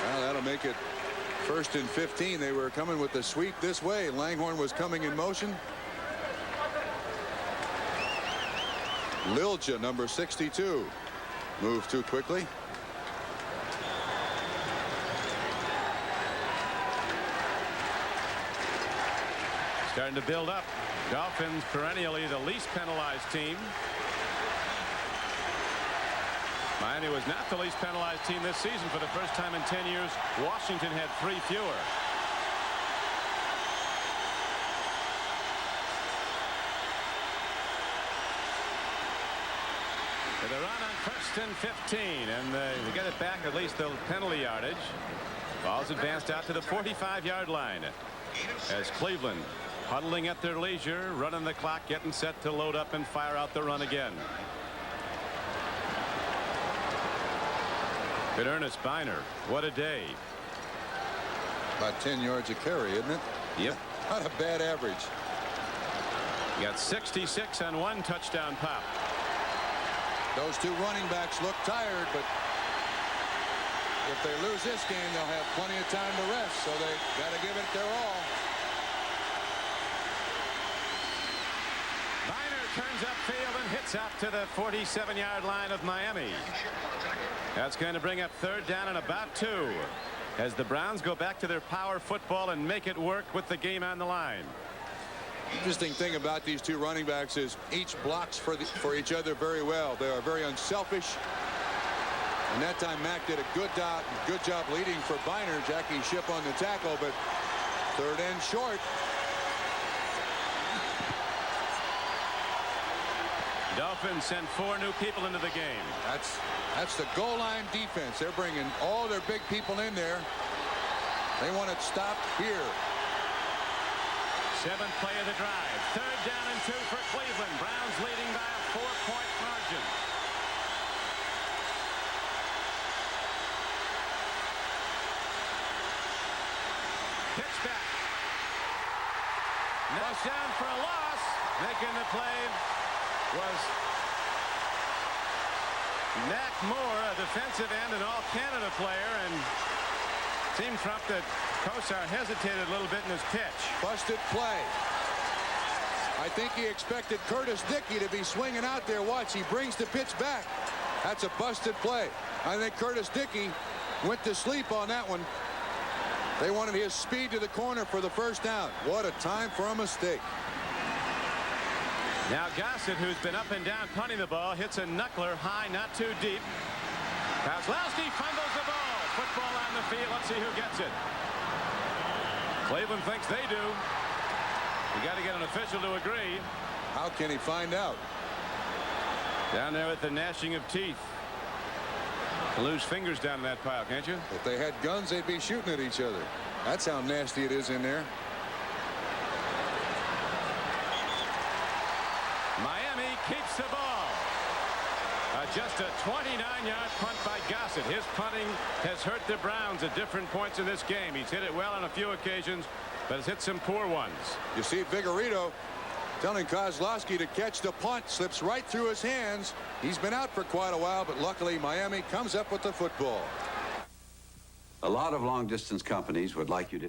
Well, that'll make it 1st and 15. They were coming with the sweep this way. Langhorne was coming in motion. Lilja, number 62, moved too quickly. Starting to build up. Dolphins perennially the least penalized team. Miami was not the least penalized team this season. For the first time in 10 years, Washington had 3 fewer. They're on 1st and 15, and they get it back, at least the penalty yardage. Ball's advanced out to the 45-yard line as Cleveland huddling at their leisure, running the clock, getting set to load up and fire out the run again. Good Ernest Biner. What a day. About 10 yards a carry, isn't it? Yep. Not a bad average. Got 66 on 1 touchdown pop. Those 2 running backs look tired, but if they lose this game, they'll have plenty of time to rest, so they got to give it their all. Biner turns upfield and hits out to the 47-yard line of Miami. That's going to bring up 3rd down and about 2 as the Browns go back to their power football and make it work with the game on the line. Interesting thing about these 2 running backs is each blocks for each other very well. They are very unselfish. And that time Mack did a good job leading for Biner. Jackie Shipp on the tackle, but 3rd and short. Dolphins send 4 new people into the game. That's the goal line defense. They're bringing all their big people in there. They want it stopped here. 7th play of the drive. 3rd down and 2 for Cleveland. Browns leading by a 4-point margin. Pitch back. Knocked down for a loss. Making the play was Mac Moore, a defensive end and all-Canada player, and seemed Trump that Kosar hesitated a little bit in his pitch. Busted play. I think he expected Curtis Dickey to be swinging out there. Watch, he brings the pitch back. That's a busted play. I think Curtis Dickey went to sleep on that one. They wanted his speed to the corner for the 1st down. What a time for a mistake. Now Gossett, who's been up and down punting the ball, hits a knuckler high, not too deep. Kozlowski fumbles the ball. Football on the field. Let's see who gets it. Cleveland thinks they do. You got to get an official to agree. How can he find out? Down there with the gnashing of teeth. Lose fingers down in that pile, can't you? If they had guns, they'd be shooting at each other. That's how nasty it is in there. Miami keeps the ball. Just a 29-yard punt by Gossett. His punting has hurt the Browns at different points in this game. He's hit it well on a few occasions, but has hit some poor ones. You see Vigorito telling Kozlowski to catch the punt. Slips right through his hands. He's been out for quite a while, but luckily Miami comes up with the football. A lot of long-distance companies would like you to...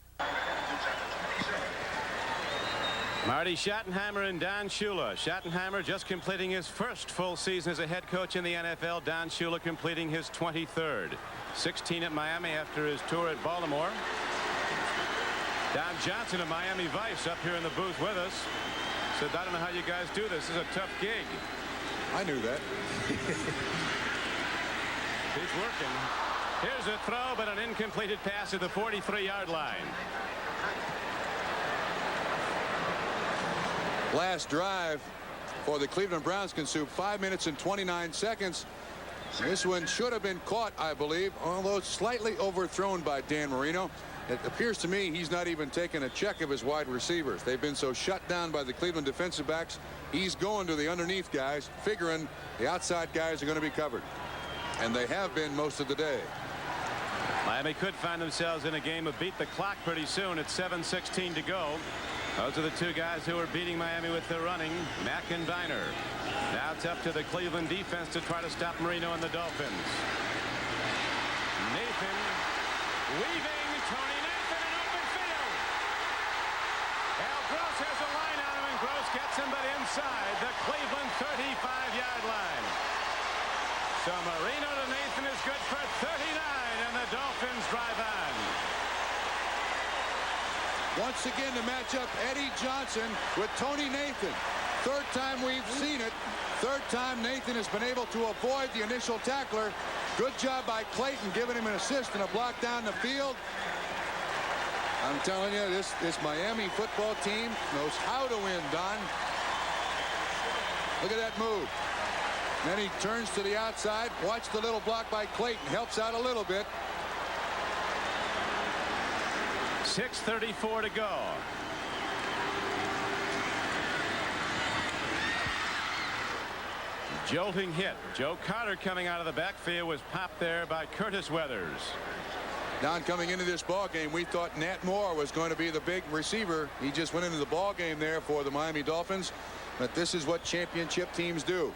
Marty Schottenheimer and Don Shula. Schottenheimer just completing his 1st full season as a head coach in the NFL. Don Shula completing his 23rd. 16 at Miami after his tour at Baltimore. Don Johnson of Miami Vice up here in the booth with us. Said, I don't know how you guys do this. This is a tough gig. I knew that. He's working. Here's a throw, but an incompleted pass at the 43-yard line. Last drive for the Cleveland Browns consumed 5 minutes and 29 seconds. This one should have been caught, I believe, although slightly overthrown by Dan Marino. It appears to me he's not even taking a check of his wide receivers. They've been so shut down by the Cleveland defensive backs. He's going to the underneath guys, figuring the outside guys are going to be covered. And they have been most of the day. Miami could find themselves in a game of beat the clock pretty soon at 7:16 to go. Those are the two guys who are beating Miami with their running, Mack and Viner. Now it's up to the Cleveland defense to try to stop Marino and the Dolphins. Nathan weaving. Tony Nathan in open field. Al Gross has a line on him, and Gross gets him, but inside the Cleveland 35-yard line. So Marino to Nathan is good for 39, and the Dolphins drive on. Once again to match up Eddie Johnson with Tony Nathan. Third time we've seen it. Third time Nathan has been able to avoid the initial tackler. Good job by Clayton, giving him an assist and a block down the field. I'm telling you, this Miami football team knows how to win, Don. Look at that move. Then he turns to the outside. Watch the little block by Clayton. Helps out a little bit. 6:34 to go. Jolting hit. Joe Carter coming out of the backfield was popped there by Curtis Weathers. Don, coming into this ball game, we thought Nat Moore was going to be the big receiver. He just went into the ball game there for the Miami Dolphins. But this is what championship teams do.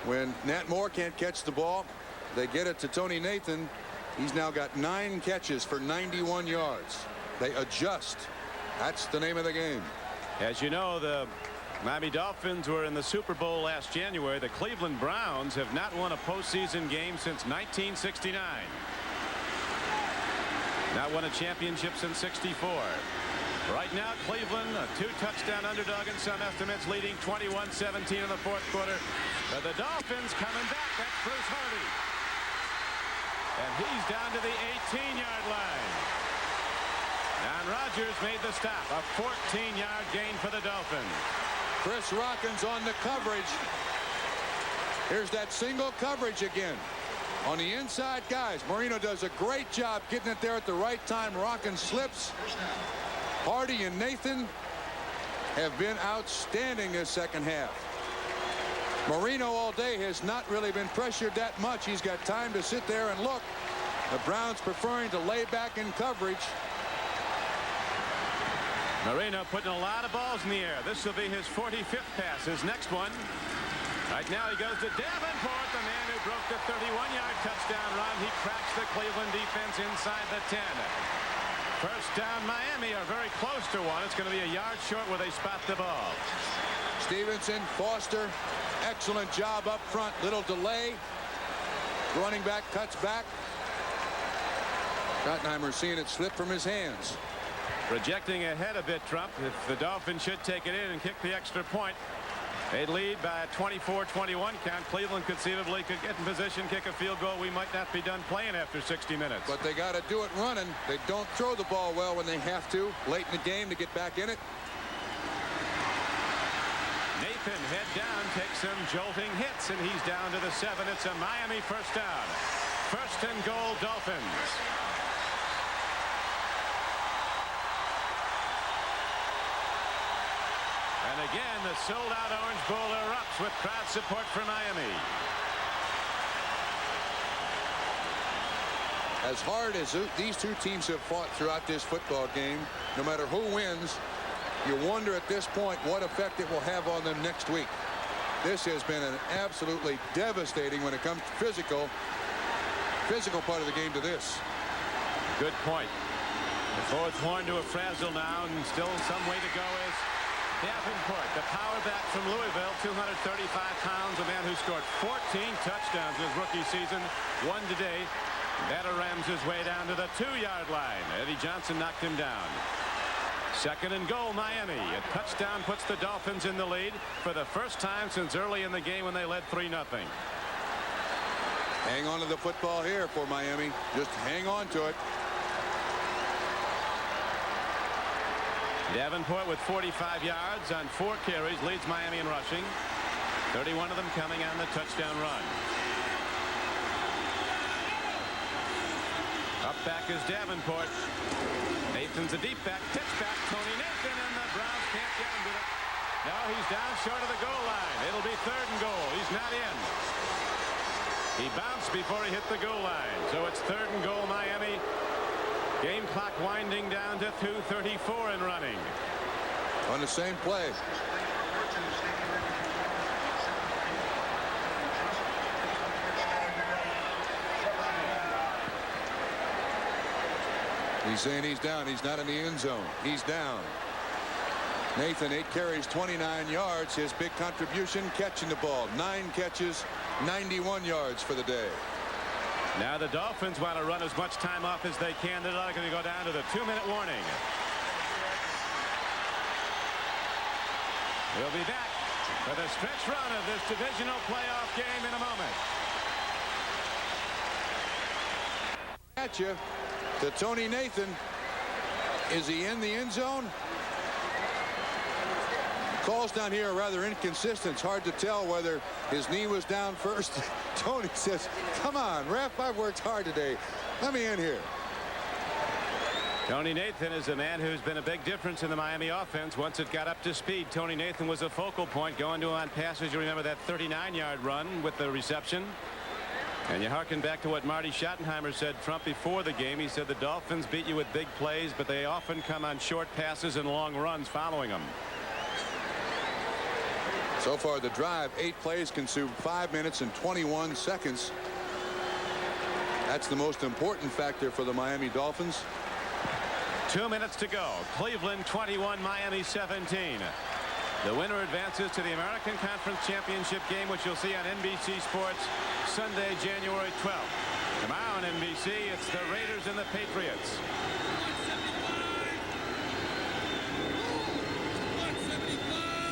When Nat Moore can't catch the ball, they get it to Tony Nathan. He's now got 9 catches for 91 yards. They adjust. That's the name of the game. As you know, the Miami Dolphins were in the Super Bowl last January. The Cleveland Browns have not won a postseason game since 1969. Not won a championship since '64. Right now, Cleveland, a 2-touchdown underdog in some estimates, leading 21-17 in the fourth quarter. But the Dolphins coming back. That's Bruce Harvey. And he's down to the 18-yard line. Don Rodgers made the stop. A 14-yard gain for the Dolphins. Chris Rockins on the coverage. Here's that single coverage again. On the inside guys, Marino does a great job getting it there at the right time. Rockins slips. Hardy and Nathan have been outstanding this second half. Marino all day has not really been pressured that much. He's got time to sit there and look. The Browns preferring to lay back in coverage. Marino putting a lot of balls in the air. This will be his 45th pass. His next one. Right now he goes to Davenport, the man who broke the 31-yard touchdown run. He cracks the Cleveland defense inside the 10. First down Miami are very close to one. It's going to be a yard short where they spot the ball. Stevenson, Foster, excellent job up front. Little delay. Running back cuts back. Schottenheimer seeing it slip from his hands. Projecting ahead a bit, Trump. If the Dolphins should take it in and kick the extra point, they'd lead by a 24-21 count. Cleveland conceivably could get in position, kick a field goal. We might not be done playing after 60 minutes. But they got to do it running. They don't throw the ball well when they have to late in the game to get back in it. Nathan head down, takes some jolting hits, and he's down to the 7. It's a Miami first down. First and goal, Dolphins. And again, the sold-out Orange Bowl erupts with crowd support for Miami. As hard as these two teams have fought throughout this football game, no matter who wins, you wonder at this point what effect it will have on them next week. This has been an absolutely devastating when it comes to physical part of the game to this. Good point. The fourth horn to a frazzle now, and still some way to go is Davenport, the power back from Louisville, 235 pounds, a man who scored 14 touchdowns in his rookie season, one today. That rams his way down to the 2-yard line. Eddie Johnson knocked him down. Second and goal, Miami. A touchdown puts the Dolphins in the lead for the first time since early in the game when they led 3-0. Hang on to the football here for Miami. Just hang on to it. Davenport with 45 yards on 4 carries leads Miami in rushing. 31 of them coming on the touchdown run. Up back is Davenport. Nathan's a deep back, pitch back, Tony Nathan, and the Browns can't get him to it. No, he's down short of the goal line. It'll be 3rd and goal. He's not in. He bounced before he hit the goal line. So it's 3rd and goal, Miami. Game clock winding down to 2:34 and running. On the same play. He's saying he's down. He's not in the end zone. He's down. Nathan, 8 carries, 29 yards. His big contribution, catching the ball. 9 catches, 91 yards for the day. Now the Dolphins want to run as much time off as they can. They're not going to go down to the 2-minute warning. We'll be back for the stretch run of this divisional playoff game in a moment. At you to Tony Nathan. Is he in the end zone? Calls down here are rather inconsistent. It's hard to tell whether his knee was down first. Tony says, come on, ref, I've worked hard today. Let me in here. Tony Nathan is a man who's been a big difference in the Miami offense once it got up to speed. Tony Nathan was a focal point going to on passes. You remember that 39-yard run with the reception. And you harken back to what Marty Schottenheimer said, Trump, before the game. He said the Dolphins beat you with big plays, but they often come on short passes and long runs following them. So far the drive, 8 plays, consumed 5 minutes and 21 seconds. That's the most important factor for the Miami Dolphins. 2 minutes to go. Cleveland 21, Miami 17. The winner advances to the American Conference Championship game, which you'll see on NBC Sports Sunday, January 12th. Tomorrow on NBC, it's the Raiders and the Patriots.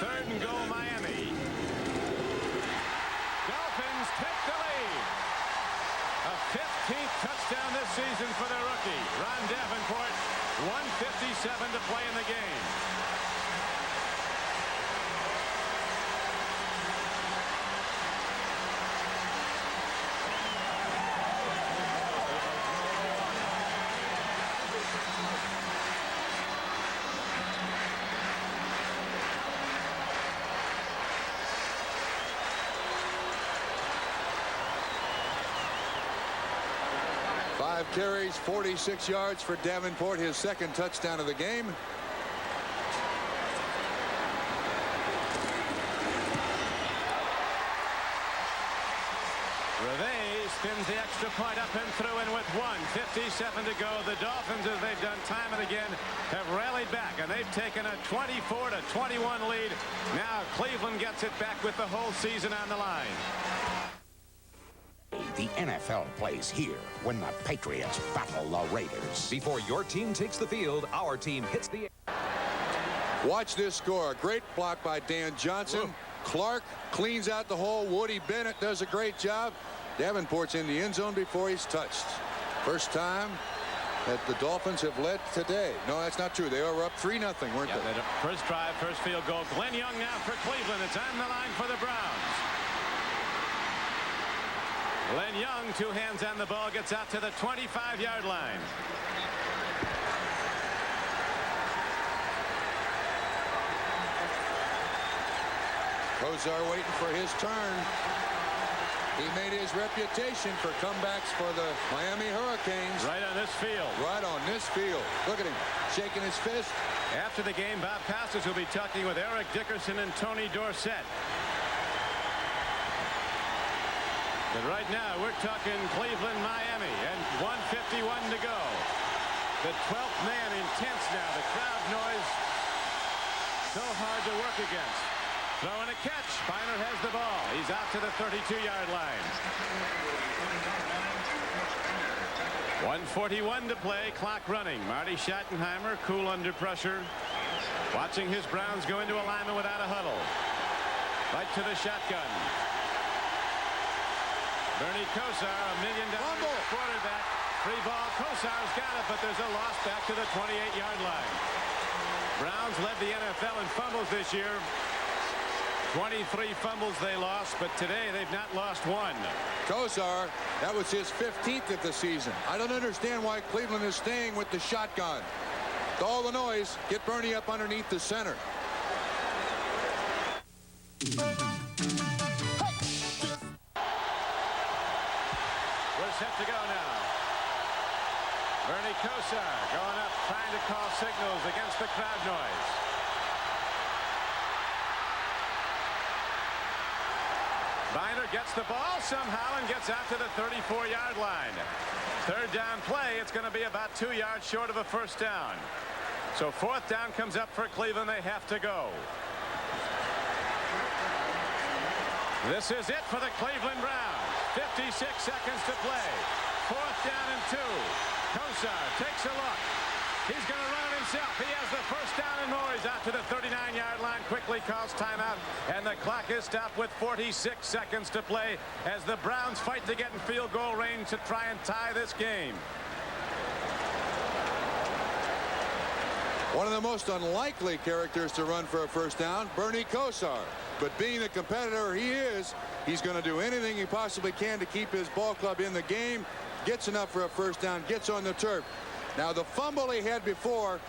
Third and goal, Miami. Dolphins take the lead. A 15th touchdown this season for the rookie, Ron Davenport. 1:57 to play in the game. Carries, 46 yards for Davenport, his second touchdown of the game. Reve spins the extra point up and through, and with 1:57 to go, the Dolphins, as they've done time and again, have rallied back, and they've taken a 24-21 lead. Now Cleveland gets it back with the whole season on the line. The NFL plays here when the Patriots battle the Raiders. Before your team takes the field, our team hits the air. Watch this score. A great block by Dan Johnson. Whoa. Clark cleans out the hole. Woody Bennett does a great job. Davenport's in the end zone before he's touched. First time that the Dolphins have led today. No, that's not true. They were up 3-0, weren't they? First drive, first field goal. Glenn Young now for Cleveland. It's on the line for the Browns. Glenn Young, 2 hands on the ball, gets out to the 25-yard line. Kozar waiting for his turn. He made his reputation for comebacks for the Miami Hurricanes. Right on this field. Right on this field. Look at him shaking his fist. After the game, Bob Costas will be talking with Eric Dickerson and Tony Dorsett. But right now, we're talking Cleveland, Miami, and 1:51 to go. The 12th man intense now. The crowd noise so hard to work against. Throwing a catch. Spiner has the ball. He's out to the 32-yard line. 1:41 to play. Clock running. Marty Schottenheimer, cool under pressure. Watching his Browns go into alignment without a huddle. Right to the shotgun. Bernie Kosar, $1 million quarterback. Free ball. Kosar's got it, but there's a loss back to the 28-yard line. Browns led the NFL in fumbles this year. 23 fumbles they lost, but today they've not lost one. Kosar, that was his 15th of the season. I don't understand why Cleveland is staying with the shotgun. all the noise, get Bernie up underneath the center. We're set to go now. Bernie Kosar going up, trying to call signals against the crowd noise. Viner gets the ball somehow and gets out to the 34-yard line. Third down play, it's going to be about 2 yards short of a first down. So fourth down comes up for Cleveland. They have to go. This is it for the Cleveland Browns. 56 seconds to play. Fourth down and 2. Kosar takes a look. He's going to run it himself. He has the first down and more. He's out to the 39-yard line. Quickly calls timeout, and the clock is stopped with 46 seconds to play as the Browns fight to get in field goal range to try and tie this game. One of the most unlikely characters to run for a first down, Bernie Kosar. But being the competitor he is, he's going to do anything he possibly can to keep his ball club in the game. Gets enough for a first down, gets on the turf. Now, the fumble he had before,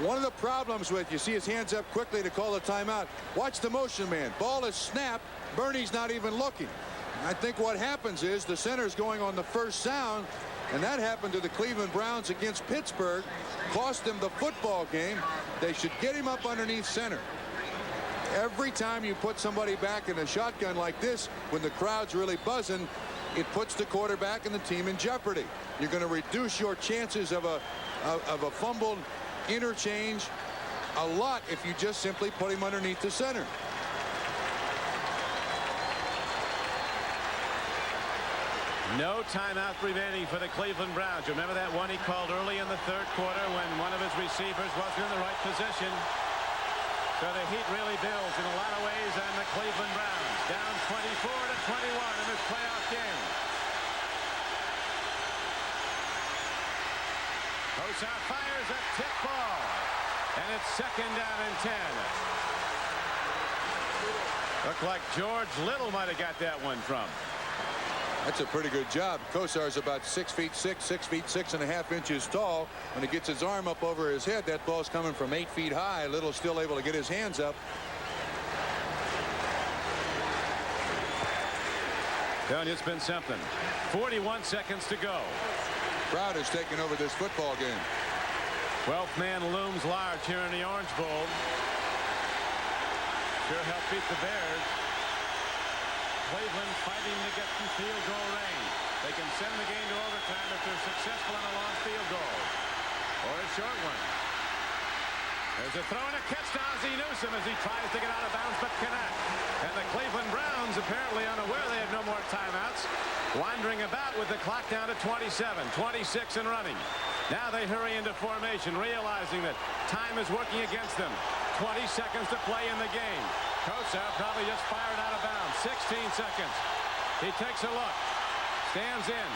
one of the problems with, you see his hands up quickly to call the timeout. Watch the motion man. Ball is snapped. Bernie's not even looking. I think what happens is the center's going on the first down, and that happened to the Cleveland Browns against Pittsburgh. Cost them the football game. They should get him up underneath center. Every time you put somebody back in a shotgun like this, when the crowd's really buzzing, it puts the quarterback and the team in jeopardy. You're going to reduce your chances of a fumbled interchange a lot if you just simply put him underneath the center. No timeout remaining for the Cleveland Browns. Remember that one he called early in the third quarter when one of his receivers wasn't in the right position. So the heat really builds in a lot of ways on the Cleveland Browns. Down 24-21 in this playoff game. Kosar fires a tip ball. And it's second down and 10. Looked like George Little might have got that one from. That's a pretty good job. Kosar's about 6'6", 6'6.5 inches tall. When he gets his arm up over his head, that ball's coming from 8 feet high. Little's still able to get his hands up. Tony, it's been something. 41 seconds to go. Crowd has taken over this football game. 12th man looms large here in the Orange Bowl. Sure helped beat the Bears. Cleveland fighting to get in field goal range. They can send the game to overtime if they're successful on a long field goal or a short one. There's a throw and a catch to Ozzie Newsome as he tries to get out of bounds but cannot. And the Cleveland Browns, apparently unaware they have no more timeouts, wandering about with the clock down to 27, 26 and running. Now they hurry into formation, realizing that time is working against them. 20 seconds to play in the game. Kosar probably just fired out of bounds. 16 seconds. He takes a look, stands in,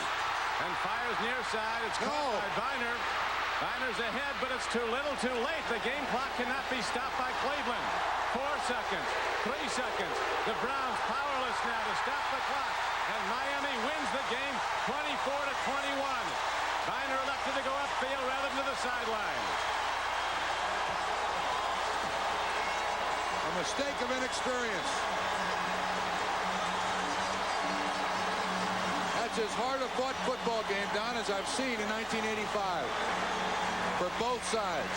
and fires near side. It's caught by Viner. Viner's ahead, but it's too little, too late. The game clock cannot be stopped by Cleveland. 4 seconds, 3 seconds. The Browns powerless now to stop the clock, and Miami wins the game 24-21. Viner elected to go upfield rather than to the sideline. A mistake of inexperience. That's as hard a fought football game, Don, as I've seen in 1985 for both sides.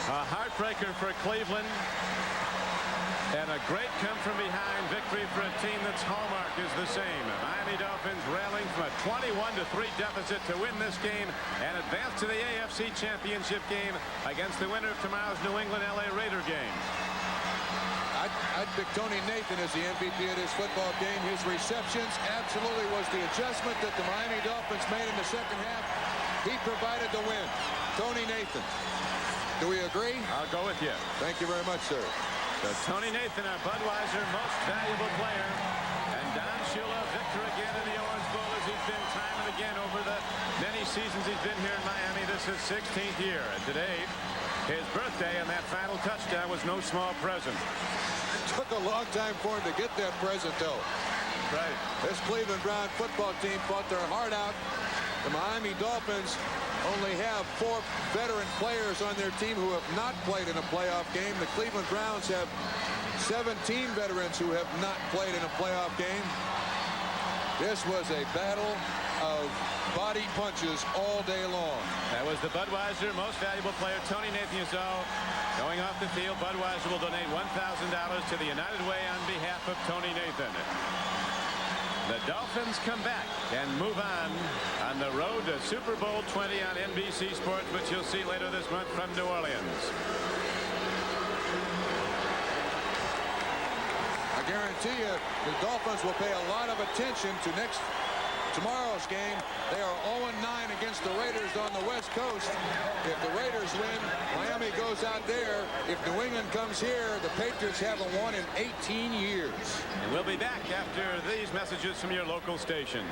A heartbreaker for Cleveland. And a great come-from-behind victory for a team that's hallmark is the same. Miami Dolphins railing from a 21-3 deficit to win this game and advance to the AFC Championship game against the winner of tomorrow's New England-LA Raider game. I'd pick Tony Nathan as the MVP of this football game. His receptions absolutely was the adjustment that the Miami Dolphins made in the second half. He provided the win. Tony Nathan. Do we agree? I'll go with you. Thank you very much, sir. So Tony Nathan, our Budweiser most valuable player, and Don Shula, victor again in the Orange Bowl as he's been time and again over the many seasons he's been here in Miami. This is his 16th year, and today, his birthday, and that final touchdown was no small present. It took a long time for him to get that present, though. Right. This Cleveland Brown football team fought their heart out. The Miami Dolphins only have 4 veteran players on their team who have not played in a playoff game. The Cleveland Browns have 17 veterans who have not played in a playoff game. This was a battle of body punches all day long. That was the Budweiser most valuable player, Tony Nathan-Uzo. Going off the field, Budweiser will donate $1,000 to the United Way on behalf of Tony Nathan. The Dolphins come back and move on the road to Super Bowl 20 on NBC Sports, which you'll see later this month from New Orleans. I guarantee you the Dolphins will pay a lot of attention to tomorrow's game. They are 0-9 against the Raiders on the West Coast. If the Raiders win, Miami goes out there. If New England comes here, the Patriots haven't won in 18 years. And we'll be back after these messages from your local station.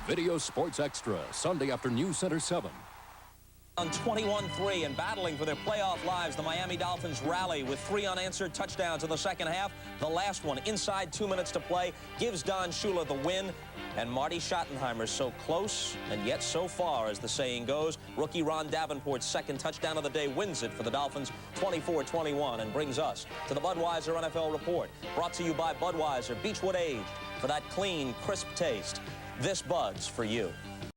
Video Sports Extra, Sunday after News Center 7. On 21-3 and battling for their playoff lives, the Miami Dolphins rally with 3 unanswered touchdowns in the second half. The last one, inside 2 minutes to play, gives Don Shula the win. And Marty Schottenheimer so close and yet so far, as the saying goes. Rookie Ron Davenport's second touchdown of the day wins it for the Dolphins 24-21 and brings us to the Budweiser NFL Report. Brought to you by Budweiser, Beechwood Aged, for that clean, crisp taste. This Bud's for you.